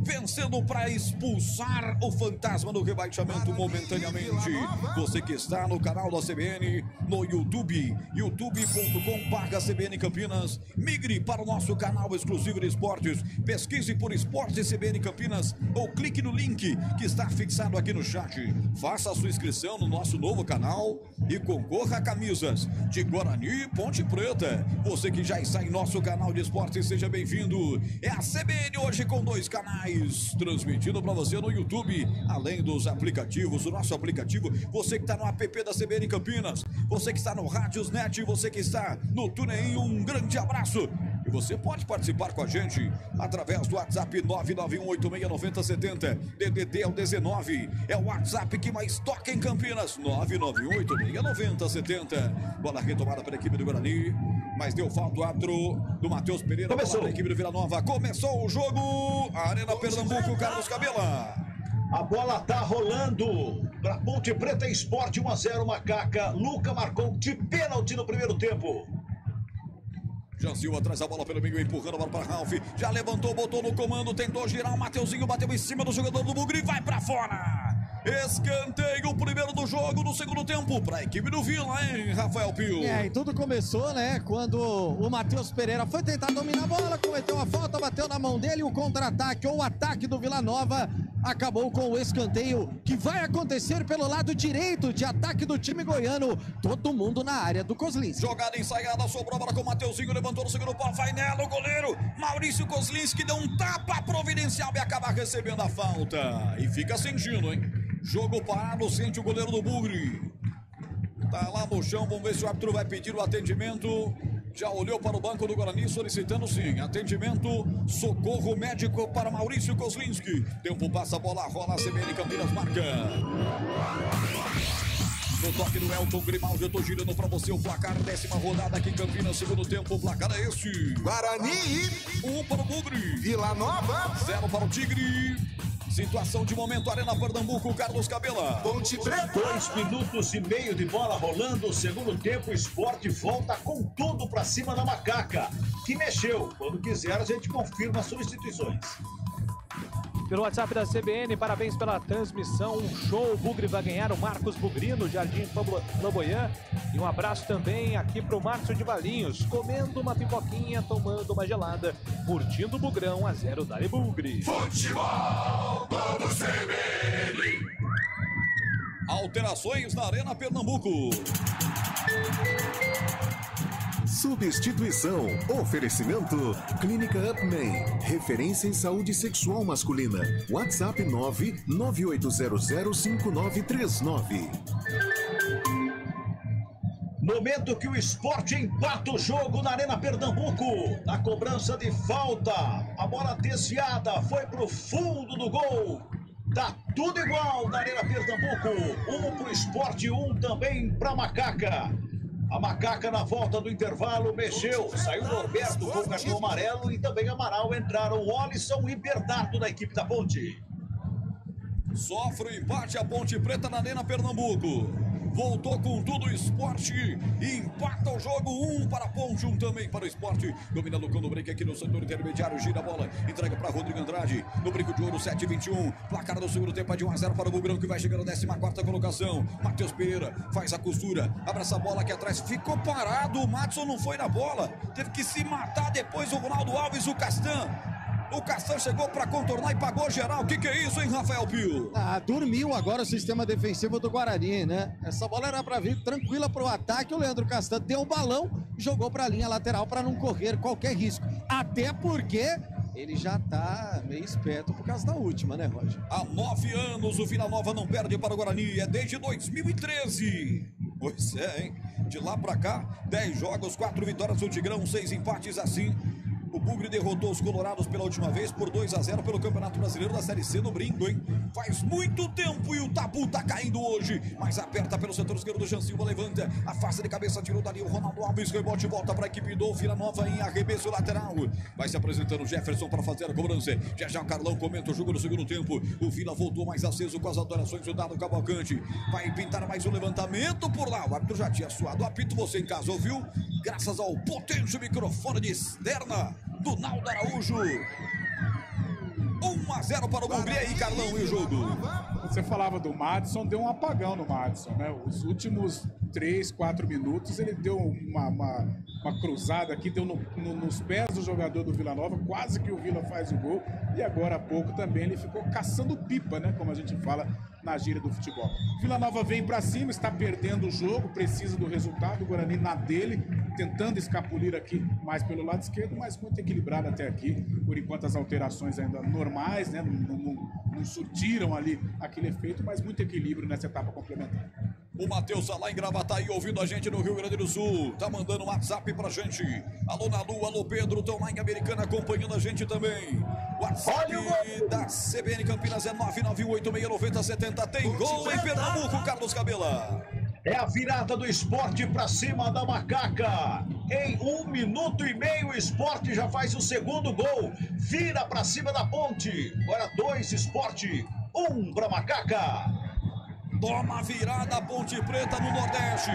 Vencendo para expulsar o fantasma do rebaixamento momentaneamente. Você que está no canal da CBN, no YouTube, youtube.com/CBN Campinas, migre para o nosso canal exclusivo de esportes, pesquise por Esportes CBN Campinas ou clique no link que está fixado aqui no chat. Faça a sua inscrição no nosso novo canal e concorra a camisas de Guarani e Ponte Preta. Você que já está em nosso canal de esportes, seja bem-vindo. É a CBN hoje com 2 canais, transmitido para você no YouTube, além dos aplicativos, o nosso aplicativo, você que está no app da CBN Campinas, você que está no Rádiosnet, você que está no TuneIn, um grande abraço. E você pode participar com a gente através do WhatsApp 991869070. DDD é o 19. É o WhatsApp que mais toca em Campinas. 991869070. Bola retomada pela equipe do Guarani. Mas deu falta o árbitro do Matheus Pereira. Começou a equipe do Vila Nova. Começou o jogo. Arena Pernambuco, Carlos Cabela. A bola tá rolando para Ponte Preta Esporte 1-0, Macaca. Luca marcou de pênalti no primeiro tempo. Jancil atrás a bola pelo meio, empurrando a bola para Ralf. Já levantou, botou no comando, tentou girar. O Mateuzinho bateu em cima do jogador do Bugre, vai para fora. Escanteio, primeiro do jogo, no segundo tempo, para a equipe do Vila, hein, Rafael Pio? E tudo começou, né, quando o Matheus Pereira foi tentar dominar a bola, cometeu a falta, bateu na mão dele, o contra-ataque ou o ataque do Vila Nova acabou com o escanteio que vai acontecer pelo lado direito de ataque do time goiano. Todo mundo na área do Kozlinski. Jogada ensaiada, sobrou a bola com o Mateuzinho, levantou no segundo pau, vai nela o goleiro Maurício Kozlinski, deu um tapa providencial e acaba recebendo a falta. E fica sentindo, hein? Jogo parado, sente o goleiro do Bugre. Tá lá no chão, vamos ver se o árbitro vai pedir o atendimento. Já olhou para o banco do Guarani solicitando sim, atendimento, socorro médico para Maurício Kozlinski. Tempo passa, a bola rola, a CBN Campinas marca. No toque do Elton Grimaldi, eu tô girando para você o placar, 10ª rodada aqui em Campinas, segundo tempo, o placar é esse. Guarani 1 para o Bugre. Vila Nova 0 para o Tigre. Situação de momento, Arena Pernambuco, Carlos Cabela. Ponte Preta. 2 minutos e meio de bola rolando. Segundo tempo, o esporte volta com tudo pra cima da Macaca, que mexeu. Quando quiser, a gente confirma as substituições. pelo WhatsApp da CBN. Parabéns pela transmissão. Um show. O Bugre vai ganhar. O Marcos Bugrino, Jardim Flamboyant. E um abraço também aqui pro Márcio de Valinhos, comendo uma pipoquinha, tomando uma gelada, curtindo o Bugrão 1-0 Dali Bugre. Futebol Globo CBN. Alterações na Arena Pernambuco. Substituição. Oferecimento. Clínica Upman. Referência em saúde sexual masculina. WhatsApp 998005939. Momento que o Sport empata o jogo na Arena Pernambuco. Na cobrança de falta. A bola desviada foi pro fundo do gol. Tá tudo igual na Arena Pernambuco. Um pro Sport, um também pra Macaca. A Macaca na volta do intervalo mexeu. Saiu Norberto com o cartão amarelo e também Amaral. Entraram Olisson e Bernardo da equipe da Ponte. Sofre o empate a Ponte Preta na Arena Pernambuco. Voltou com tudo o Sport e empata o jogo. 1 para a Ponte, 1 também para o Sport. Domina Lucão no break aqui no setor intermediário. Gira a bola, entrega para Rodrigo Andrade. No brinco de ouro, 7-21. Placar do segundo tempo é de 1-0 para o Bugrão, que vai chegando na 14ª colocação. Matheus Pereira faz a costura. Abre essa bola aqui atrás. Ficou parado. O Madison não foi na bola. Teve que se matar depois o Ronaldo Alves, o Castan. O Castan chegou para contornar e pagou geral. O que é isso, hein, Rafael Pio? Dormiu agora o sistema defensivo do Guarani, né? Essa bola era para vir tranquila para o ataque. O Leandro Castan deu o balão e jogou para a linha lateral para não correr qualquer risco. Até porque ele já tá meio esperto por causa da última, né, Roger? Há 9 anos o Vila Nova não perde para o Guarani. É desde 2013. Pois é, hein? De lá para cá, 10 jogos, 4 vitórias do Tigrão, 6 empates assim. O Bugre derrotou os colorados pela última vez por 2-0 pelo Campeonato Brasileiro da Série C no Brinco, hein? Faz muito tempo e o tabu tá caindo hoje. Mas aperta pelo setor esquerdo, o Jean Silva levanta, afasta de cabeça, tirou dali o Ronaldo Alves, rebote, volta para a equipe do Vila Nova em arremesso lateral. Vai se apresentando o Jefferson para fazer a cobrança. Já o Carlão comenta o jogo no segundo tempo. O Vila voltou mais aceso com as alterações do Dado Cavalcante. Vai pintar mais um levantamento por lá. O árbitro já tinha suado o apito, você em casa ouviu? Graças ao potente microfone de externa do Naldo Araújo. 1-0 para o Bugre. E aí, Carlão, e o jogo? Você falava do Madison, deu um apagão no Madison, né? Os últimos 3, 4 minutos ele deu uma cruzada aqui, deu nos pés do jogador do Vila Nova, quase que o Vila faz o gol. E agora há pouco também ele ficou caçando pipa, né? Como a gente fala na gíria do futebol. Vila Nova vem pra cima, está perdendo o jogo, precisa do resultado. O Guarani na dele, tentando escapulir aqui mais pelo lado esquerdo, mas muito equilibrado até aqui. Por enquanto as alterações ainda normais, né? Não surtiram ali aquele efeito, mas muito equilíbrio nessa etapa complementar. O Matheus tá lá em Gravataí ouvindo a gente no Rio Grande do Sul. Tá mandando um WhatsApp pra gente. Alô Nalu, alô Pedro, estão lá em Americana acompanhando a gente também. WhatsApp da CBN Campinas é 991869070. Tem gol em Pernambuco, Carlos Cabela. É a virada do Sport pra cima da Macaca. Em 1 minuto e meio, o Sport já faz o segundo gol. Vira pra cima da Ponte. Agora 2 Sport, 1 pra Macaca. Toma a virada, Ponte Preta no Nordeste.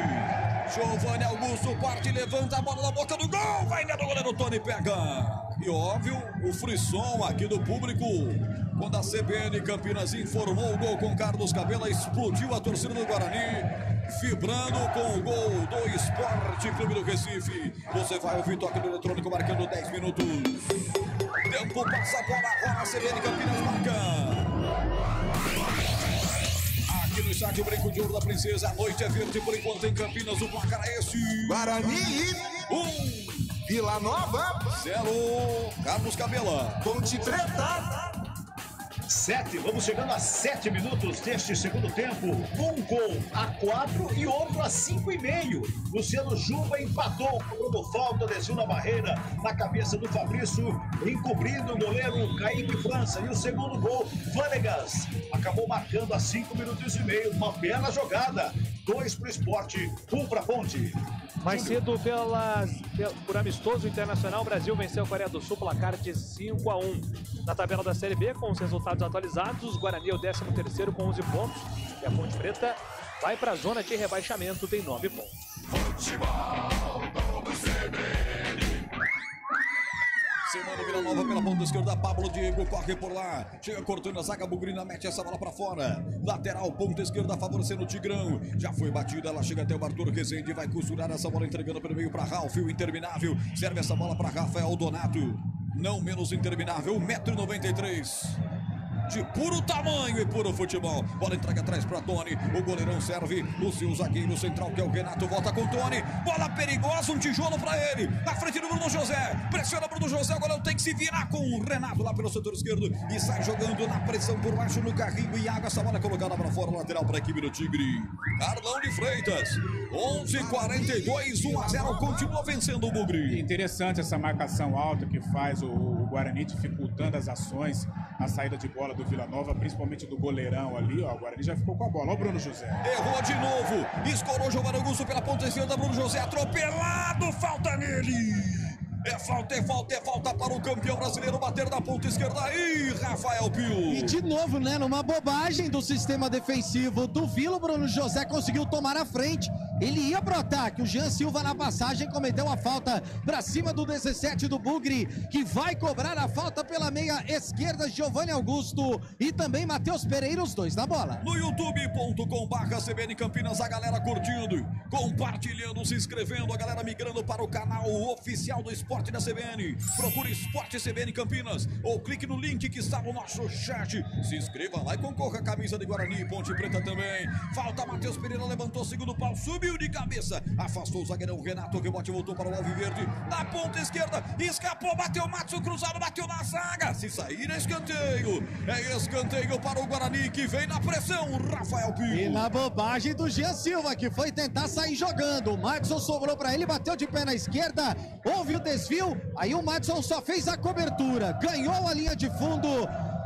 Giovanni Augusto parte, levanta a bola na boca do gol. Vai dentro do goleiro, Tony pega. E óbvio, o frisson aqui do público. Quando a CBN Campinas informou o gol com Carlos Cabela, explodiu a torcida do Guarani, vibrando com o gol do Esporte Clube do Recife. Você vai ouvir toque do eletrônico marcando 10 minutos. Tempo passa a bola, rola a CBN Campinas marca. Aqui no estádio Brinco de Ouro da Princesa, a noite é verde por enquanto em Campinas, o placar é esse. Guarani 1, Vila Nova 0, Carlos Cabela. Ponte Preta 7, vamos chegando a 7 minutos deste segundo tempo. Um gol a 4 e outro a 5,5. Luciano Juba empatou, cobrando falta, desceu na barreira, na cabeça do Fabrício, encobrindo o goleiro Kaique França. E o segundo gol, Vanegas, acabou marcando a 5 minutos e meio. Uma bela jogada. 2 para o Sport, 1 para a Ponte. Mais cedo, por amistoso internacional, o Brasil venceu a Coreia do Sul, placar de 5-1. Na tabela da Série B, com os resultados atualizados, o Guarani é o 13º com 11 pontos. E a Ponte Preta vai para a zona de rebaixamento, tem 9 pontos. Sem Pressionando Vila Nova pela ponta esquerda. Pablo Diego corre por lá. Chega cortando a zaga. Bugrina mete essa bola pra fora. Lateral, ponta esquerda, favorecendo o Tigrão. Já foi batida. Ela chega até o Arthur Rezende. Vai costurar essa bola, entregando pelo meio pra Ralf. O interminável. Serve essa bola pra Rafael Donato. Não menos interminável. 1,93 m. De puro tamanho e puro futebol. Bola entrega atrás para Tony. O goleirão serve. O seu zagueiro central, que é o Renato, volta com Tony. Bola perigosa, um tijolo para ele. Na frente do Bruno José. Pressiona Bruno José. Agora tem que se virar com o Renato lá pelo setor esquerdo. E sai jogando na pressão por baixo no carrinho. E água. Essa bola é colocada para fora. Lateral para a equipe do Tigre. Carlão de Freitas. 11:42, 1-0. Continua vencendo o Bugre. Interessante essa marcação alta que faz o Guarani, dificultando as ações, a saída de bola do Vila Nova, principalmente do goleirão ali, ó. O Guarani já ficou com a bola. Ó o Bruno José. Errou de novo. Escorou Giovanni Augusto pela ponta esquerda. Bruno José atropelado. Falta nele. É falta para o campeão brasileiro bater na ponta esquerda aí, Rafael Pio. E de novo, né, numa bobagem do sistema defensivo do Vila, o Bruno José conseguiu tomar a frente. Ele ia pro ataque, o Jean Silva na passagem cometeu a falta pra cima do 17 do Bugre, que vai cobrar a falta pela meia esquerda, Giovanni Augusto e também Matheus Pereira, os dois na bola. No youtube.com/CBN Campinas, a galera curtindo, compartilhando, se inscrevendo, a galera migrando para o canal oficial do Esporte da CBN. Procure Esporte CBN Campinas ou clique no link que está no nosso chat. Se inscreva lá e concorra a camisa de Guarani e Ponte Preta também. Falta, Matheus Pereira levantou o segundo pau, subiu de cabeça, afastou o zagueirão Renato, rebote voltou para o Alviverde, na ponta esquerda, escapou, bateu Matson cruzado, bateu na zaga, se sair é escanteio para o Guarani, que vem na pressão, Rafael Pio. E na bobagem do Jean Silva, que foi tentar sair jogando, o Matson sobrou para ele, bateu de pé na esquerda, houve o desvio, aí o Matson só fez a cobertura, ganhou a linha de fundo.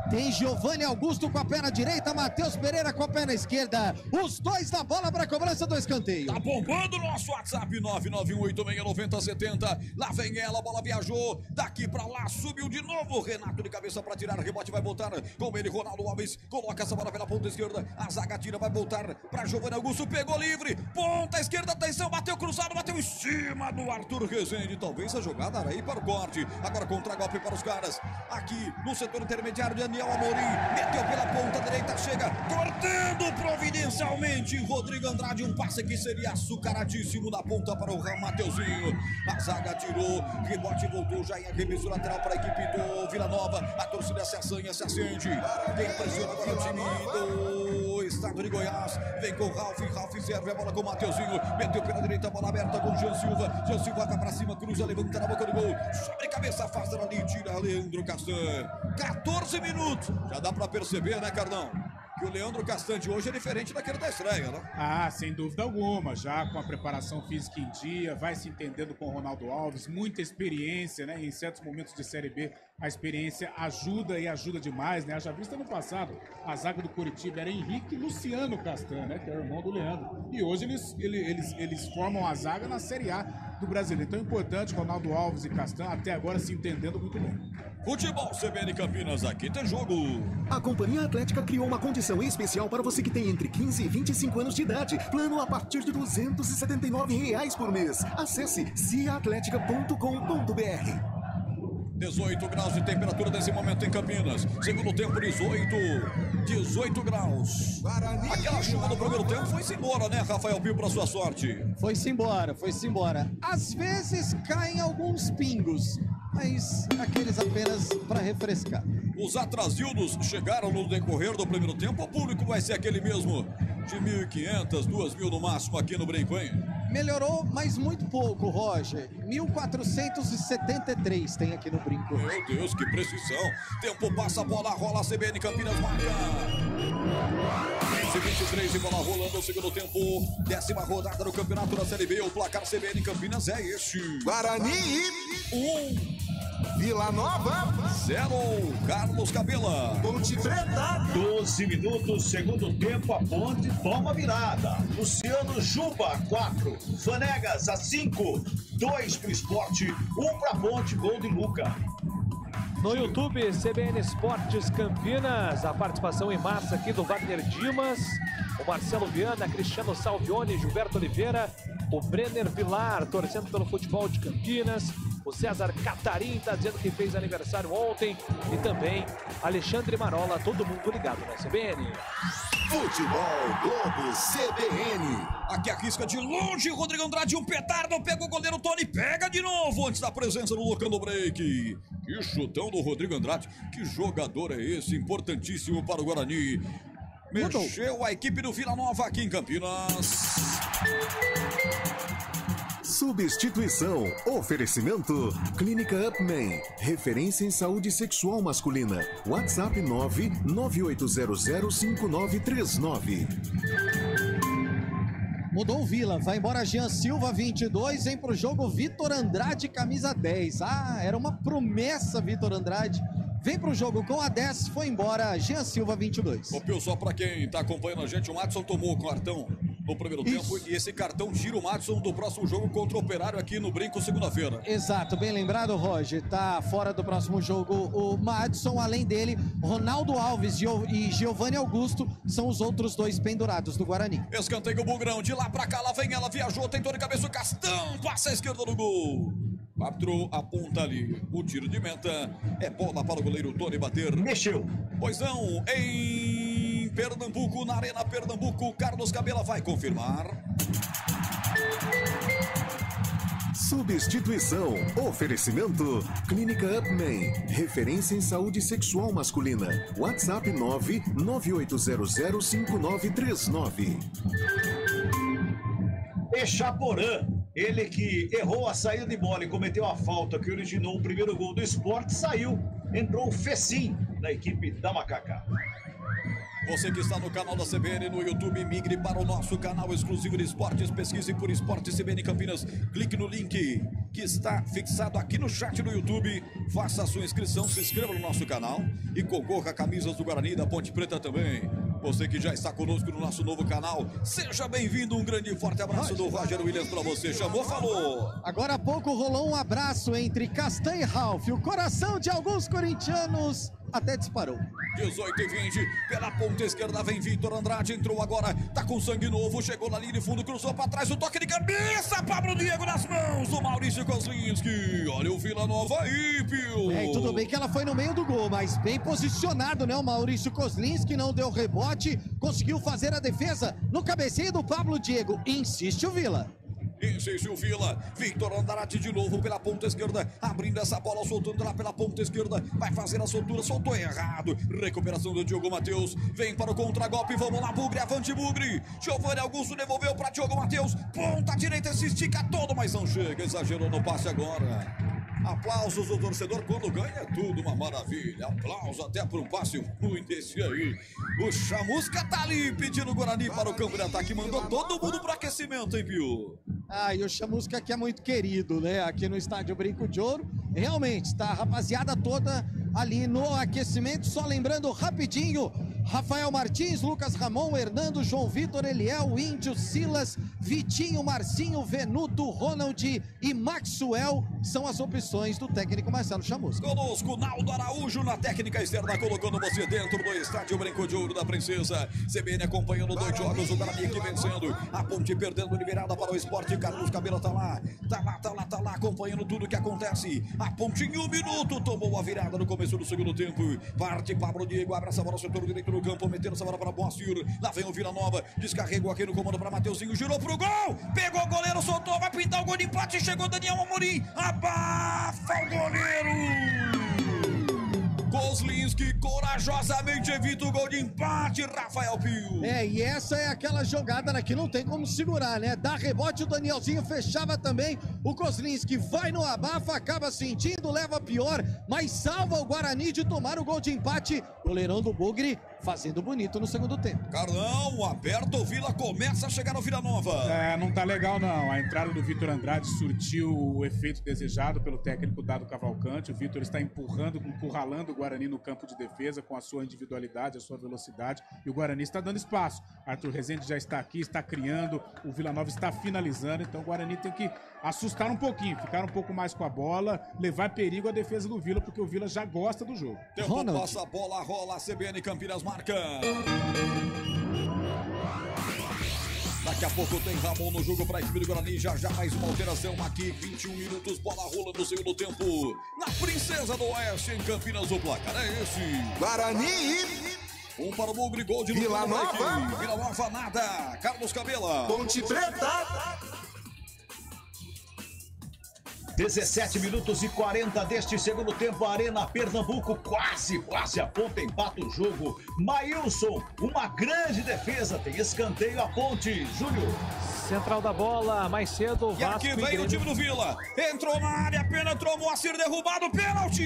Tem Giovanni Augusto com a perna direita, Matheus Pereira com a perna esquerda. Os dois na bola para a cobrança do escanteio. Tá bombando o nosso WhatsApp 991869070. Lá vem ela, a bola viajou. Daqui para lá, subiu de novo. Renato de cabeça para tirar, rebote vai voltar. Com ele, Ronaldo Alves. Coloca essa bola pela ponta esquerda. A zaga tira, vai voltar para Giovanni Augusto. Pegou livre. Ponta esquerda, atenção. Bateu cruzado, bateu em cima do Arthur Rezende. Talvez a jogada era aí para o corte. Agora contra-golpe para os caras. Aqui no setor intermediário, Daniel Amorim meteu pela ponta direita, chega cortando providencialmente Rodrigo Andrade, um passe que seria açucaradíssimo na ponta para o Mateuzinho. A zaga tirou, rebote voltou já em arremesso lateral para a equipe do Vila Nova. A torcida se assanha, se acende. Tem pressão agora o time do estado de Goiás. Vem com o Ralf serve a bola com o Mateuzinho, meteu pela direita, bola aberta com o Jean Silva. Jean Silva vai para cima, cruza, levanta na boca do gol, sobre cabeça, afasta ali, tira Leandro Castan. 14 minutos. Já dá pra perceber, né, Cardão? Que o Leandro Castan de hoje é diferente daquele da estreia, né? Ah, sem dúvida alguma. Já com a preparação física em dia, vai se entendendo com o Ronaldo Alves, muita experiência, né? Em certos momentos de Série B, a experiência ajuda e ajuda demais, né? Já visto no passado, a zaga do Coritiba era Henrique e Luciano Castan, né? Que é o irmão do Leandro. E hoje eles formam a zaga na Série A do Brasil. Então é importante, Ronaldo Alves e Castan até agora se entendendo muito bem. Futebol CBN Campinas, aqui tem jogo. A Companhia Atlética criou uma condição especial para você que tem entre 15 e 25 anos de idade. Plano a partir de R$ 279 por mês. Acesse ciaatletica.com.br. 18 graus de temperatura nesse momento em Campinas. Segundo tempo, 18 graus. Aquela chuva do primeiro tempo foi-se embora, né, Rafael Pio, para sua sorte? Foi-se embora. Às vezes caem alguns pingos, mas aqueles apenas para refrescar. Os atrasildos chegaram no decorrer do primeiro tempo. O público vai ser aquele mesmo de 1.500, 2.000 no máximo aqui no Brinco, hein? Melhorou, mas muito pouco, Roger. 1.473 tem aqui no Brinco. Meu Deus, que precisão. Tempo passa, a bola rola, CBN Campinas marca. 23 e bola rolando o segundo tempo. 10ª rodada do campeonato da Série B. O placar CBN Campinas é este. Guarani 1. Vila Nova 0. Carlos Cabela. Ponte Preta. 12 minutos, segundo tempo, a Ponte toma virada. Luciano Juba, 4. Vanegas, a 5. 2 pro Sport, 1 pra Ponte, gol de Luca. No YouTube, CBN Esportes Campinas, a participação em massa aqui do Wagner Dimas, o Marcelo Viana, Cristiano Salvione, Gilberto Oliveira, o Brenner Vilar, torcendo pelo futebol de Campinas, O César Catarim tá dizendo que fez aniversário ontem. E também Alexandre Marola, todo mundo ligado na CBN. Futebol Globo CBN. Aqui arrisca de longe, Rodrigo Andrade, um petardo, pega o goleiro Tony, pega de novo antes da presença no local do break. Que chutão do Rodrigo Andrade, que jogador é esse, importantíssimo para o Guarani. Mexeu a equipe do Vila Nova aqui em Campinas. Substituição. Oferecimento. Clínica Upman. Referência em saúde sexual masculina. WhatsApp 998005939. Mudou o Vila, vai embora Jean Silva, 22, vem pro jogo Vitor Andrade, camisa 10. Ah, era uma promessa Vitor Andrade. Vem pro jogo com a 10, foi embora Jean Silva, 22. Ô, Pio, só pra quem tá acompanhando a gente, o Madison tomou o cartão no primeiro tempo e esse cartão tira o Madison do próximo jogo contra o Operário aqui no Brinco, segunda-feira. Exato, bem lembrado, Roger. Tá fora do próximo jogo o Madison, além dele, Ronaldo Alves e Giovanni Augusto são os outros dois pendurados do Guarani. Escanteio o Bugrão, de lá pra cá, lá vem ela, viajou, tentou de cabeça o Castão, passa a esquerda no gol. O árbitro aponta ali o tiro de meta, é bola para o goleiro Tony bater. Mexeu. Pois não, em Pernambuco, na Arena Pernambuco, Carlos Cabela vai confirmar. Substituição. Oferecimento. Clínica Upman. Referência em saúde sexual masculina. WhatsApp 998005939. Echaporã, ele que errou a saída de bola e cometeu a falta que originou o primeiro gol do Sport, saiu, entrou o Fecim da equipe da Macaca. Você que está no canal da CBN no YouTube, migre para o nosso canal exclusivo de esportes, pesquise por Esporte CBN Campinas, clique no link que está fixado aqui no chat do YouTube, faça a sua inscrição, se inscreva no nosso canal e concorra a camisas do Guarani e da Ponte Preta também. Você que já está conosco no nosso novo canal, seja bem-vindo, um grande e forte abraço do Roger Williams para você. Chamou, falou! Agora há pouco rolou um abraço entre Castanho e Ralf, o coração de alguns corintianos até disparou. 18:20, pela ponta esquerda vem Vitor Andrade, entrou agora, tá com sangue novo, chegou na linha de fundo, cruzou para trás, o toque de cabeça, Pablo Diego nas mãos do Maurício Kozlinski. Olha o Vila Nova aí, Pio. E tudo bem que ela foi no meio do gol, mas bem posicionado, né? O Maurício Kozlinski não deu rebote, conseguiu fazer a defesa no cabeceio do Pablo Diego. Insiste o Vila. Insiste o Vila, Vitor Andrade de novo pela ponta esquerda, abrindo essa bola, soltando lá pela ponta esquerda, vai fazer a soltura, soltou errado, recuperação do Diogo Matheus, vem para o contragolpe, vamos lá, Bugre, avante Bugre, Giovanni Augusto devolveu para Diogo Matheus, ponta direita, se estica todo, mas não chega, exagerou no passe agora. Aplausos do torcedor quando ganha, é tudo uma maravilha. Aplausos até para um passe muito esse aí. O Chamusca tá ali pedindo o Guarani para o campo de ataque. Mandou todo mundo para aquecimento, hein, Pio? Ah, e o Chamusca que é muito querido, né? Aqui no estádio Brinco de Ouro. Realmente, tá a rapaziada toda ali no aquecimento. Só lembrando rapidinho, Rafael Martins, Lucas Ramon, Hernando, João Vitor, Eliel, Índio, Silas, Vitinho, Marcinho, Venuto, Ronald e Maxwell são as opções do técnico Marcelo Chamusca. Conosco, Naldo Araújo na técnica externa, colocando você dentro do estádio Brinco de Ouro da Princesa. CBN acompanhando 2 jogos, o Guarani aqui vencendo, a Ponte perdendo, liberada para o Esporte. Carlos Cabela tá lá, acompanhando tudo que acontece. A Ponte em 1 minuto tomou a virada no começo do segundo tempo. Parte Pablo Diego, abre essa bola no setor direito do campo, metendo essa bola para Moacir. Lá vem o Vila Nova, descarregou aqui no comando para Mateuzinho, girou pro gol, pegou o goleiro, soltou, vai pintar o gol de empate, chegou Daniel Amorim, abafa o goleiro. Kozlinski corajosamente evita o gol de empate, Rafael Pio. E essa é aquela jogada que não tem como segurar, né? Dá rebote, o Danielzinho fechava também, o Kozlinski vai no abafa, acaba sentindo, leva pior, mas salva o Guarani de tomar o gol de empate. Goleirão do Bugre fazendo bonito no segundo tempo. Carlão, aperta o Vila, começa a chegar no Vila Nova. Não tá legal não, a entrada do Vitor Andrade surtiu o efeito desejado pelo técnico Dado Cavalcante. O Vitor está encurralando o Guarani no campo de defesa com a sua individualidade, a sua velocidade, e o Guarani está dando espaço. Arthur Rezende já está aqui, está criando, o Vila Nova está finalizando, então o Guarani tem que assustar um pouquinho, ficar um pouco mais com a bola, levar perigo à defesa do Vila, porque o Vila já gosta do jogo. Tempo passa, a bola rola, a CBN Campinas marca. Daqui Daqui a pouco tem Ramon no jogo para a equipe do Guarani. Já mais uma alteração aqui. 21 minutos, bola rola no segundo tempo. Na Princesa do Oeste, em Campinas, o placar é esse. Guarani. Um para o Bugre, gol de Vila Nova. Vila Nova nada. Carlos Cabela. Ponte Preta. 17 minutos e 40 deste segundo tempo, a Arena Pernambuco quase aponta, empata o jogo. Maílson, uma grande defesa, tem escanteio a Ponte. Júlio. Central da bola, mais cedo, E aqui vem o time do Vila. Entrou na área, penetrou, Moacir derrubado, pênalti.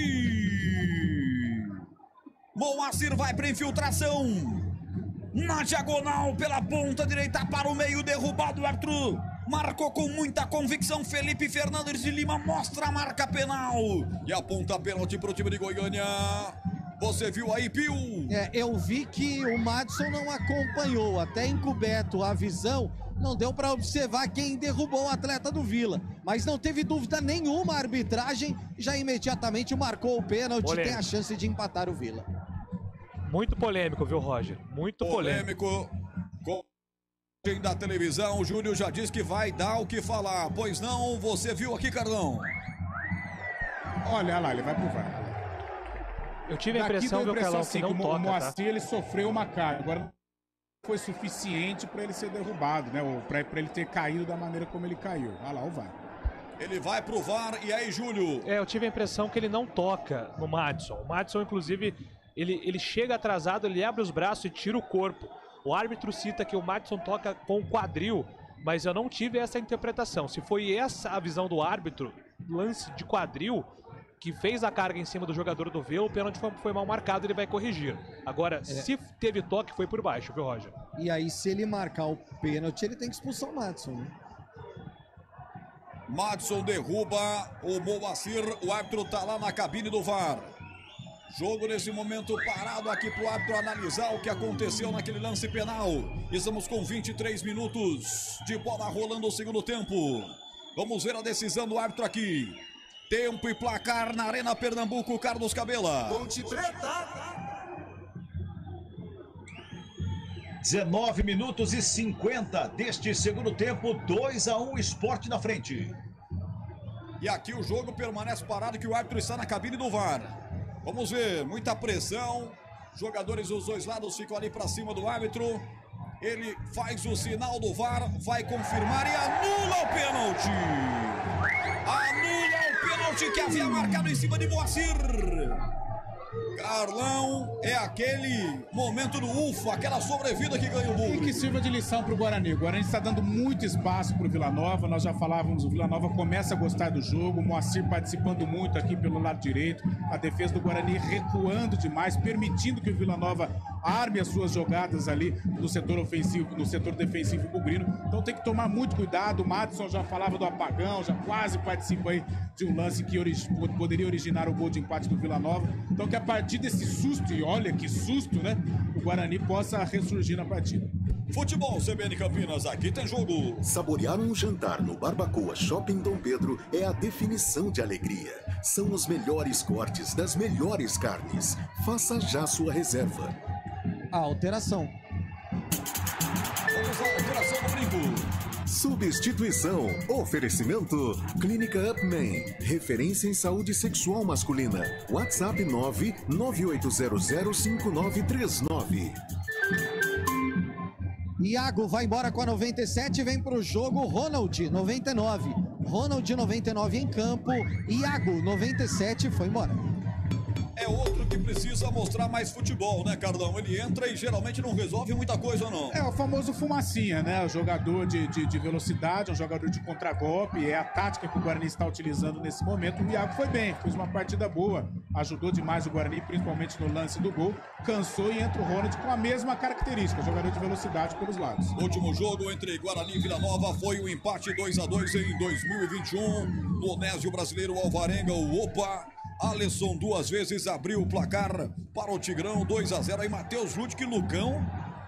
Moacir vai para infiltração. Na diagonal, pela ponta direita para o meio, derrubado o árbitro. Marcou com muita convicção. Felipe Fernandes de Lima mostra a marca penal. E aponta pênalti para o time de Goiânia. Você viu aí, Pio? Eu vi que o Madison não acompanhou, até encoberto a visão, não deu para observar quem derrubou o atleta do Vila. Mas não teve dúvida nenhuma, a arbitragem já imediatamente marcou o pênalti, tem a chance de empatar o Vila. Muito polêmico, viu, Roger? Muito polêmico. Da televisão, o Júnior já disse que vai dar o que falar. Pois não, você viu aqui, Carlão? Olha lá, ele vai pro VAR. Eu tive a impressão, viu, Carlão, que não toca, o Moacir, ele sofreu uma carga. Agora não foi suficiente para ele ser derrubado, né? Ou para ele ter caído da maneira como ele caiu. Olha lá, o VAR. Ele vai pro VAR, e aí, Júlio? Eu tive a impressão que ele não toca no Madison. O Madison, inclusive, ele chega atrasado, ele abre os braços e tira o corpo. O árbitro cita que o Madison toca com o quadril, mas eu não tive essa interpretação. Se foi essa a visão do árbitro, lance de quadril, que fez a carga em cima do jogador do Vila, o pênalti foi mal marcado, ele vai corrigir. Agora, se teve toque, foi por baixo, viu, Roger? E aí, se ele marcar o pênalti, ele tem que expulsar o Madison, né? Madison derruba o Moacir, o árbitro tá lá na cabine do VAR. Jogo nesse momento parado aqui pro árbitro analisar o que aconteceu naquele lance penal. Estamos com 23 minutos de bola rolando o segundo tempo. Vamos ver a decisão do árbitro aqui. Tempo e placar na Arena Pernambuco, Carlos Cabela. Ponte Preta. 19 minutos e 50 deste segundo tempo, 2-1, Sport na frente. E aqui o jogo permanece parado, que o árbitro está na cabine do VAR. Vamos ver, muita pressão. Jogadores dos dois lados ficam ali para cima do árbitro. Ele faz o sinal do VAR, vai confirmar e anula o pênalti. Anula o pênalti que havia marcado em cima de Moacir. Carlão, é aquele momento do ufa, aquela sobrevida que ganha o Bugre. E que sirva de lição para o Guarani. O Guarani está dando muito espaço para o Vila Nova. Nós já falávamos, o Vila Nova começa a gostar do jogo. O Moacir participando muito aqui pelo lado direito. A defesa do Guarani recuando demais, permitindo que o Vila Nova arme as suas jogadas ali no setor ofensivo, no setor defensivo bugrino. Então tem que tomar muito cuidado. O Madison já falava do apagão, já quase participa aí de um lance que poderia originar o gol de empate do Vila Nova. Então que a partir desse susto, e olha que susto, né? O Guarani possa ressurgir na partida. Futebol CBN Campinas, aqui tem jogo. Saborear um jantar no Barbacoa Shopping Dom Pedro é a definição de alegria. São os melhores cortes das melhores carnes. Faça já sua reserva. A alteração. Vamos à alteração do brinco. Substituição. Oferecimento. Clínica Upman. Referência em saúde sexual masculina. WhatsApp 998005939. Iago vai embora com a 97, vem pro jogo Ronald, 99. Ronald, 99 em campo. Iago, 97, foi embora. É outro que precisa mostrar mais futebol, né, Carlão? Ele entra e geralmente não resolve muita coisa, não. É o famoso fumacinha, né? O jogador de velocidade, um jogador de contragolpe. É a tática que o Guarani está utilizando nesse momento. O Iago foi bem, fez uma partida boa. Ajudou demais o Guarani, principalmente no lance do gol. Cansou e entra o Ronald com a mesma característica, jogador de velocidade pelos lados. O último jogo entre Guarani e Vila Nova foi o empate 2-2 em 2021. No Onésio Brasileiro Alvarenga, o Opa. Alisson duas vezes abriu o placar para o Tigrão, 2-0. Aí Matheus Ludwig e Lucão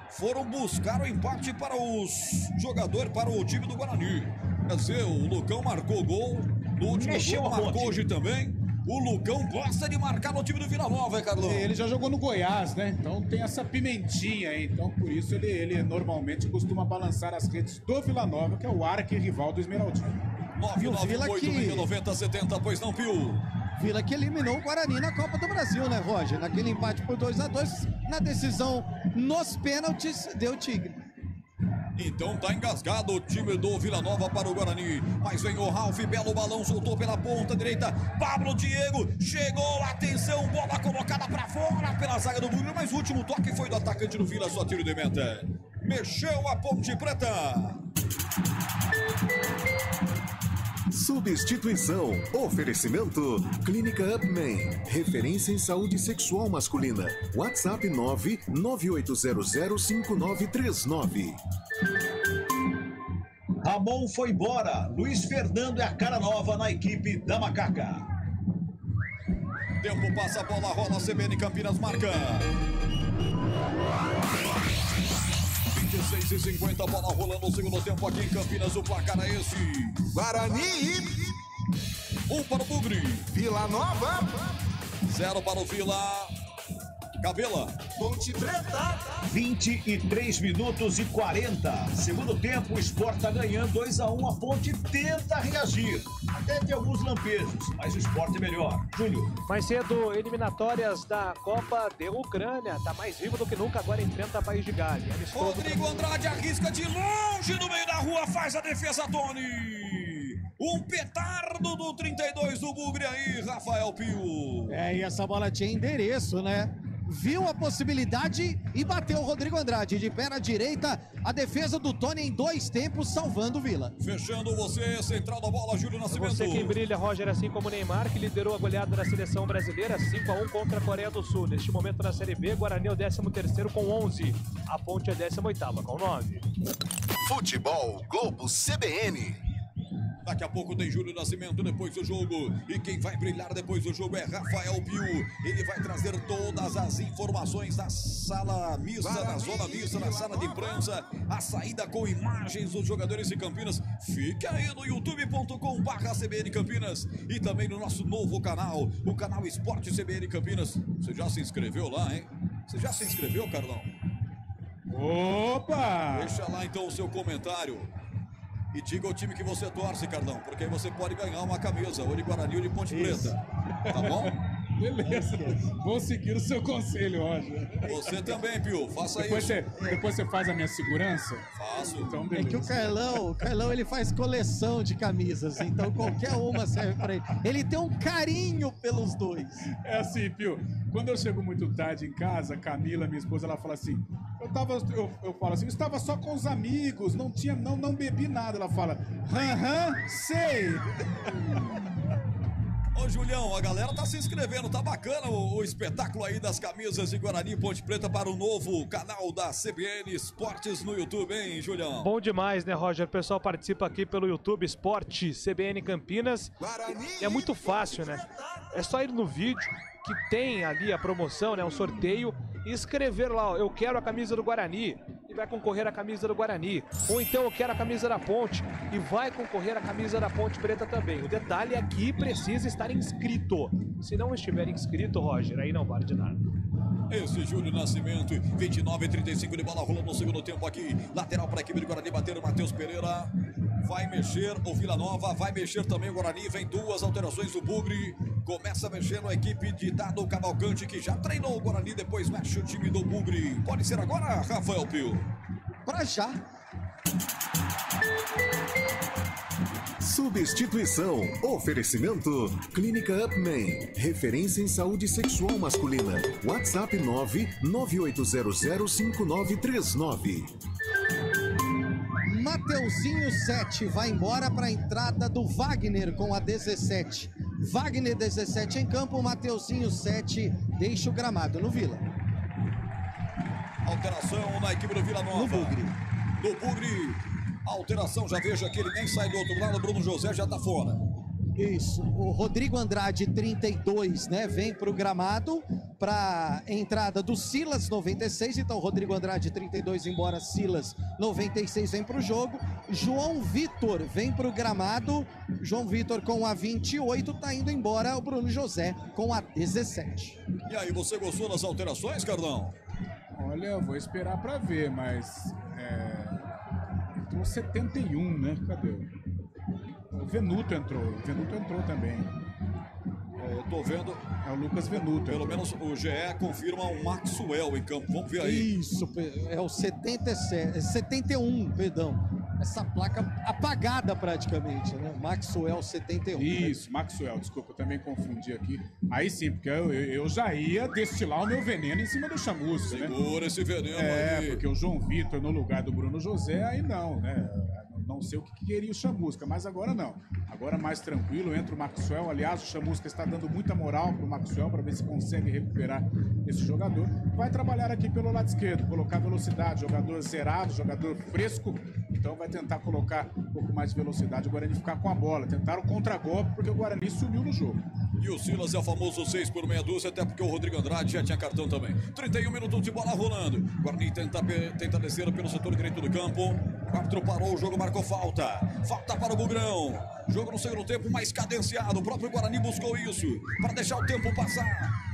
foram buscar o empate para os jogadores, para o time do Guarani. Quer dizer, o Lucão marcou gol no último jogo, marcou hoje também. O Lucão gosta de marcar no time do Vila Nova, Carlão? Ele já jogou no Goiás, né? Então tem essa pimentinha aí. Então por isso ele normalmente costuma balançar as redes do Vila Nova, que é o arqui-rival do Esmeraldino. 998-9070, pois não, Pio? Vila que eliminou o Guarani na Copa do Brasil, né, Roger? Naquele empate por 2-2, na decisão nos pênaltis, deu Tigre. Então tá engasgado o time do Vila Nova para o Guarani. Mas vem o Ralf, belo balão, soltou pela ponta direita. Pablo Diego, chegou, atenção, bola colocada para fora pela zaga do Bugre. Mas o último toque foi do atacante do Vila, só tiro de meta. Mexeu a Ponte Preta. Substituição. Oferecimento. Clínica Upman. Referência em saúde sexual masculina. WhatsApp 998005939. Ramon foi embora. Luiz Fernando é a cara nova na equipe da Macaca. Tempo passa, a bola rola, CBN Campinas marca. 26:50, bola rolando no segundo tempo aqui em Campinas. O placar é esse: Guarani 1 para o Bugre, Vila Nova 0 para o Vila. Cabela, Ponte Preta. 23 minutos e 40. Segundo tempo, o Sport tá ganhando 2-1. A Ponte tenta reagir. Até tem alguns lampejos, mas o Sport é melhor. Júlio. Mais cedo, eliminatórias da Copa de Ucrânia. Tá mais vivo do que nunca, agora enfrenta a País de Gales. Rodrigo Andrade arrisca de longe no meio da rua, faz a defesa, Tony. Um petardo do 32 do Bugre aí, Rafael Pio. E essa bola tinha endereço, né? Viu a possibilidade e bateu o Rodrigo Andrade. De pé na direita, a defesa do Tony em 2 tempos, salvando o Vila. Fechando você, central da bola, Júlio Nascimento. Você quem brilha, Roger, assim como o Neymar, que liderou a goleada da seleção brasileira, 5-1 contra a Coreia do Sul. Neste momento na Série B, Guarani é o 13º com 11. A Ponte é a 18ª com 9. Futebol Globo CBN. Daqui a pouco tem Júlio Nascimento depois do jogo. E quem vai brilhar depois do jogo é Rafael Pio. Ele vai trazer todas as informações da sala mista, da zona mista, da sala de imprensa. A saída com imagens dos jogadores de Campinas. Fique aí no youtube.com/CBN Campinas. E também no nosso novo canal, o canal Esporte CBN Campinas. Você já se inscreveu lá, hein? Você já se inscreveu, Carlão? Opa! Deixa lá então o seu comentário. E diga o time que você torce, Cardão, porque aí você pode ganhar uma camisa, ou de Guarani ou de Ponte Preta. Tá bom? Beleza. Vou seguir o seu conselho, Roger. Você também, Pio. Faça depois isso. Depois você faz a minha segurança? Faço. Então, beleza. É que o Carlão ele faz coleção de camisas, então qualquer uma serve pra ele. Ele tem um carinho pelos dois. É assim, Pio, quando eu chego muito tarde em casa, Camila, minha esposa, ela fala assim, eu falo assim, eu estava só com os amigos, não bebi nada. Ela fala, sei. Ô Julião, a galera tá se inscrevendo, tá bacana o espetáculo aí das camisas de Guarani e Ponte Preta para o novo canal da CBN Esportes no YouTube, hein, Julião? Bom demais, né, Roger? O pessoal participa aqui pelo YouTube Esporte CBN Campinas. E é muito fácil, né? É só ir no vídeo que tem ali a promoção, né, um sorteio, e escrever lá, ó, eu quero a camisa do Guarani, e vai concorrer a camisa do Guarani. Ou então eu quero a camisa da Ponte, e vai concorrer a camisa da Ponte Preta também. O detalhe é que precisa estar inscrito. Se não estiver inscrito, Roger, aí não vale de nada. Esse Júlio Nascimento, 29:35 de bola rolando no segundo tempo aqui. Lateral para a equipe do Guarani, bater o Matheus Pereira. Vai mexer o Vila Nova, vai mexer também o Guarani. Vem 2 alterações do Bugre. Começa mexendo a equipe de Dado Cavalcante, que já treinou o Guarani, depois mexe o time do Bugre. Pode ser agora, Rafael Pio? Pra já. Substituição. Oferecimento. Clínica Upman. Referência em saúde sexual masculina. WhatsApp 998005939. Mateuzinho 7 vai embora para a entrada do Wagner com a 17. Wagner 17 em campo, Mateuzinho 7 deixa o gramado no Vila. Alteração na equipe do Vila Nova. No Bugre. Do Bugre. Alteração, já vejo aqui, ele nem sai do outro lado, o Bruno José já tá fora. Isso, o Rodrigo Andrade, 32, né, vem pro gramado para entrada do Silas, 96. Então, Rodrigo Andrade, 32, embora Silas, 96, vem para o jogo. João Vitor vem para o gramado. João Vitor com a 28, tá indo embora o Bruno José com a 17. E aí, você gostou das alterações, Cardão? Olha, eu vou esperar para ver, mas... entrou 71, né? Cadê? O Venuto entrou também. Eu tô vendo. É o Lucas Venuto. Pelo menos o GE confirma o Maxwell em campo. Vamos ver aí. Isso, é o 71, perdão. Essa placa apagada praticamente, né? Maxwell 71. Isso, Maxwell, desculpa, eu também confundi aqui. Aí sim, porque eu já ia destilar o meu veneno em cima do Chamusca, né? Segura esse veneno aí. Porque o João Vitor no lugar do Bruno José, aí não, né? Não sei o que queria o Chamusca, mas agora não. Agora mais tranquilo, entra o Maxwell. Aliás, o Chamusca está dando muita moral pro Maxwell para ver se consegue recuperar esse jogador. Vai trabalhar aqui pelo lado esquerdo, colocar velocidade, jogador zerado, jogador fresco. Então vai tentar colocar um pouco mais de velocidade, o Guarani ficar com a bola. Tentaram o contra-golpe porque o Guarani sumiu no jogo. E o Silas é o famoso 6 por meia dúzia, até porque o Rodrigo Andrade já tinha cartão também. 31 minutos de bola rolando. Guarani tenta descer pelo setor direito do campo. O árbitro parou o jogo, marcou falta. Falta para o Bugrão. Jogo no segundo tempo mais cadenciado. O próprio Guarani buscou isso para deixar o tempo passar.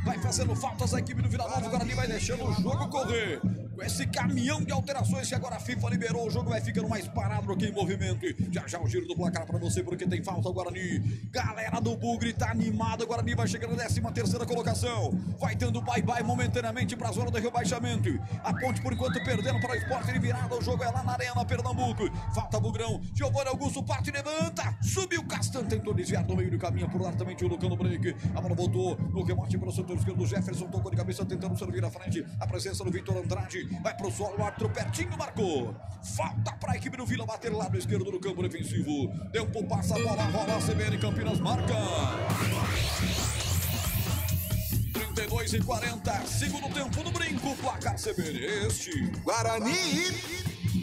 Vai fazendo faltas a equipe do Vila Nova. O Guarani vai deixando o jogo correr. Com esse caminhão de alterações que agora a FIFA liberou, o jogo vai ficando mais parado aqui em movimento. Já o giro do placar para você, porque tem falta o Guarani. Galera do Bugre tá animada. O Guarani vai chegando na 13ª colocação. Vai dando bye-bye momentaneamente para a zona do rebaixamento. A Ponte, por enquanto, perdendo para o Sport de virada. O jogo é lá na Arena, Pernambuco. Falta Bugrão. Giovanni Augusto parte, levanta. Subiu Castan, tentou desviar no meio do caminho. Por lá também tinha o Lucano Break. A bola voltou no rebote pelo setor esquerdo do Jefferson. Tocou de cabeça, tentando servir à frente. A presença do Vitor Andrade. Vai pro solo, o árbitro pertinho marcou. Falta para a equipe do Vila bater lado esquerdo do campo defensivo. Tempo passa, a bola rola, a CBN Campinas marca. 32:40, segundo tempo no brinco, placar CBN este. Guarani.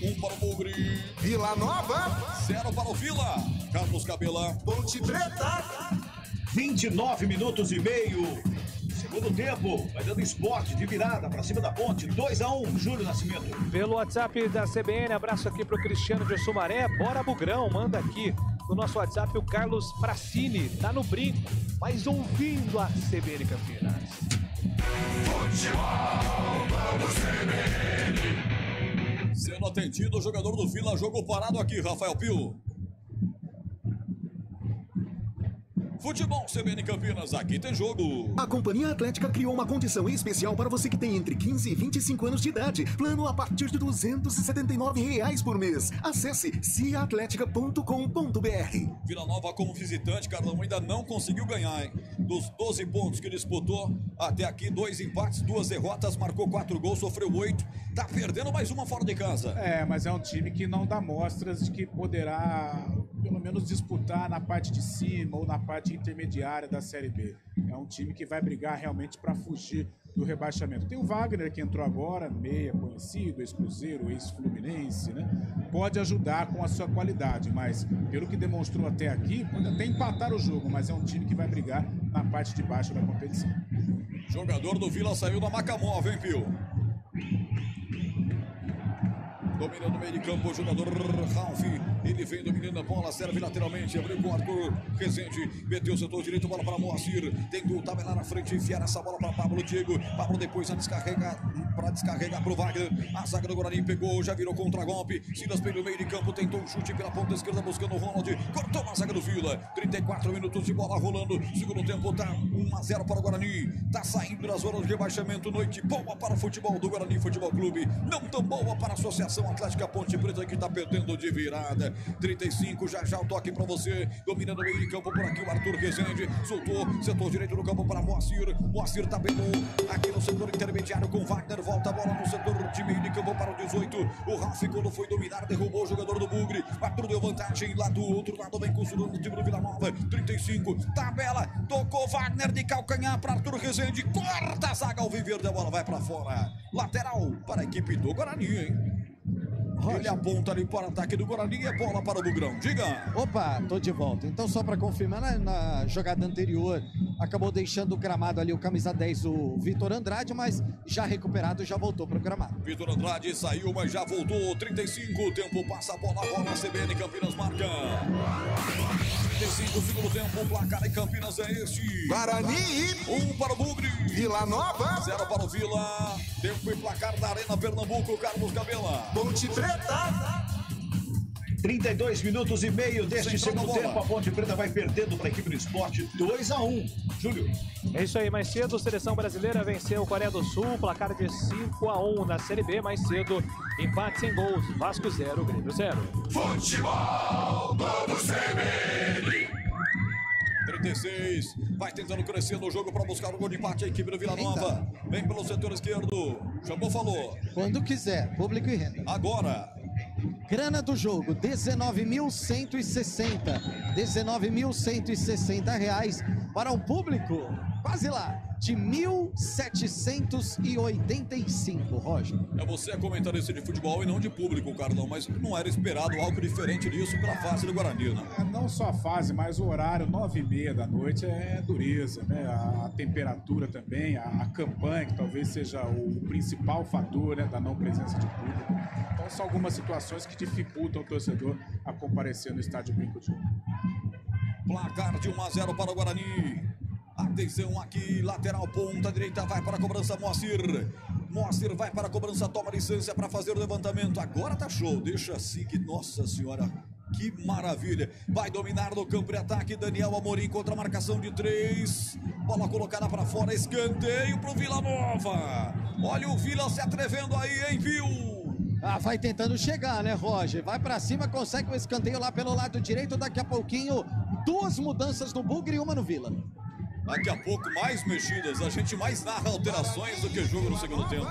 1 para o Bugre. Vila Nova. 0 para o Vila. Carlos Cabela. Ponte Preta. 29 minutos e meio. Segundo tempo, vai dando Sport de virada para cima da Ponte, 2-1, Júlio Nascimento. Pelo WhatsApp da CBN, abraço aqui pro Cristiano de Sumaré, bora Bugrão, manda aqui no nosso WhatsApp o Carlos Frassini, tá no brinco, mas ouvindo a CBN Campinas. Futebol, vamos CBN. Sendo atendido o jogador do Vila, jogo parado aqui, Rafael Pio. Futebol CBN Campinas, aqui tem jogo. A Companhia Atlética criou uma condição especial para você que tem entre 15 e 25 anos de idade. Plano a partir de R$ 279 por mês. Acesse ciaatletica.com.br. Vila Nova como visitante, Carlão, ainda não conseguiu ganhar, hein? Dos 12 pontos que disputou, até aqui 2 empates, 2 derrotas, marcou 4 gols, sofreu 8. Tá perdendo mais uma fora de casa. Mas é um time que não dá mostras de que poderá pelo menos disputar na parte de cima ou na parte intermediária da Série B. É um time que vai brigar realmente para fugir do rebaixamento. Tem o Wagner que entrou agora, meia conhecido, ex-Cruzeiro, ex-Fluminense, né? Pode ajudar com a sua qualidade, mas pelo que demonstrou até aqui, pode até empatar o jogo, mas é um time que vai brigar na parte de baixo da competição. Jogador do Vila saiu da maca móvel, hein, Pio? Domina no meio de campo o jogador Ralf. Ele vem dominando a bola, serve lateralmente. Abriu com o Arthur Rezende. Meteu o setor direito, bola para Moacir. Tem que tabelar na frente, enfiar essa bola para Pablo Diego. Pablo depois a descarregar para o Wagner. A zaga do Guarani pegou, já virou contra-golpe. Silas pelo meio de campo, tentou um chute pela ponta esquerda, buscando o Ronald. Cortou a zaga do Vila. 34 minutos de bola rolando. Segundo tempo tá 1-0 para o Guarani. Tá saindo da zona de rebaixamento. Noite boa para o futebol do Guarani Futebol Clube. Não tão boa para a Associação Atlética Ponte Preta, que tá perdendo de virada. 35, já o toque para você. Dominando o meio de campo por aqui o Arthur Rezende. Soltou, setor direito do campo para Moacir. Moacir tabelou aqui no setor intermediário com Wagner. Volta a bola no setor de meio de campo para o 18. O Ralf, quando foi dominar, derrubou o jogador do Bugre. Arthur deu vantagem lá do outro lado, vem construindo o time do Vila Nova. 35, tabela, tocou Wagner de calcanhar para Arthur Rezende. Corta a zaga ao Viverde, a bola vai para fora. Lateral para a equipe do Guarani, hein? Ele aponta ali para o ataque do Guarani e é bola para o Bugrão. Diga. Opa, tô de volta. Então, só para confirmar, na jogada anterior, acabou deixando o gramado ali o camisa 10, o Vitor Andrade, mas já recuperado, já voltou para o gramado. Vitor Andrade saiu, mas já voltou. 35, o tempo passa a bola, rola a CBN Campinas marca. 35, segundo tempo, o placar em Campinas é este. Guarani. 1 para o Bugre. Vila Nova. 0 para o Vila. Tempo e placar da Arena Pernambuco, Carlos Cabela. Ponte Preta. 32 minutos e meio deste segundo tempo. A Ponte Preta vai perdendo para a equipe do Esporte 2-1. Júlio. É isso aí, mais cedo, seleção brasileira venceu o Coreia do Sul, placar de 5-1 na Série B. Mais cedo, empate sem gols, Vasco 0, Grêmio 0. Futebol Globo CBN. 36, vai tentando crescer no jogo para buscar o gol de empate a equipe do Vila Nova. Vem pelo setor esquerdo, Jambô falou. Quando quiser, público e renda. Agora. Grana do jogo, R$19.160. R$19.160 para um público, quase lá, de 1.785, Roger. É você comentarista de futebol e não de público, Carlão, mas não era esperado algo diferente disso pela fase do Guarani, né? Não só a fase, mas o horário, 9h30 da noite, é dureza, né? A temperatura também, a campanha, que talvez seja o principal fator, né, da não presença de público. Então são algumas situações que dificultam o torcedor a comparecer no estádio Brinco de Ouro. Placar de 1-0 para o Guarani. Atenção aqui, lateral ponta direita, vai para a cobrança Moacir. Moacir vai para a cobrança, toma licença para fazer o levantamento. Agora tá show, deixa assim que, nossa senhora, que maravilha. Vai dominar no campo de ataque, Daniel Amorim contra a marcação de 3. Bola colocada para fora, escanteio pro Vila Nova. Olha o Vila se atrevendo aí, hein, viu? Ah, vai tentando chegar, né, Roger? Vai pra cima, consegue um escanteio lá pelo lado direito. Daqui a pouquinho, 2 mudanças no Bugre e 1 no Vila. Daqui a pouco, mais mexidas. A gente mais narra alterações do que jogo no segundo tempo.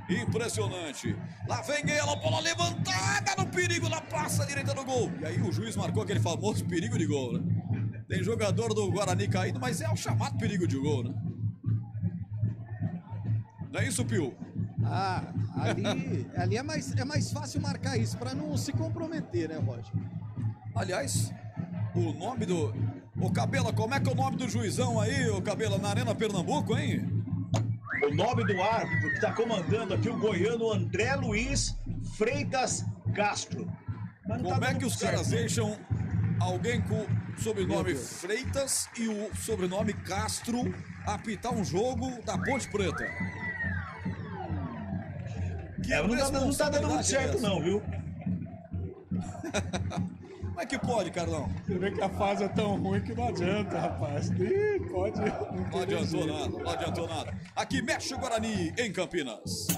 Impressionante. Lá vem ela, bola levantada no perigo, lá passa a direita do gol. E aí o juiz marcou aquele famoso perigo de gol, né? Tem jogador do Guarani caído, mas é o chamado perigo de gol, né? Não é isso, Pio? Ah, ali é mais fácil marcar isso, para não se comprometer, né, Roger? Aliás, o nome do... Ô, Cabela, como é que é o nome do juizão aí, ô, Cabela, na Arena Pernambuco, hein? O nome do árbitro que está comandando aqui o goiano André Luiz Freitas Castro. Como é que os caras deixam alguém com o sobrenome Freitas e o sobrenome Castro apitar um jogo da Ponte Preta? Não tá dando muito certo não, viu? Como é que pode, Carlão? Você vê que a fase é tão ruim que não adianta, rapaz. Pode. Não adiantou nada, não adiantou nada. Aqui mexe o Guarani em Campinas.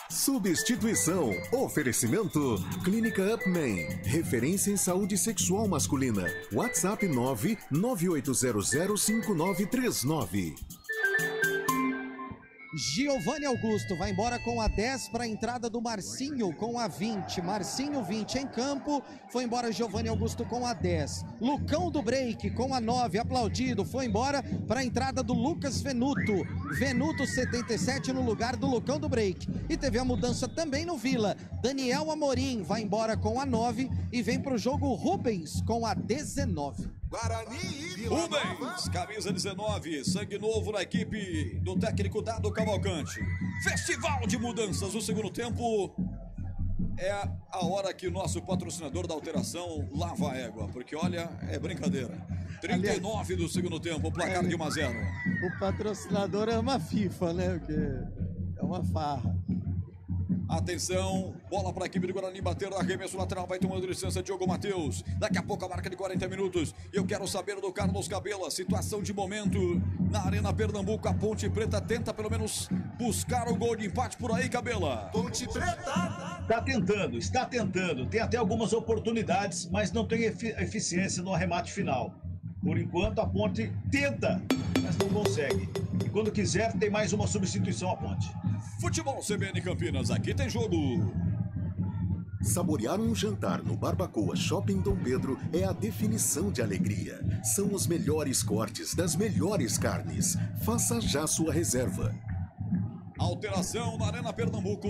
Substituição. Oferecimento. Clínica Upman. Referência em saúde sexual masculina. WhatsApp 998005939. Giovanni Augusto vai embora com a 10 para a entrada do Marcinho com a 20. Marcinho 20 em campo, foi embora Giovanni Augusto com a 10. Lucão do Break com a 9, aplaudido, foi embora para a entrada do Lucas Venuto. Venuto 77 no lugar do Lucão do Break. E teve a mudança também no Vila. Daniel Amorim vai embora com a 9 e vem para o jogo Rubens com a 19. Guarani e Rubens, camisa 19, sangue novo na equipe do técnico Dado Cavalcante. Festival de mudanças no segundo tempo. É a hora que o nosso patrocinador da alteração lava a égua, porque olha, é brincadeira. 39 do segundo tempo, placar de 1-0. O patrocinador é uma FIFA, né? Porque é uma farra. Atenção, bola para a equipe do Guarani bater, arremesso lateral, vai tomando licença Diogo Matheus. Daqui a pouco a marca de 40 minutos. Eu quero saber do Carlos Cabela, situação de momento na Arena Pernambuco. A Ponte Preta tenta pelo menos buscar o gol de empate por aí, Cabela. Ponte Preta está tentando. Tem até algumas oportunidades, mas não tem eficiência no arremate final. Por enquanto a Ponte tenta, mas não consegue. E quando quiser tem mais uma substituição à Ponte. Futebol CBN Campinas, aqui tem jogo. Saborear um jantar no Barbacoa Shopping Dom Pedro é a definição de alegria. São os melhores cortes das melhores carnes. Faça já sua reserva. Alteração na Arena Pernambuco.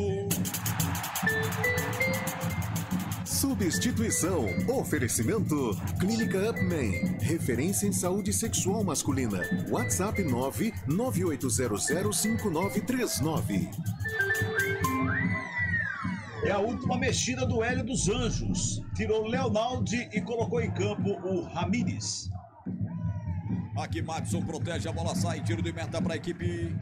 Substituição. Oferecimento. Clínica Upman. Referência em saúde sexual masculina. WhatsApp 998005939. É a última mexida do Hélio dos Anjos. Tirou o Leonaldi e colocou em campo o Ramírez. Aqui Madison protege, a bola sai, tiro de meta para a equipe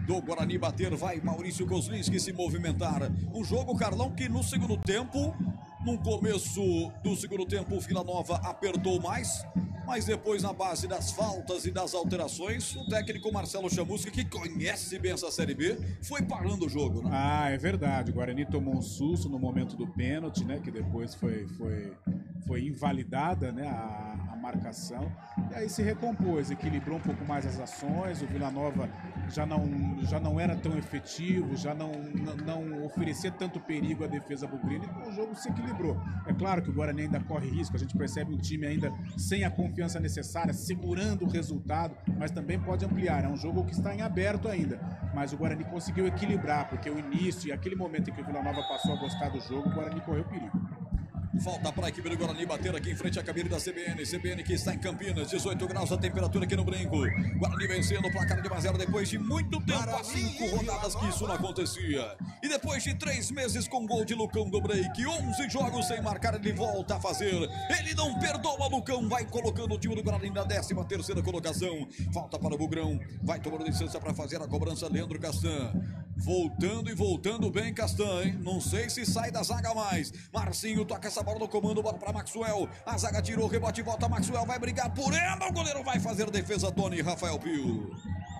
do Guarani bater. Vai Maurício Kozlinski se movimentar. Um jogo, Carlão, que no segundo tempo, no começo do segundo tempo, o Vila Nova apertou mais, mas depois, na base das faltas e das alterações, o técnico Marcelo Chamusca, que conhece bem essa Série B, foi parando o jogo, né? Ah, é verdade. O Guarani tomou um susto no momento do pênalti, né? Que depois foi invalidada, né? A marcação. E aí se recompôs, equilibrou um pouco mais as ações. O Vila Nova já não era tão efetivo, já não oferecia tanto perigo à defesa bugrina. Então o jogo se equilibrou. É claro que o Guarani ainda corre risco. A gente percebe um time ainda sem a confiança necessária, segurando o resultado, mas também pode ampliar. É um jogo que está em aberto ainda. Mas o Guarani conseguiu equilibrar, porque o início e aquele momento em que o Vila Nova passou a gostar do jogo, o Guarani correu perigo. Falta para a equipe do Guarani bater aqui em frente à cabine da CBN. CBN que está em Campinas, 18 graus a temperatura aqui no Brinco. Guarani vencendo o placar de 1-0 depois de muito tempo, há 5 rodadas que isso não acontecia. E depois de 3 meses com gol de Lucão do Break, 11 jogos sem marcar, ele volta a fazer. Ele não perdoa, Lucão, vai colocando o time do Guarani na 13ª colocação. Falta para o Bugrão, vai tomando licença para fazer a cobrança, Leandro Castan. Voltando e voltando bem Castan, hein? Não sei se sai da zaga mais. Marcinho toca essa bola no comando, bola para Maxwell. A zaga tirou, rebote, volta, Maxwell vai brigar por ela. O goleiro vai fazer defesa, Tony Rafael Pio.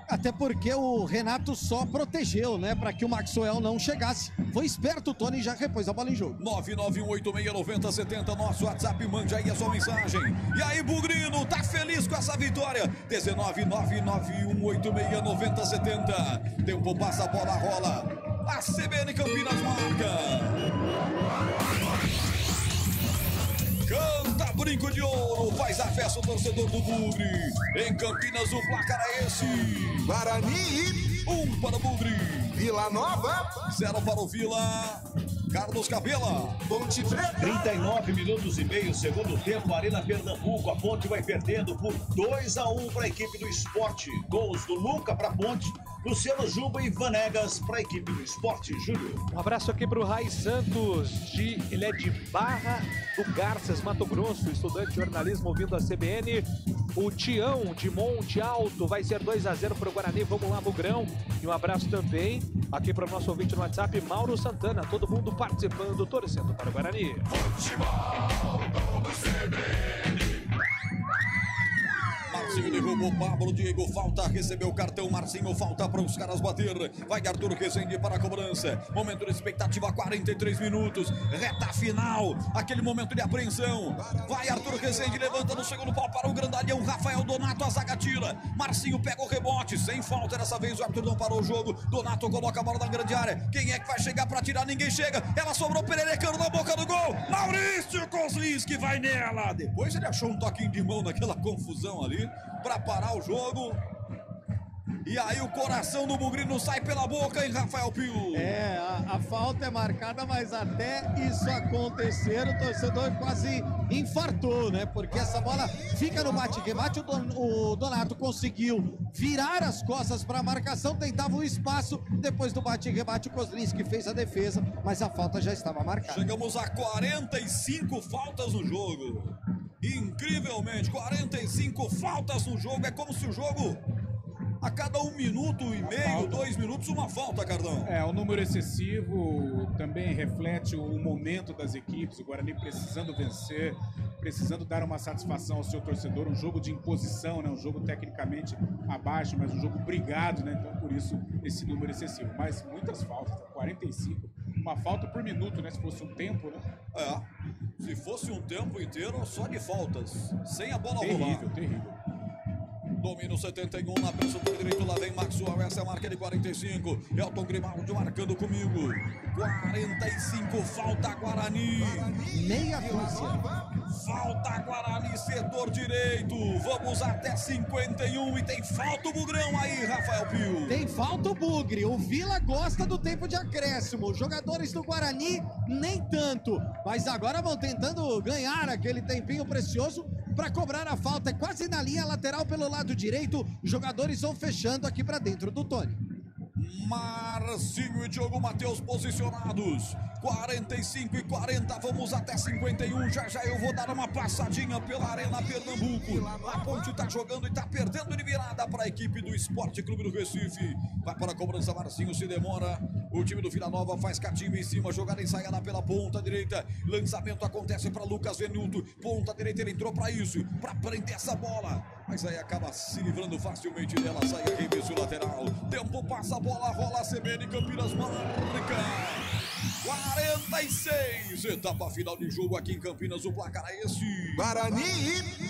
Até porque o Renato só protegeu, né? Para que o Maxwell não chegasse. Foi esperto o Tony e já repôs a bola em jogo. 991869070, nosso WhatsApp, mande aí a sua mensagem. E aí, Bugrino, tá feliz com essa vitória? 19991869070. Tempo passa, a bola rola. A CBN Campinas marca. Canta Brinco de Ouro, faz a festa o torcedor do Bugre. Em Campinas o placar é esse: Guarani 1 para o Bugre, Vila Nova 0 para o Vila. Carlos Cabela. Ponte Preta. 39 minutos e meio, segundo tempo, Arena Pernambuco. A Ponte vai perdendo por 2-1 para a equipe do Esporte. Gols do Luca para a Ponte, Luciano Juba e Vanegas para a equipe do Esporte. Júlio. Um abraço aqui para o Rai Santos, ele é de Barra do Garças, Mato Grosso, estudante de jornalismo ouvindo a CBN. O Tião de Monte Alto vai ser 2-0 para o Guarani. Vamos lá, Bugrão. E um abraço também aqui para o nosso ouvinte no WhatsApp, Mauro Santana. Todo mundo participando, torcendo para o Guarani. Marcinho derrubou Pablo, Diego, falta, recebeu o cartão, Marcinho, falta para os caras bater. Vai Arthur Rezende para a cobrança. Momento de expectativa, 43 minutos, reta final, aquele momento de apreensão. Vai Arthur Rezende, levanta no segundo pau para o grandalhão, Rafael Donato, a zaga tira. Marcinho pega o rebote, sem falta dessa vez, o Arthur não parou o jogo. Donato coloca a bola na grande área. Quem é que vai chegar para tirar? Ninguém chega. Ela sobrou, Pererecano na boca do gol. Maurício Kozlinski vai nela. Depois ele achou um toquinho de mão naquela confusão ali para parar o jogo. E aí o coração do Bugrino sai pela boca, hein, Rafael Pio? É, a falta é marcada, mas até isso acontecer, o torcedor quase infartou, né? Porque essa bola fica no bate-rebate, o Donato conseguiu virar as costas para a marcação, tentava um espaço, depois do bate-rebate o Kozlinski fez a defesa, mas a falta já estava marcada. Chegamos a 45 faltas no jogo. Incrivelmente, 45 faltas no jogo, é como se o jogo... A cada 1 minuto e meio, 2 minutos, uma falta, Cardão. É, o número excessivo também reflete o momento das equipes. O Guarani precisando vencer, precisando dar uma satisfação ao seu torcedor. Um jogo de imposição, né? Um jogo tecnicamente abaixo, mas um jogo brigado, né? Então, por isso, esse número excessivo. Mas muitas faltas, 45. Uma falta por minuto, né? Se fosse um tempo, né? É, se fosse um tempo inteiro, só de faltas. Sem a bola rolar. Terrível. Domínio 71 na pressão do direito, lá vem Maxwell, essa é a marca de 45. Elton Grimaldi marcando comigo. 45, falta Guarani. Meia dúzia. Falta Guarani, setor direito. Vamos até 51 e tem falta o Bugrão aí, Rafael Pio. Tem falta o Bugre. O Vila gosta do tempo de acréscimo. Os jogadores do Guarani nem tanto. Mas agora vão tentando ganhar aquele tempinho precioso para cobrar a falta. É quase na linha lateral pelo lado direito. Os jogadores vão fechando aqui para dentro do Tony. Marcinho e Diogo Matheus posicionados. 45 e 40, vamos até 51. Já eu vou dar uma passadinha pela Arena Pernambuco. A Ponte tá jogando e tá perdendo de virada para a equipe do Esporte Clube do Recife. Vai para a cobrança, Marcinho se demora. O time do Vila Nova faz catimba em cima, jogada ensaiada pela ponta direita. Lançamento acontece para Lucas Venilto. Ponta direita, ele entrou para isso, para prender essa bola. Mas aí acaba se livrando facilmente dela, sai arremesso lateral. Tempo passa, a bola rola, a CBN Campinas marca. 46, etapa final de jogo aqui em Campinas, o placar é esse. Guarani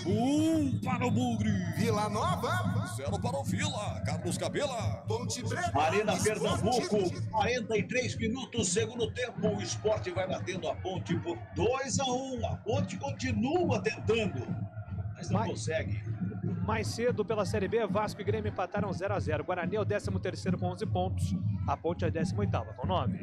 1 para o Bugre. Vila Nova 0 para o Vila. Carlos Cabela. Ponte Preta. Arena Pernambuco, 43 minutos, segundo tempo. O Sport vai batendo a Ponte por 2-1. A Ponte continua tentando, mas não consegue. Mais cedo pela Série B, Vasco e Grêmio empataram 0-0. Guarani é o 13º com 11 pontos. A Ponte é a 18ª com 9.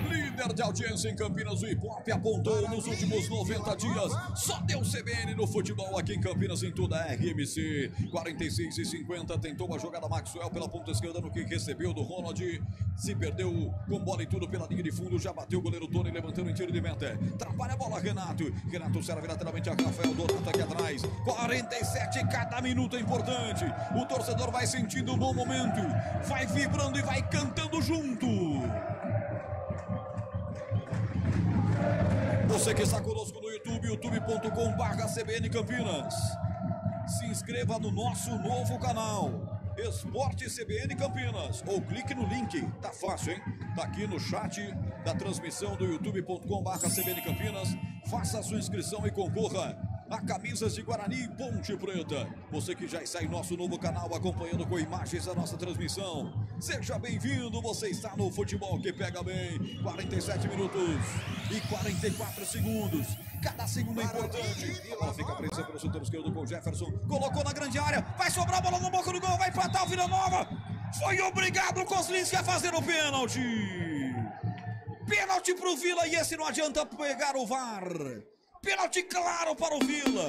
Líder de audiência em Campinas, o Ibope apontou nos últimos 90 dias. Só deu CBN no futebol aqui em Campinas, em toda a RMC. 46 e 50, tentou a jogada Maxwell pela ponta esquerda, no que recebeu do Ronald. Se perdeu com bola e tudo pela linha de fundo. Já bateu o goleiro Tony, levantando em tiro de meta. Trabalha a bola, Renato. Renato serve lateralmente a Rafael Donato aqui atrás. 47, cada minuto é importante. O torcedor vai sentindo um bom momento. Vai vibrando e vai cantando junto. Você que está conosco no YouTube, youtube.com/CBN Campinas. Se inscreva no nosso novo canal, Esporte CBN Campinas. Ou clique no link, tá fácil, hein? Tá aqui no chat da transmissão do youtube.com/CBN Campinas. Faça a sua inscrição e concorra a camisas de Guarani e Ponte Preta. Você que já está em nosso novo canal acompanhando com imagens a nossa transmissão. Seja bem-vindo, você está no Futebol que Pega Bem. 47 minutos e 44 segundos. Cada segundo é importante. A bola fica presa pelo setor esquerdo com o Jefferson. Colocou na grande área. Vai sobrar a bola na boca do gol. Vai empatar o Vila Nova. Foi obrigado o Kozlinski a fazer o pênalti. Pênalti pro Vila e esse não adianta pegar o VAR. Pênalti claro para o Vila.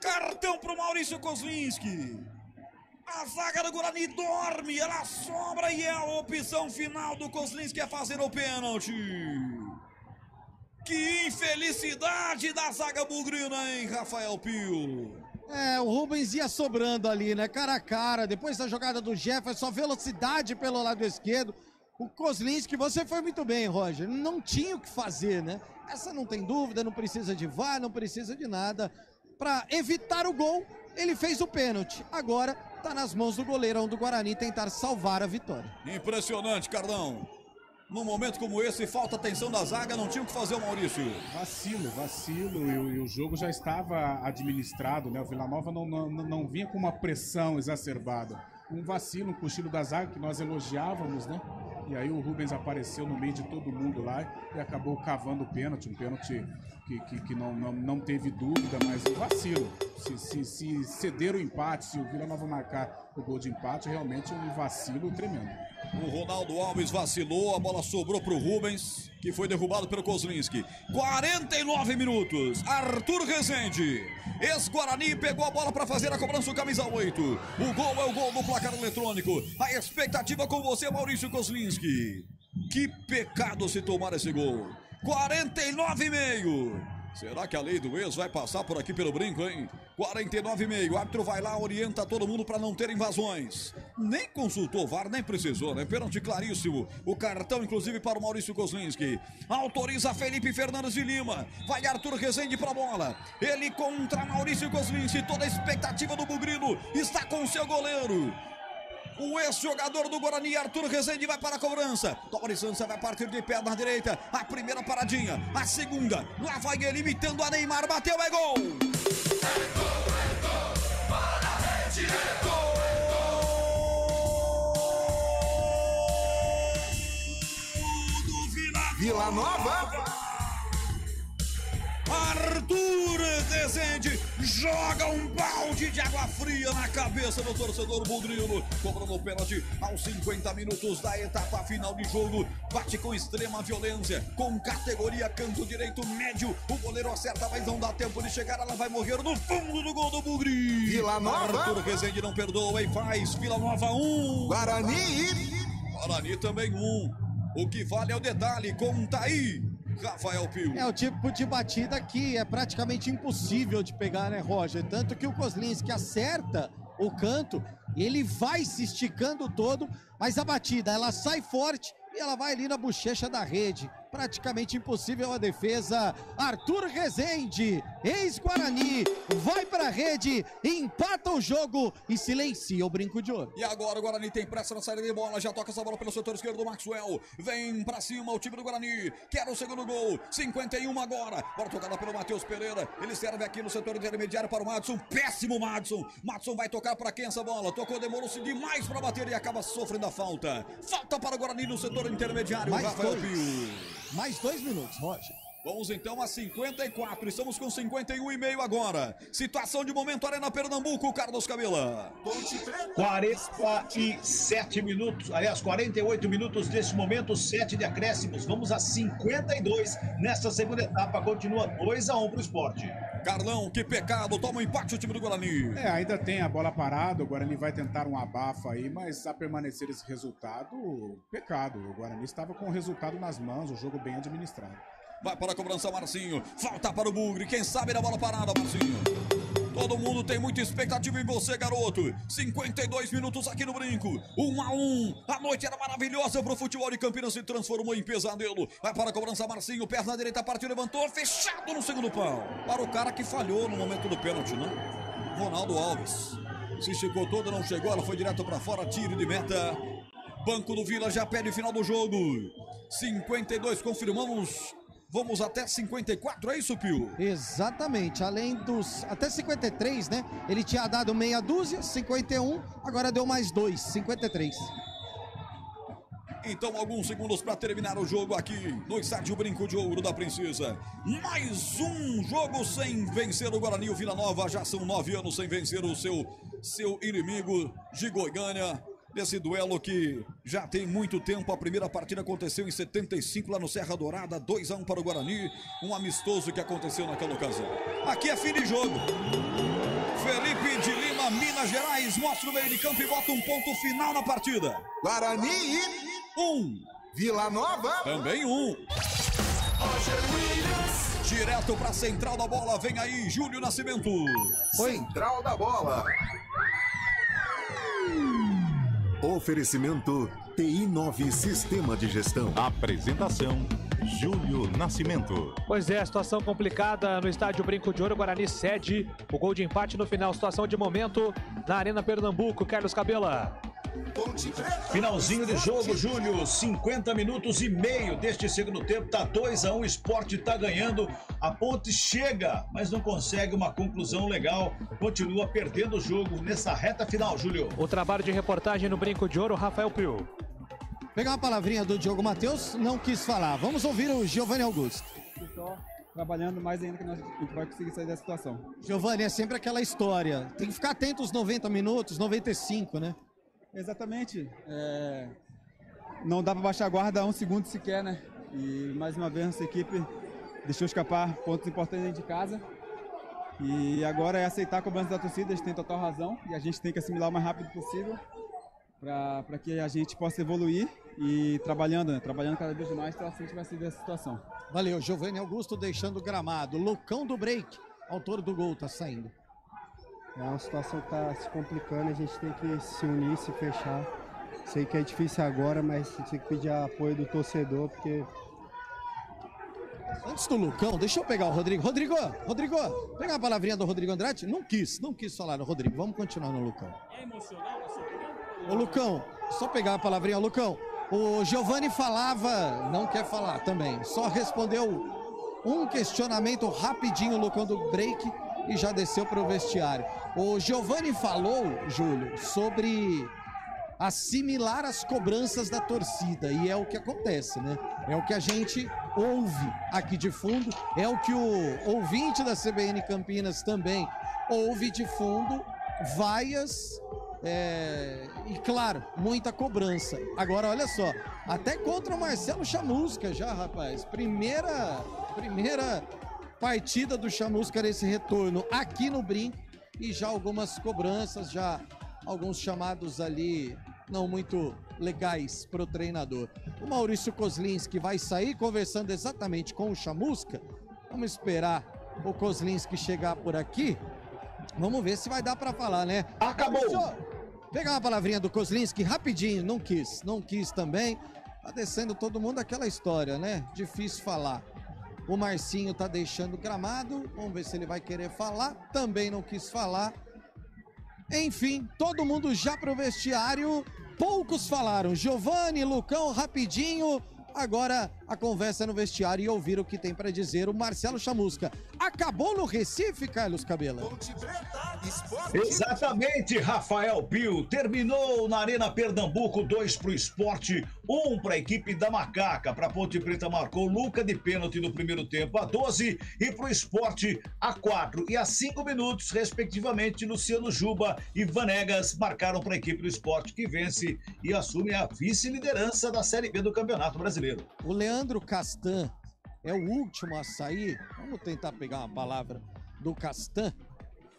Cartão para o Maurício Kozlinski. A zaga do Guarani dorme, ela sobra e é a opção final do Kozlinski a fazer o pênalti. Que infelicidade da zaga bugrina, hein, Rafael Pio? É, o Rubens ia sobrando ali, né? Cara a cara. Depois da jogada do Jefferson, velocidade pelo lado esquerdo. O Kozlinski, você foi muito bem, Roger. Não tinha o que fazer, né? Essa não tem dúvida, não precisa de VAR, não precisa de nada. Para evitar o gol, ele fez o pênalti. Agora tá nas mãos do goleirão do Guarani tentar salvar a vitória. Impressionante, Cardão. Num momento como esse, falta atenção da zaga, não tinha o que fazer o Maurício. Vacilo, e o jogo já estava administrado, né? O Vila Nova não vinha com uma pressão exacerbada. Um vacilo, um cochilo da zaga que nós elogiávamos, né? E aí o Rubens apareceu no meio de todo mundo lá e acabou cavando o pênalti, um pênalti que não teve dúvida, mas um vacilo. Se ceder o empate, se o Vila Nova marcar o gol de empate, realmente um vacilo tremendo. O Ronaldo Alves vacilou, a bola sobrou para o Rubens, que foi derrubado pelo Kozlinski. 49 minutos, Arthur Rezende, ex-Guarani, pegou a bola para fazer a cobrança do camisa 8. O gol é o gol do placar eletrônico. A expectativa com você, Maurício Kozlinski. Que pecado se tomar esse gol. 49,5. Será que a lei do ex vai passar por aqui pelo brinco, hein? 49,5. O árbitro vai lá, orienta todo mundo para não ter invasões. Nem consultou o VAR, nem precisou, né? Pênalti claríssimo. O cartão, inclusive, para o Maurício Kozlinski. Autoriza Felipe Fernandes de Lima. Vai Arthur Rezende para a bola. Ele contra Maurício Kozlinski. Toda a expectativa do bugrino está com seu goleiro. O ex-jogador do Guarani, Arthur Rezende, vai para a cobrança. Torres Santos vai partir de pé na direita. A primeira paradinha, a segunda. Lá vai ele imitando a Neymar. Bateu, é gol! É gol, para a rede, é gol! Vila Nova. Arthur Rezende joga um balde de água fria na cabeça do torcedor bugrino, cobrando o pênalti aos 50 minutos da etapa final de jogo. Bate com extrema violência, com categoria canto direito médio. O goleiro acerta, mas não dá tempo de chegar. Ela vai morrer no fundo do gol do Bugri. Vila Nova. Arthur Rezende não perdoa e faz. Vila Nova 1. Guarani também 1. O que vale é o detalhe. Conta aí, Rafael Pio. É o tipo de batida que é praticamente impossível de pegar, né, Roger? Tanto que o Kozlinski acerta o canto, ele vai se esticando todo, mas a batida, ela sai forte e ela vai ali na bochecha da rede. Praticamente impossível a defesa. Arthur Rezende, ex-Guarani, vai para a rede, empata o jogo e silencia o brinco de ouro. E agora o Guarani tem pressa na saída de bola, já toca essa bola pelo setor esquerdo do Maxwell. Vem pra cima o time do Guarani, quer o segundo gol, 51 agora. Bola tocada pelo Matheus Pereira, ele serve aqui no setor intermediário para o Madison. Péssimo Madison. Madison vai tocar para quem essa bola? Tocou, demorou-se demais para bater e acaba sofrendo a falta. Falta para o Guarani no setor intermediário, Rafael Pio. Mais 2 minutos, Roger. Vamos então a 54, estamos com 51,5 agora. Situação de momento, Arena Pernambuco, Carlos Cabela. 47 minutos, aliás, 48 minutos desse momento, 7 de acréscimos. Vamos a 52 nessa segunda etapa, continua 2-1 pro Sport. Carlão, que pecado, toma um empate o time do Guarani. Ainda tem a bola parada, o Guarani vai tentar um abafa aí, mas a permanecer esse resultado, pecado. O Guarani estava com o resultado nas mãos, o jogo bem administrado. Vai para a cobrança, Marcinho. Falta para o Bugre. Quem sabe na bola parada, Marcinho. Todo mundo tem muita expectativa em você, garoto. 52 minutos aqui no Brinco. 1-1. A noite era maravilhosa pro futebol de Campinas, se transformou em pesadelo. Vai para a cobrança, Marcinho. Perna direita, partiu, levantou. Fechado no segundo pau. Para o cara que falhou no momento do pênalti, né? Ronaldo Alves. Se esticou todo, não chegou. Ela foi direto para fora. Tiro de meta. Banco do Vila já pede o final do jogo. 52, confirmamos. Vamos até 54, é isso, Pio? Exatamente, além dos... Até 53, né? Ele tinha dado meia dúzia, 51, agora deu mais 2, 53. Então, alguns segundos para terminar o jogo aqui no estádio Brinco de Ouro da Princesa. Mais um jogo sem vencer o Guarani. O Vila Nova já são 9 anos sem vencer o seu inimigo de Goiânia. Esse duelo que já tem muito tempo. A primeira partida aconteceu em 75 lá no Serra Dourada, 2-1 para o Guarani, um amistoso que aconteceu naquela ocasião. Aqui é fim de jogo. Felipe de Lima, Minas Gerais, mostra o meio de campo e bota um ponto final na partida. Guarani 1, Vila Nova também 1. Direto para a central da bola, vem aí Júlio Nascimento. Central da bola. Oferecimento TI9 Sistema de Gestão. Apresentação Júlio Nascimento. Pois é, situação complicada no estádio Brinco de Ouro. Guarani cede o gol de empate no final. Situação de momento na Arena Pernambuco. Carlos Cabela. Finalzinho de jogo, Júlio. 50 minutos e meio deste segundo tempo. Tá 2-1, o Sport tá ganhando. A Ponte chega, mas não consegue uma conclusão legal. Continua perdendo o jogo nessa reta final, Júlio. O trabalho de reportagem no Brinco de Ouro, Rafael Pio. Pegar uma palavrinha do Diogo Matheus, não quis falar. Vamos ouvir o Giovanni Augusto. Só trabalhando mais ainda que a gente vai conseguir sair dessa situação. Giovanni, é sempre aquela história. Tem que ficar atento os 90 minutos, 95, né? Exatamente. Não dá para baixar a guarda um segundo sequer, né? E mais uma vez nossa equipe deixou escapar pontos importantes dentro de casa. E agora é aceitar a cobrança da torcida, eles têm total razão. E a gente tem que assimilar o mais rápido possível para que a gente possa evoluir e trabalhando, né? Trabalhando cada vez mais para a gente vai sair dessa situação. Valeu, Giovanni Augusto deixando o gramado. Lucão do break, autor do gol, tá saindo. É uma situação que está se complicando, a gente tem que se unir, se fechar. Sei que é difícil agora, mas a gente tem que pedir apoio do torcedor, porque... Antes do Lucão, deixa eu pegar o Rodrigo. Rodrigo, pega a palavrinha do Rodrigo Andrade. Não quis falar no Rodrigo, vamos continuar no Lucão. É emocional, na sua opinião? Ô, Lucão, só pegar a palavrinha, Lucão. O Giovani falava, não quer falar também, só respondeu um questionamento rapidinho, Lucão, do break e já desceu para o vestiário. O Giovani falou, Júlio, sobre assimilar as cobranças da torcida, e é o que acontece, né? É o que a gente ouve aqui de fundo, é o que o ouvinte da CBN Campinas também ouve de fundo, vaias e, claro, muita cobrança. Agora, olha só, até contra o Marcelo Chamusca já, rapaz. Primeira partida do Chamusca nesse retorno aqui no Brinco e já algumas cobranças, já alguns chamados ali não muito legais para o treinador. O Maurício Kozlinski vai sair conversando exatamente com o Chamusca. Vamos esperar o Kozlinski chegar por aqui. Vamos ver se vai dar para falar, né? Acabou! Pegar uma palavrinha do Kozlinski rapidinho, não quis também. Tá descendo todo mundo aquela história, né? Difícil falar. O Marcinho tá deixando o gramado, vamos ver se ele vai querer falar. Também não quis falar. Enfim, todo mundo já pro vestiário. Poucos falaram. Giovani, Lucão, rapidinho. Agora a conversa no vestiário e ouvir o que tem para dizer o Marcelo Chamusca. Acabou no Recife, Carlos Cabela? Exatamente, Rafael Pio. Terminou na Arena Pernambuco, 2 pro Sport, 1 para a equipe da Macaca. Para Ponte Preta marcou Luca de pênalti no primeiro tempo a 12 e pro Sport a 4 e a 5 minutos, respectivamente, Luciano Juba e Vanegas marcaram para a equipe do Sport, que vence e assume a vice-liderança da Série B do Campeonato Brasileiro. O Leandro Castan é o último a sair. Vamos tentar pegar uma palavra do Castan.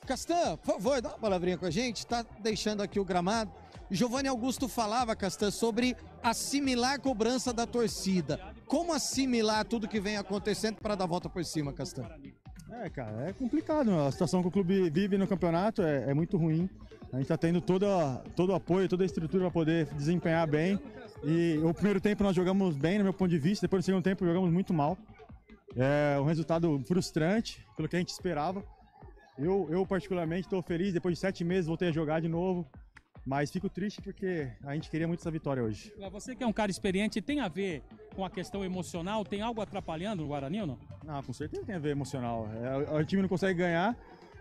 Castan, por favor, dá uma palavrinha com a gente. Tá deixando aqui o gramado. Giovani Augusto falava, Castan, sobre assimilar a cobrança da torcida. Como assimilar tudo que vem acontecendo para dar a volta por cima, Castan? Cara, é complicado. A situação que o clube vive no campeonato é muito ruim. A gente está tendo todo o apoio, toda a estrutura para poder desempenhar bem. E o primeiro tempo nós jogamos bem, no meu ponto de vista. Depois, no segundo tempo, jogamos muito mal. É um resultado frustrante, pelo que a gente esperava. Eu particularmente, estou feliz. Depois de 7 meses, voltei a jogar de novo. Mas fico triste porque a gente queria muito essa vitória hoje. Você que é um cara experiente, tem a ver com a questão emocional? Tem algo atrapalhando no Guarani ou não? Não, com certeza tem a ver emocional. O time não consegue ganhar,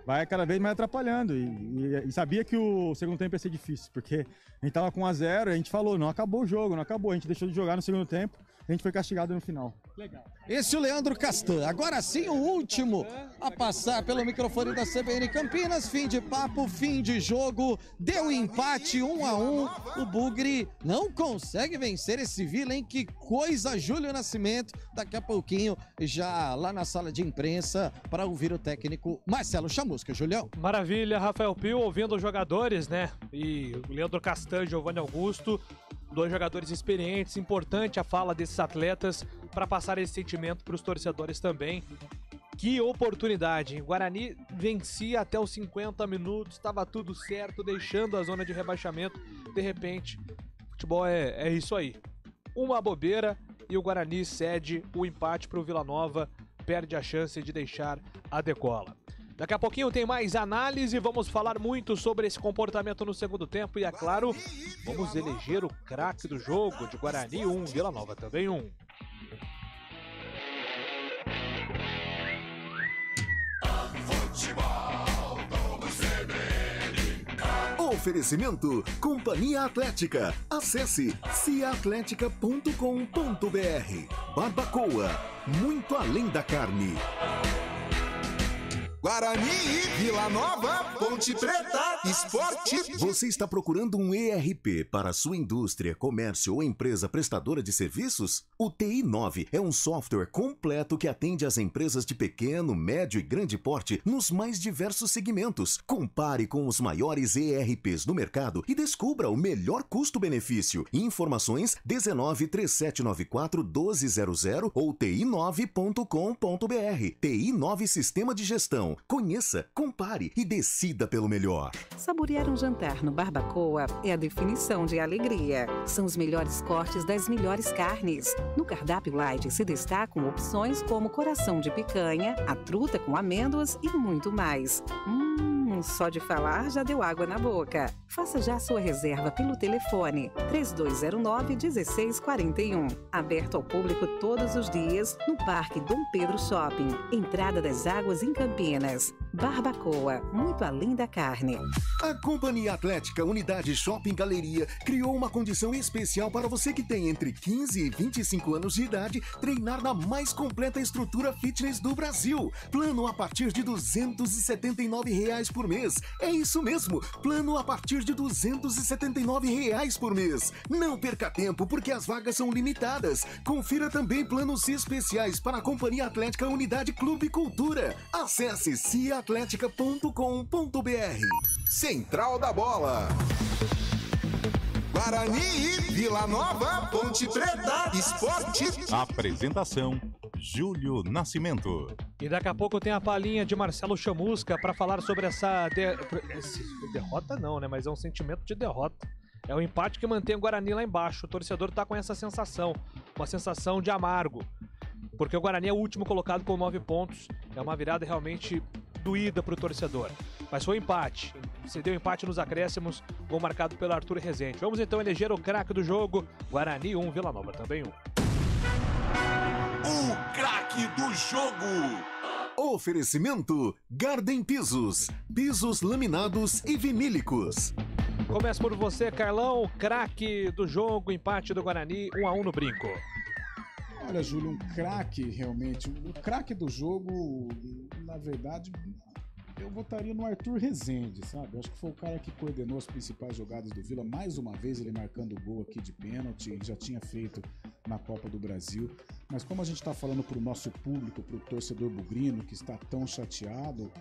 vai cada vez mais atrapalhando. E sabia que o segundo tempo ia ser difícil, porque a gente tava com 1-0, a gente falou, não acabou o jogo, não acabou. A gente deixou de jogar no segundo tempo, a gente foi castigado no final. Legal. Esse é o Leandro Castan. Agora sim, o último a passar pelo microfone da CBN Campinas. Fim de papo, fim de jogo. Deu empate 1-1. O Bugre não consegue vencer esse Vila, hein? Que coisa, Júlio Nascimento. Daqui a pouquinho, já lá na sala de imprensa, para ouvir o técnico Marcelo Chamusca. Julião. Maravilha, Rafael Pio, ouvindo os jogadores, né? E o Leandro Castan e Giovani Augusto. 2 jogadores experientes, importante a fala desses atletas para passar esse sentimento para os torcedores também. Que oportunidade, hein? Guarani vencia até os 50 minutos, estava tudo certo, deixando a zona de rebaixamento. De repente, futebol é isso aí. Uma bobeira e o Guarani cede o empate para o Vila Nova, perde a chance de deixar a decola. Daqui a pouquinho tem mais análise, vamos falar muito sobre esse comportamento no segundo tempo e, é claro, vamos eleger o craque do jogo, de Guarani 1, Vila Nova também 1. Oferecimento Companhia Atlética. Acesse ciaatletica.com.br. Barbacoa, muito além da carne. Guarani, Vila Nova, Ponte Preta, Esporte. Você está procurando um ERP para sua indústria, comércio ou empresa prestadora de serviços? O TI9 é um software completo que atende às empresas de pequeno, médio e grande porte nos mais diversos segmentos. Compare com os maiores ERPs do mercado e descubra o melhor custo-benefício. Informações 193794-1200 ou ti9.com.br. TI9 Sistema de Gestão. Conheça, compare e decida pelo melhor. Saborear um jantar no Barbacoa é a definição de alegria. São os melhores cortes das melhores carnes. No cardápio light se destacam opções como coração de picanha, a truta com amêndoas e muito mais. Só de falar já deu água na boca. Faça já sua reserva pelo telefone 3209-1641. Aberto ao público todos os dias no Parque Dom Pedro Shopping. Entrada das Águas em Campinas. Barbacoa, muito além da carne. A Companhia Atlética Unidade Shopping Galeria criou uma condição especial para você que tem entre 15 e 25 anos de idade treinar na mais completa estrutura fitness do Brasil. Plano a partir de R$ 279 por mês. É isso mesmo, plano a partir de R$ 279 por mês. Não perca tempo, porque as vagas são limitadas. Confira também planos especiais para a Companhia Atlética Unidade Clube Cultura. Acesse ciatlética.com.br. Central da Bola. Guarani, Vila Nova, Ponte Preta, Esporte. Apresentação: Júlio Nascimento. E daqui a pouco tem a palhinha de Marcelo Chamusca para falar sobre essa derrota não, né? Mas é um sentimento de derrota. É o empate que mantém o Guarani lá embaixo. O torcedor tá com essa sensação, uma sensação de amargo. Porque o Guarani é o último colocado com 9 pontos. É uma virada realmente doída pro torcedor. Mas foi um empate. Se deu empate nos acréscimos, gol marcado pelo Arthur Rezende. Vamos então eleger o craque do jogo. Guarani 1, Vila Nova também 1. O craque do jogo. Oferecimento Garden Pisos. Pisos laminados e vinílicos. Começa por você, Carlão. Craque do jogo, empate do Guarani, 1-1 no Brinco. Olha, Júlio, um craque realmente. O craque do jogo, na verdade, eu votaria no Arthur Rezende, sabe? Eu acho que foi o cara que coordenou as principais jogadas do Vila. Mais uma vez ele marcando o gol aqui de pênalti. Ele já tinha feito na Copa do Brasil. Mas como a gente está falando para o nosso público, para o torcedor bugrino que está tão chateado,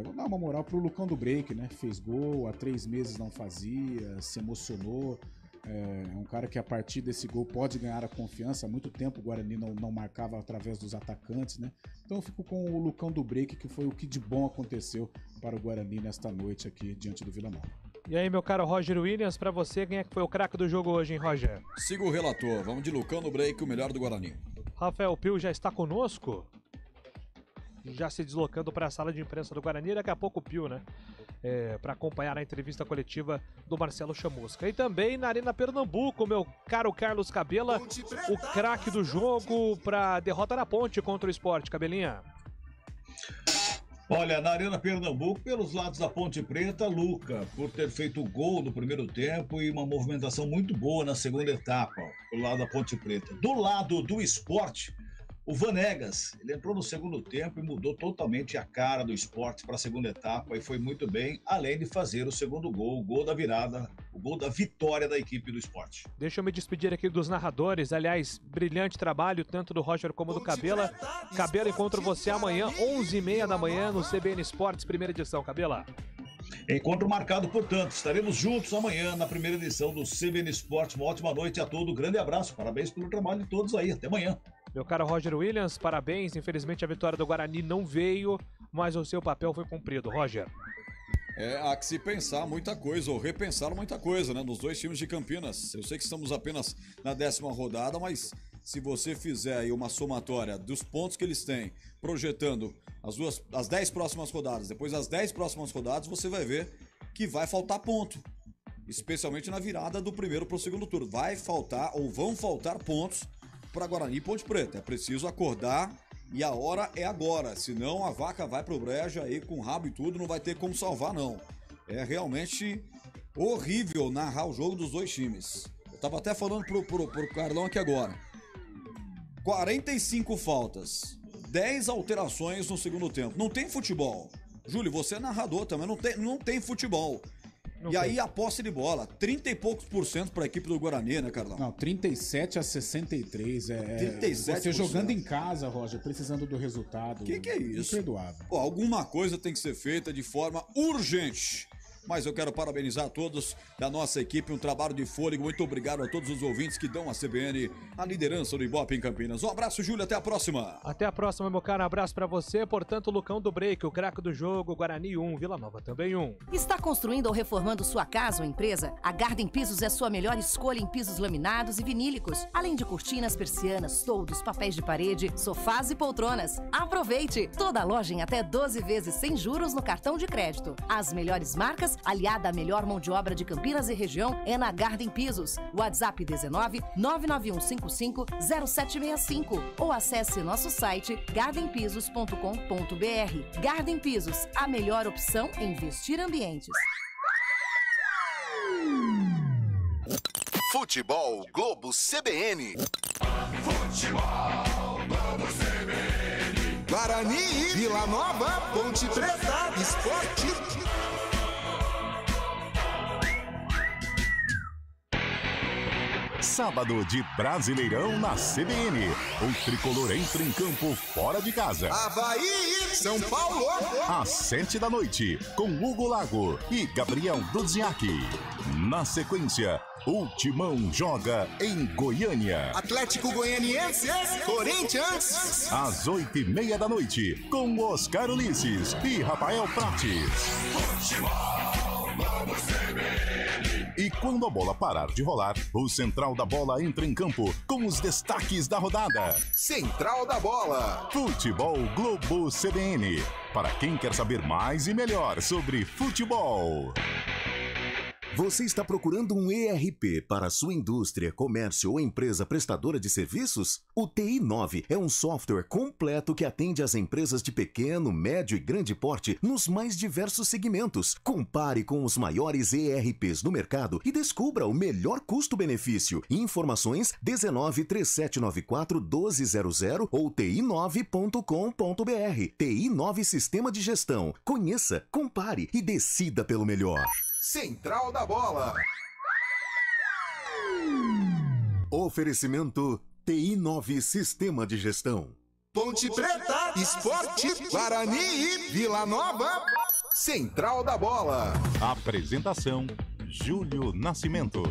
vou dar uma moral para o Lucão do Break, né? Fez gol, há 3 meses não fazia, se emocionou. É um cara que a partir desse gol pode ganhar a confiança. Há muito tempo o Guarani não marcava através dos atacantes, né? Então eu fico com o Lucão do Break, que foi o que de bom aconteceu para o Guarani nesta noite aqui diante do Vila Nova. E aí, meu caro Roger Williams, pra você, quem é que foi o craque do jogo hoje, hein, Roger? Siga o relator, vamos de Lucão no Break, o melhor do Guarani. Rafael Pio já está conosco? Já se deslocando para a sala de imprensa do Guarani, daqui a pouco o Pio, né? Para acompanhar a entrevista coletiva do Marcelo Chamusca. E também na Arena Pernambuco, meu caro Carlos Cabela, o craque do jogo para derrota na Ponte contra o Sport. Cabelinha. Olha, na Arena Pernambuco, pelos lados da Ponte Preta, Luca, por ter feito o gol no primeiro tempo e uma movimentação muito boa na segunda etapa, do lado da Ponte Preta. Do lado do Sport, o Vanegas, ele entrou no segundo tempo e mudou totalmente a cara do Sport para a segunda etapa e foi muito bem, além de fazer o segundo gol, o gol da virada, o gol da vitória da equipe do Sport. Deixa eu me despedir aqui dos narradores, aliás, brilhante trabalho, tanto do Roger como do Cabela. Cabela, encontro você amanhã, 11h30 da manhã, no CBN Esportes, primeira edição. Cabela. Encontro marcado, portanto, estaremos juntos amanhã na primeira edição do CBN Esportes. Uma ótima noite a todos, grande abraço, parabéns pelo trabalho de todos aí, até amanhã. Meu caro Roger Williams, parabéns. Infelizmente a vitória do Guarani não veio, mas o seu papel foi cumprido. Roger. Há que se pensar muita coisa, ou repensar muita coisa, né? Nos dois times de Campinas. Eu sei que estamos apenas na 10ª rodada, mas se você fizer aí uma somatória dos pontos que eles têm, projetando as 10 próximas rodadas, depois as 10 próximas rodadas, você vai ver que vai faltar ponto. Especialmente na virada do primeiro para o segundo turno. Vai faltar, ou vão faltar pontos para Guarani e Ponte Preta. É preciso acordar e a hora é agora, senão a vaca vai pro brejo aí com rabo e tudo, não vai ter como salvar não. É realmente horrível narrar o jogo dos dois times. Eu tava até falando pro Carlão aqui agora. 45 faltas, 10 alterações no segundo tempo. Não tem futebol. Júlio, você é narrador também, não tem futebol. E aí a posse de bola, 30 e poucos % para a equipe do Guarani, né, Carlão? Não, 37-63. 37%. Você jogando em casa, Roger, precisando do resultado. Que é isso? Imperdoável. Pô, alguma coisa tem que ser feita de forma urgente. mas eu quero parabenizar a todos da nossa equipe, um trabalho de fôlego. Muito obrigado a todos os ouvintes que dão à CBN a liderança do Ibope em Campinas. Um abraço, Júlio, até a próxima. Até a próxima, meu caro, um abraço pra você. Portanto, Lucão do Break, o craque do jogo, Guarani 1, Vila Nova também 1. Está construindo ou reformando sua casa ou empresa? A Garden Pisos é sua melhor escolha em pisos laminados e vinílicos, além de cortinas, persianas, toldos, papéis de parede, sofás e poltronas. Aproveite! Toda a loja em até 12 vezes sem juros no cartão de crédito. As melhores marcas, aliada à melhor mão de obra de Campinas e região, é na Garden Pisos. WhatsApp 19 99155 0765 ou acesse nosso site gardenpisos.com.br. Garden Pisos, a melhor opção em vestir ambientes. Futebol Globo CBN. Futebol Globo CBN. Guarani, Vila Nova, Ponte Preta, Esporte. Sábado de Brasileirão na CBN. O tricolor entra em campo fora de casa. Avaí, São Paulo. Às 7 da noite, com Hugo Lago e Gabriel Dudziak. Na sequência, o Timão joga em Goiânia. Atlético Goianiense, Corinthians. Às 8h30 da noite, com Oscar Ulisses e Rafael Prates. E quando a bola parar de rolar, o Central da Bola entra em campo com os destaques da rodada. Central da Bola. Futebol Globo CBN. Para quem quer saber mais e melhor sobre futebol. Você está procurando um ERP para sua indústria, comércio ou empresa prestadora de serviços? O TI9 é um software completo que atende às empresas de pequeno, médio e grande porte nos mais diversos segmentos. Compare com os maiores ERPs do mercado e descubra o melhor custo-benefício. Informações 19 3794 1200 ou ti9.com.br. TI9 Sistema de Gestão. Conheça, compare e decida pelo melhor. Central da Bola. Oferecimento TI9 Sistema de Gestão. Ponte Preta, Esporte, Guarani e Vila Nova. Central da Bola. Apresentação: Júlio Nascimento.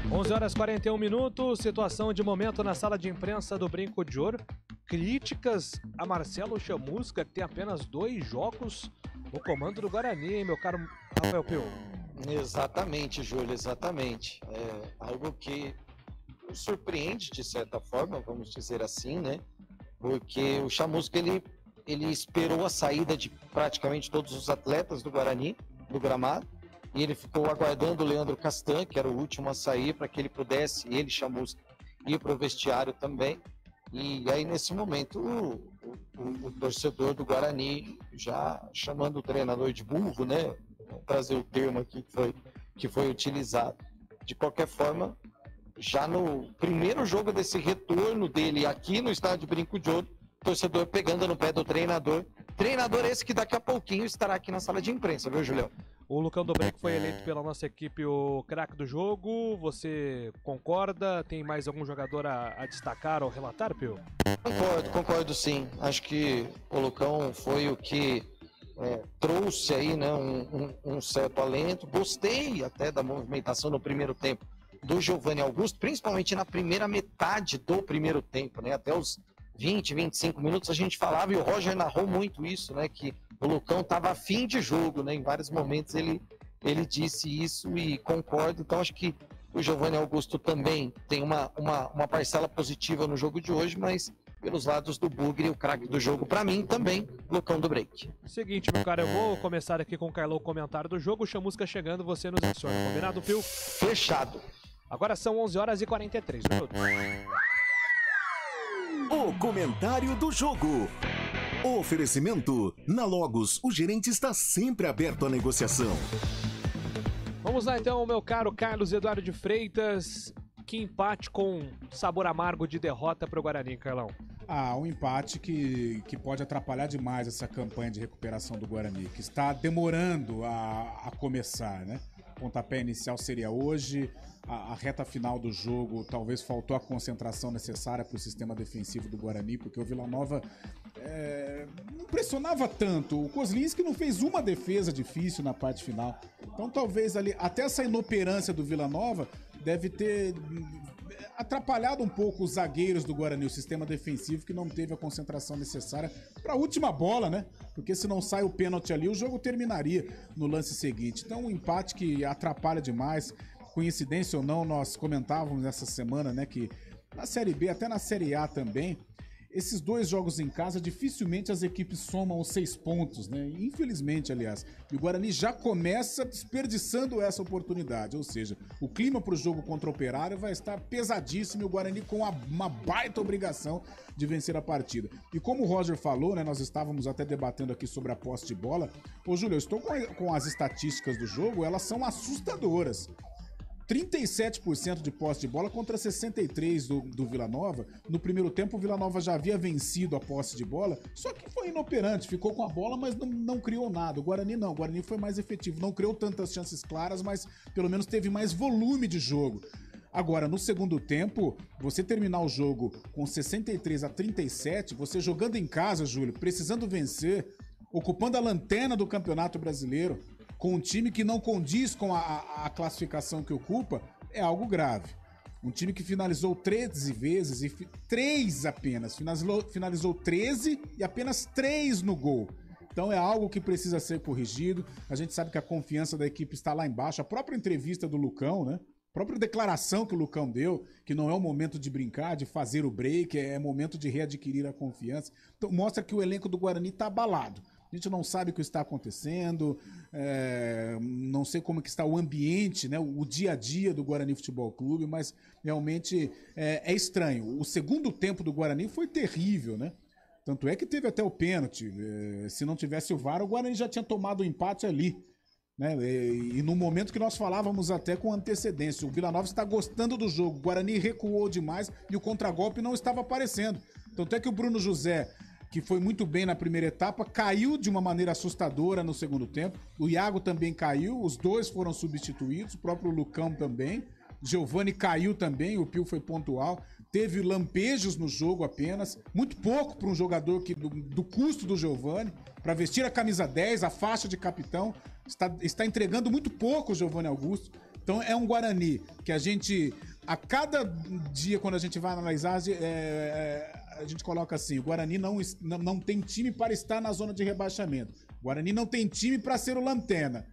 11h41, situação de momento na sala de imprensa do Brinco de Ouro. Críticas a Marcelo Chamusca, que tem apenas 2 jogos no comando do Guarani, hein, meu caro Rafael Pio? Exatamente, Júlio, exatamente. É algo que surpreende de certa forma, vamos dizer assim, né? Porque o Chamusca, ele esperou a saída de praticamente todos os atletas do Guarani, do gramado, e ele ficou aguardando o Leandro Castan, que era o último a sair, para que ele pudesse, ele, Chamusca, ir para o vestiário também. E aí, nesse momento, o torcedor do Guarani, já chamando o treinador de burro, né? Vou trazer o termo aqui que foi utilizado. De qualquer forma, já no primeiro jogo desse retorno dele aqui no estádio Brinco de Ouro, torcedor pegando no pé do treinador. Treinador esse que daqui a pouquinho estará aqui na sala de imprensa, viu, Julião? O Lucão do Breco foi eleito pela nossa equipe o craque do jogo. Você concorda? Tem mais algum jogador a destacar ou relatar, Pio? Concordo sim. Acho que o Lucão foi o que trouxe aí, né, um certo alento. Gostei até da movimentação no primeiro tempo do Giovanni Augusto, principalmente na primeira metade do primeiro tempo, né? Até os 20, 25 minutos a gente falava, e o Roger narrou muito isso, né? Que o Lucão estava a fim de jogo, né? Em vários momentos ele disse isso e concordo. Então acho que o Giovanni Augusto também tem uma parcela positiva no jogo de hoje, mas pelos lados do Bugre, o craque do jogo, para mim, também, Lucão do Break. Seguinte, meu cara, eu vou começar aqui com o Carlão, o comentário do jogo. O Chamusca chegando, você nos adiciona. Combinado, Pio? Fechado. Agora são 11h43. O comentário do jogo. Oferecimento: na Logos, o gerente está sempre aberto à negociação. Vamos lá então, meu caro Carlos Eduardo de Freitas. Que empate com sabor amargo de derrota para o Guarani, Carlão. Um empate que pode atrapalhar demais essa campanha de recuperação do Guarani, que está demorando a começar, né? pontapé inicial seria hoje. A reta final do jogo talvez faltou a concentração necessária para o sistema defensivo do Guarani, porque o Vila Nova não pressionava tanto. O Kozlinski não fez uma defesa difícil na parte final. Então talvez ali, até essa inoperância do Vila Nova deve ter atrapalhado um pouco os zagueiros do Guarani, o sistema defensivo que não teve a concentração necessária para a última bola, né? Porque se não sai o pênalti ali, o jogo terminaria no lance seguinte. Então um empate que atrapalha demais. Coincidência ou não, nós comentávamos essa semana, né, que na Série B, até na Série A também, esses 2 jogos em casa, dificilmente as equipes somam os 6 pontos, né? Infelizmente, aliás. E o Guarani já começa desperdiçando essa oportunidade, ou seja, o clima para o jogo contra o Operário vai estar pesadíssimo e o Guarani com uma baita obrigação de vencer a partida. E como o Roger falou, né, nós estávamos até debatendo aqui sobre a posse de bola. Ô, Júlio, eu estou com as estatísticas do jogo, elas são assustadoras. 37% de posse de bola contra 63% do Vila Nova. No primeiro tempo, o Vila Nova já havia vencido a posse de bola, só que foi inoperante, ficou com a bola, mas não criou nada. O Guarani não, o Guarani foi mais efetivo, não criou tantas chances claras, mas pelo menos teve mais volume de jogo. Agora, no segundo tempo, você terminar o jogo com 63-37, você jogando em casa, Júlio, precisando vencer, ocupando a lanterna do Campeonato Brasileiro, com um time que não condiz com a classificação que ocupa, é algo grave. Um time que finalizou 13 vezes, e 3 apenas, finalizou 13 e apenas 3 no gol. Então é algo que precisa ser corrigido. A gente sabe que a confiança da equipe está lá embaixo. A própria entrevista do Lucão, né? A própria declaração que o Lucão deu, que não é o momento de brincar, de fazer o break, é momento de readquirir a confiança. Então mostra que o elenco do Guarani está abalado. A gente não sabe o que está acontecendo, não sei como que está o ambiente, né, o dia a dia do Guarani Futebol Clube, mas realmente é estranho. O segundo tempo do Guarani foi terrível, né? Tanto é que teve até o pênalti. Se não tivesse o VAR, o Guarani já tinha tomado o empate ali. Né? E no momento que nós falávamos até com antecedência, o Vila Nova está gostando do jogo, o Guarani recuou demais e o contragolpe não estava aparecendo. Tanto é que o Bruno José, que foi muito bem na primeira etapa, caiu de uma maneira assustadora no segundo tempo. O Iago também caiu, os dois foram substituídos, o próprio Lucão também. Giovani caiu também, o Pio foi pontual. Teve lampejos no jogo apenas, muito pouco para um jogador que do custo do Giovani, para vestir a camisa 10, a faixa de capitão, está entregando muito pouco o Giovani Augusto. Então é um Guarani que a gente, a cada dia quando a gente vai analisar, a gente coloca assim, o Guarani não tem time para estar na zona de rebaixamento. O Guarani não tem time para ser o lanterna.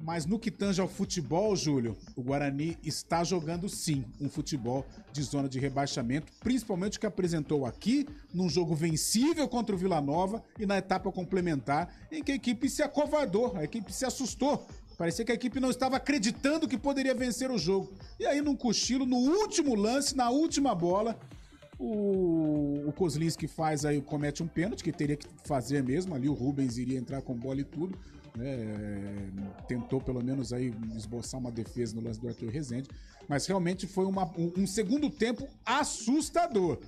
Mas no que tange ao futebol, Júlio, o Guarani está jogando sim um futebol de zona de rebaixamento, principalmente o que apresentou aqui, num jogo vencível contra o Vila Nova e na etapa complementar, em que a equipe se acovardou, a equipe se assustou. Parecia que a equipe não estava acreditando que poderia vencer o jogo. E aí, num cochilo, no último lance, na última bola, o Kozlinski comete um pênalti, que teria que fazer mesmo. Ali o Rubens iria entrar com bola e tudo. Tentou pelo menos aí esboçar uma defesa no lance do Arthur Rezende, mas realmente foi um segundo tempo assustador.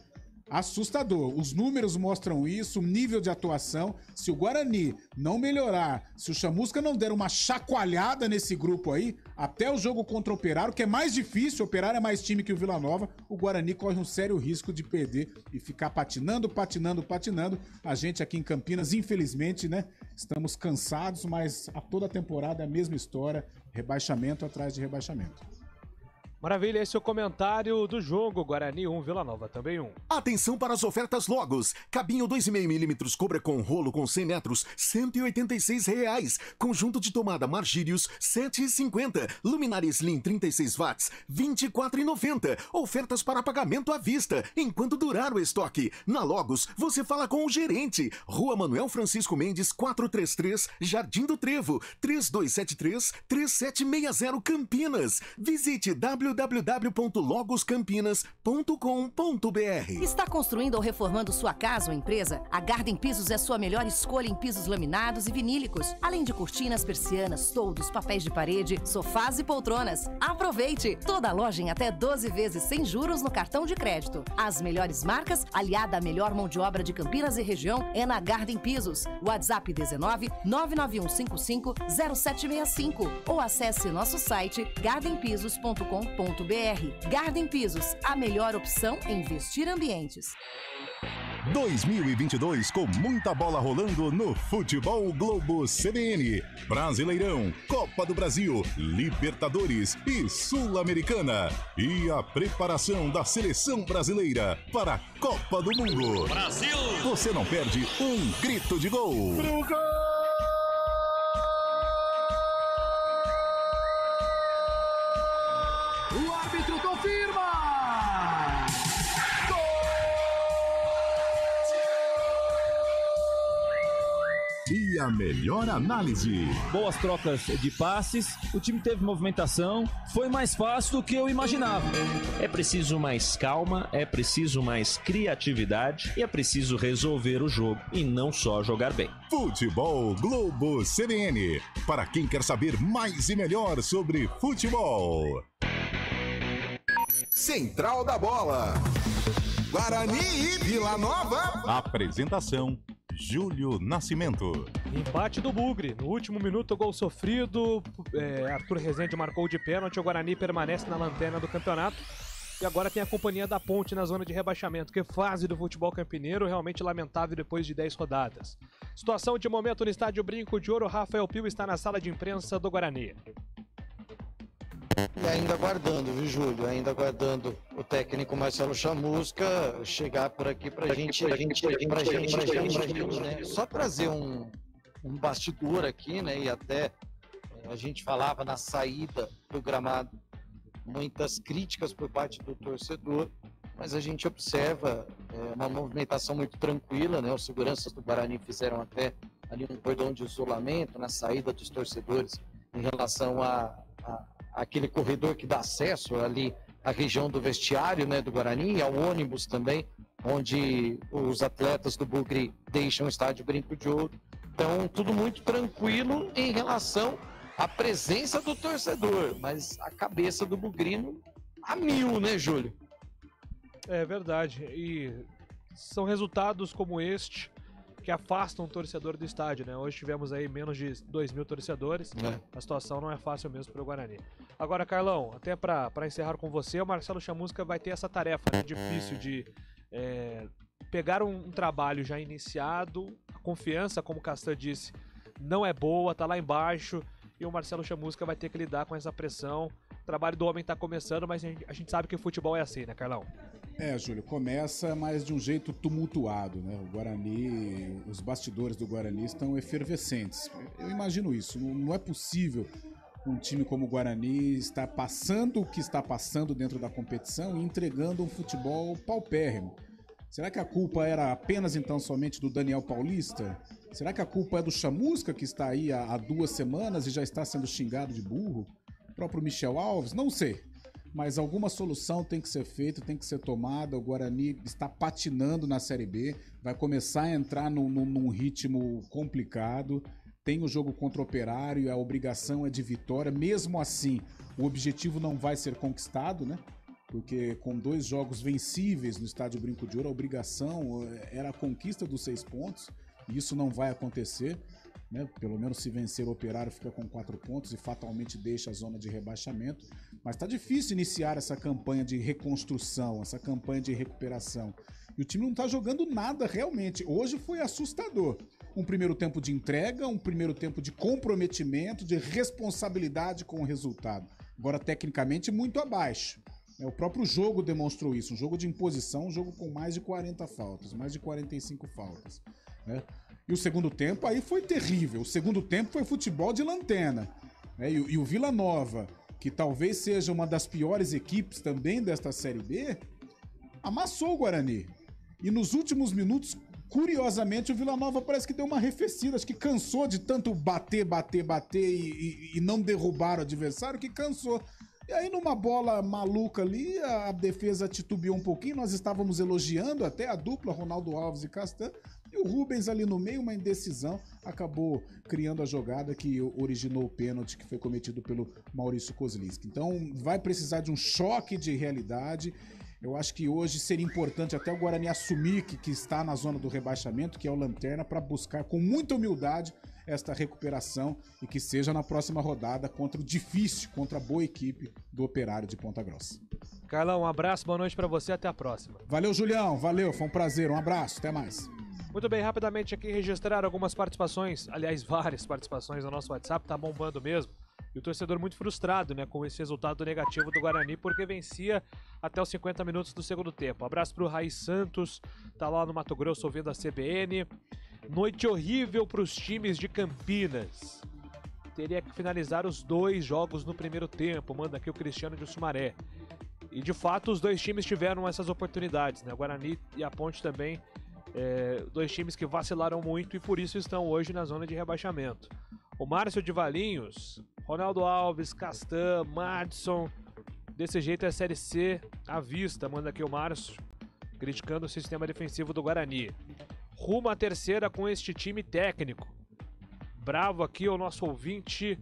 Os números mostram isso, o nível de atuação. Se o Guarani não melhorar, se o Chamusca não der uma chacoalhada nesse grupo aí, até o jogo contra o Operário, que é mais difícil, o Operário é mais time que o Vila Nova, o Guarani corre um sério risco de perder e ficar patinando. A gente aqui em Campinas, infelizmente, né, estamos cansados, mas toda a temporada é a mesma história, rebaixamento atrás de rebaixamento. Maravilha, esse é o comentário do jogo. Guarani 1, Vila Nova também 1. Atenção para as ofertas Logos. Cabinho 2,5mm Cobra com rolo com 100 metros, R$ 186. Conjunto de tomada Margírios, R$ 7,50. Luminária Slim 36 watts, R$ 24,90. Ofertas para pagamento à vista, enquanto durar o estoque. Na Logos, você fala com o gerente. Rua Manuel Francisco Mendes, 433, Jardim do Trevo, 3273-3760 Campinas. Visite www.logos.com.br. www.logoscampinas.com.br. Está construindo ou reformando sua casa ou empresa? A Garden Pisos é a sua melhor escolha em pisos laminados e vinílicos, além de cortinas, persianas, toldos, papéis de parede, sofás e poltronas. Aproveite! Toda loja em até 12 vezes sem juros no cartão de crédito. As melhores marcas, aliada à melhor mão de obra de Campinas e região, é na Garden Pisos. WhatsApp 19 99155 0765 ou acesse nosso site gardenpisos.com.br. Garden Pisos, a melhor opção em vestir ambientes. 2022 com muita bola rolando no Futebol Globo CBN. Brasileirão, Copa do Brasil, Libertadores e Sul-Americana. E a preparação da seleção brasileira para a Copa do Mundo. Brasil! Você não perde um grito de gol. Pro gol! O árbitro confirma! E a melhor análise. Boas trocas de passes, o time teve movimentação, foi mais fácil do que eu imaginava. É preciso mais calma, é preciso mais criatividade e é preciso resolver o jogo e não só jogar bem. Futebol Globo CBN. Para quem quer saber mais e melhor sobre futebol. Central da Bola. Guarani e Vila Nova. Apresentação: Júlio Nascimento. Empate do Bugre. No último minuto, gol sofrido. Arthur Rezende marcou de pênalti. O Guarani permanece na lanterna do campeonato. E agora tem a companhia da Ponte na zona de rebaixamento. Que fase do futebol campineiro, realmente lamentável depois de 10 rodadas. Situação de momento no estádio Brinco de Ouro. Rafael Pio está na sala de imprensa do Guarani. E ainda aguardando, viu, Júlio? Ainda aguardando o técnico Marcelo Chamusca chegar por aqui pra gente, né? Só trazer um bastidor aqui, né? E até a gente falava na saída do gramado muitas críticas por parte do torcedor, mas a gente observa uma movimentação muito tranquila, né? Os seguranças do Guarani fizeram até ali um cordão de isolamento na saída dos torcedores em relação aquele corredor que dá acesso ali à região do vestiário, né, do Guarani, ao ônibus também, onde os atletas do Bugre deixam o estádio Brinco de Ouro. Então, tudo muito tranquilo em relação à presença do torcedor, mas a cabeça do bugrino a mil, né, Júlio? É verdade, e são resultados como este que afastam o torcedor do estádio, né? Hoje tivemos aí menos de 2.000 torcedores. A situação não é fácil mesmo para o Guarani. Agora, Carlão, até para encerrar com você, o Marcelo Chamusca vai ter essa tarefa, né, difícil de pegar um trabalho já iniciado. A confiança, como o Castan disse, não é boa, tá lá embaixo, e o Marcelo Chamusca vai ter que lidar com essa pressão. O trabalho do homem tá começando, mas a gente sabe que o futebol é assim, né, Carlão? Júlio, começa, mas de um jeito tumultuado, né? O Guarani, os bastidores do Guarani estão efervescentes. Eu imagino isso, não é possível um time como o Guarani estar passando o que está passando dentro da competição e entregando um futebol paupérrimo. Será que a culpa era apenas então somente do Daniel Paulista? Será que a culpa é do Chamusca, que está aí há 2 semanas e já está sendo xingado de burro? O próprio Michel Alves? Não sei. Mas alguma solução tem que ser feita, tem que ser tomada. O Guarani está patinando na Série B, vai começar a entrar num ritmo complicado. Tem o jogo contra o Operário, a obrigação é de vitória. Mesmo assim, o objetivo não vai ser conquistado, né? Porque com 2 jogos vencíveis no estádio Brinco de Ouro, a obrigação era a conquista dos 6 pontos. E isso não vai acontecer, né? Pelo menos se vencer o Operário fica com 4 pontos e fatalmente deixa a zona de rebaixamento. Mas tá difícil iniciar essa campanha de reconstrução, essa campanha de recuperação. E o time não tá jogando nada realmente. Hoje foi assustador. Um primeiro tempo de entrega, um primeiro tempo de comprometimento, de responsabilidade com o resultado. Agora, tecnicamente, muito abaixo. O próprio jogo demonstrou isso. Um jogo de imposição, um jogo com mais de 40 faltas, mais de 45 faltas, né? E o segundo tempo aí foi terrível. O segundo tempo foi futebol de lanterna, né? E o Vila Nova, que talvez seja uma das piores equipes também desta Série B, amassou o Guarani. E nos últimos minutos, curiosamente, o Vila Nova parece que deu uma arrefecida. Acho que cansou de tanto bater e não derrubar o adversário, que cansou. E aí, numa bola maluca ali, a defesa titubeou um pouquinho. Nós estávamos elogiando até a dupla, Ronaldo Alves e Castan. E o Rubens ali no meio, uma indecisão, acabou criando a jogada que originou o pênalti que foi cometido pelo Maurício Kozlinski. Então, vai precisar de um choque de realidade. Eu acho que hoje seria importante até o Guarani assumir que está na zona do rebaixamento, que é o Lanterna, para buscar com muita humildade esta recuperação e que seja na próxima rodada contra a boa equipe do Operário de Ponta Grossa. Carlão, um abraço, boa noite para você, até a próxima. Valeu, Julião, valeu, foi um prazer, um abraço, até mais. Muito bem, rapidamente aqui registrar algumas participações, aliás, várias participações no nosso WhatsApp, tá bombando mesmo. E o torcedor muito frustrado, né, com esse resultado negativo do Guarani, porque vencia até os 50 minutos do segundo tempo. Abraço pro Raiz Santos, tá lá no Mato Grosso ouvindo a CBN. Noite horrível pros times de Campinas. Teria que finalizar os 2 jogos no primeiro tempo, manda aqui o Cristiano de Sumaré. E de fato os 2 times tiveram essas oportunidades, né, o Guarani e a Ponte também. 2 times que vacilaram muito e por isso estão hoje na zona de rebaixamento. O Márcio de Valinhos, Ronaldo Alves, Castan, Madison, desse jeito é a Série C à vista, manda aqui o Márcio, criticando o sistema defensivo do Guarani. Rumo à terceira com este time técnico. Bravo aqui o nosso ouvinte,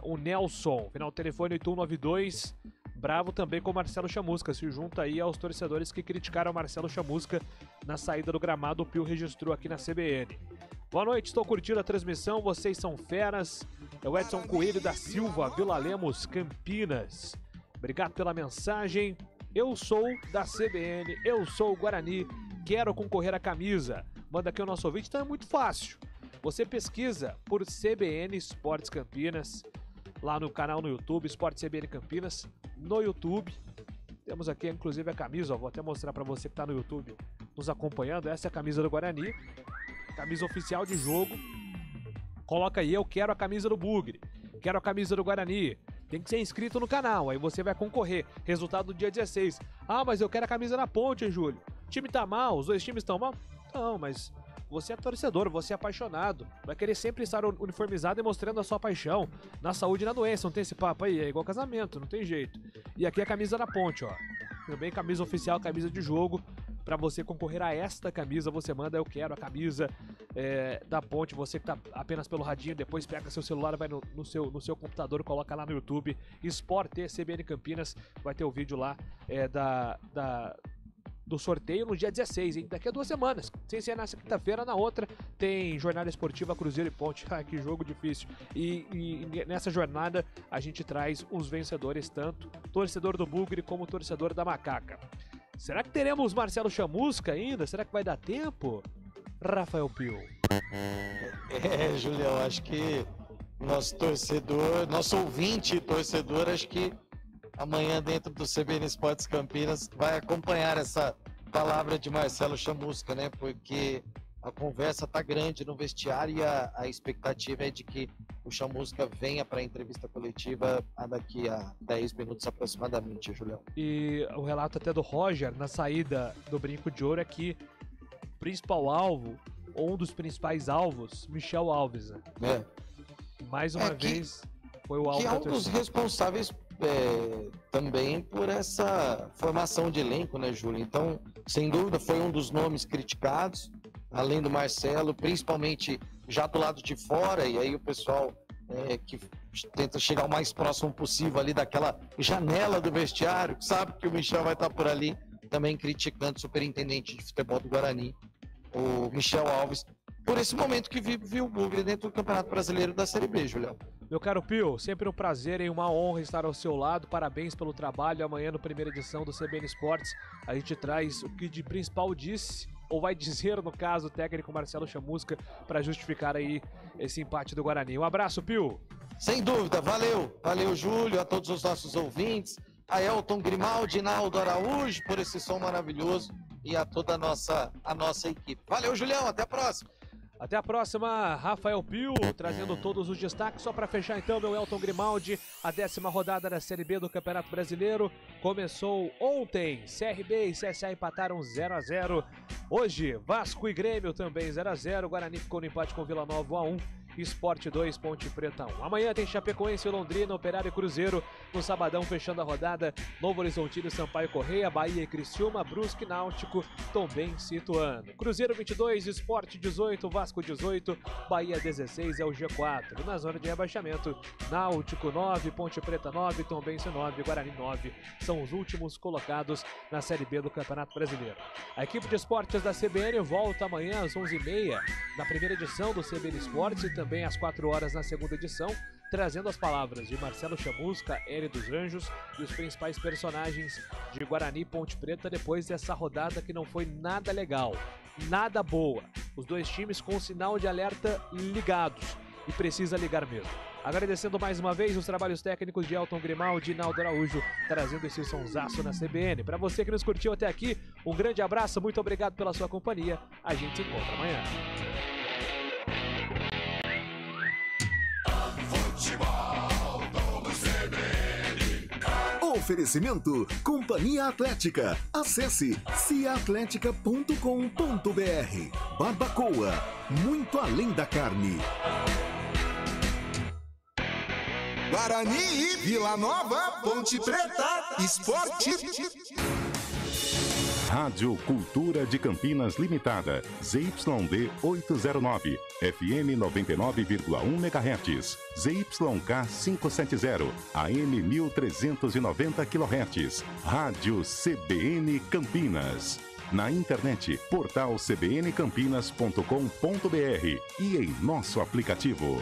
o Nelson, final do telefone 8192. Bravo também com o Marcelo Chamusca, se junta aí aos torcedores que criticaram o Marcelo Chamusca na saída do gramado. O Pio registrou aqui na CBN. Boa noite, estou curtindo a transmissão, vocês são feras. É o Edson Coelho da Silva, Vila Lemos, Campinas. Obrigado pela mensagem. Eu sou da CBN, eu sou o Guarani, quero concorrer à camisa. Manda aqui o nosso ouvinte, então é muito fácil. Você pesquisa por CBN Esportes Campinas, lá no canal no YouTube, Esporte CBN Campinas, no YouTube. Temos aqui, inclusive, a camisa, ó, vou até mostrar para você que está no YouTube nos acompanhando. Essa é a camisa do Guarani, camisa oficial de jogo. Coloca aí, eu quero a camisa do Bugre, quero a camisa do Guarani. Tem que ser inscrito no canal, aí você vai concorrer. Resultado do dia 16. Ah, mas eu quero a camisa na Ponte, hein, Júlio? O time tá mal, os 2 times estão mal? Não, mas você é torcedor, você é apaixonado. Vai querer sempre estar uniformizado e mostrando a sua paixão. Na saúde e na doença, não tem esse papo aí, é igual casamento, não tem jeito. E aqui é a camisa da Ponte, ó. Também camisa oficial, camisa de jogo. Pra você concorrer a esta camisa, você manda eu quero a camisa da Ponte. Você que tá apenas pelo radinho, depois pega seu celular, vai no seu computador, coloca lá no YouTube, Esporte CBN Campinas, vai ter o vídeo lá do sorteio no dia 16, hein? Daqui a 2 semanas. Sem ser na quinta-feira, na outra tem jornada esportiva Cruzeiro e Ponte. Ah, que jogo difícil. E nessa jornada a gente traz os vencedores, tanto torcedor do Bugre como torcedor da Macaca. Será que teremos Marcelo Chamusca ainda? Será que vai dar tempo? Rafael Pio. Julião, acho que nosso torcedor, nosso ouvinte e torcedor, acho que amanhã dentro do CBN Esportes Campinas vai acompanhar essa palavra de Marcelo Chamusca, né? Porque a conversa tá grande no vestiário e a expectativa é de que o Chamusca venha para a entrevista coletiva daqui a 10 minutos aproximadamente, Julião. E o relato até do Roger na saída do Brinco de Ouro é que o principal alvo, ou um dos principais alvos, Michel Alves, né? Mais uma vez foi o alvo que é um dos responsáveis também por essa formação de elenco, né, Júlio? Então, sem dúvida, foi um dos nomes criticados, além do Marcelo, principalmente já do lado de fora, e aí o pessoal que tenta chegar o mais próximo possível ali daquela janela do vestiário, sabe que o Michel vai estar por ali, também criticando o superintendente de futebol do Guarani, o Michel Alves, por esse momento que vive o Bugre dentro do Campeonato Brasileiro da Série B, Julião. Meu caro Pio, sempre um prazer e uma honra estar ao seu lado. Parabéns pelo trabalho. Amanhã, no primeira edição do CBN Esportes, a gente traz o que de principal disse, ou vai dizer, no caso, o técnico Marcelo Chamusca, para justificar aí esse empate do Guarani. Um abraço, Pio. Sem dúvida, valeu. Valeu, Júlio, a todos os nossos ouvintes, a Elton Grimaldi, Naldo Araújo, por esse som maravilhoso e a toda a nossa equipe. Valeu, Julião, até a próxima. Até a próxima, Rafael Pio, trazendo todos os destaques. Só para fechar então, meu Elton Grimaldi, a 10ª rodada da Série B do Campeonato Brasileiro começou ontem. CRB e CSA empataram 0-0. Hoje, Vasco e Grêmio também 0-0. Guarani ficou no empate com Vila Nova 1-1. Sport 2, Ponte Preta 1. Amanhã tem Chapecoense, Londrina, Operário e Cruzeiro. No sabadão, fechando a rodada, Novo Horizontino, Sampaio Correia, Bahia e Criciúma, Brusque, Náutico, Tombense e Ituano. Cruzeiro 22, Sport 18, Vasco 18, Bahia 16 é o G4. Na zona de rebaixamento, Náutico 9, Ponte Preta 9, Tombense 9, Guarani 9. São os últimos colocados na Série B do Campeonato Brasileiro. A equipe de esportes da CBN volta amanhã às 11h30 na primeira edição do CBN Esportes e também às 4 horas na segunda edição, trazendo as palavras de Marcelo Chamusca, Hélio dos Anjos e os principais personagens de Guarani e Ponte Preta depois dessa rodada que não foi nada legal, nada boa. Os dois times com o sinal de alerta ligados e precisa ligar mesmo. Agradecendo mais uma vez os trabalhos técnicos de Elton Grimaldi e Naldo Araújo, trazendo esse sonsaço na CBN. Para você que nos curtiu até aqui, um grande abraço, muito obrigado pela sua companhia. A gente se encontra amanhã. Oferecimento Companhia Atlética. Acesse ciaatletica.com.br. Barbacoa, muito além da carne. Guarani e Vila Nova, Ponte Preta, Esporte. Rádio Cultura de Campinas Limitada, ZYD 809, FM 99,1 MHz, ZYK 570, AM 1390 kHz, Rádio CBN Campinas. Na internet, portal cbncampinas.com.br e em nosso aplicativo.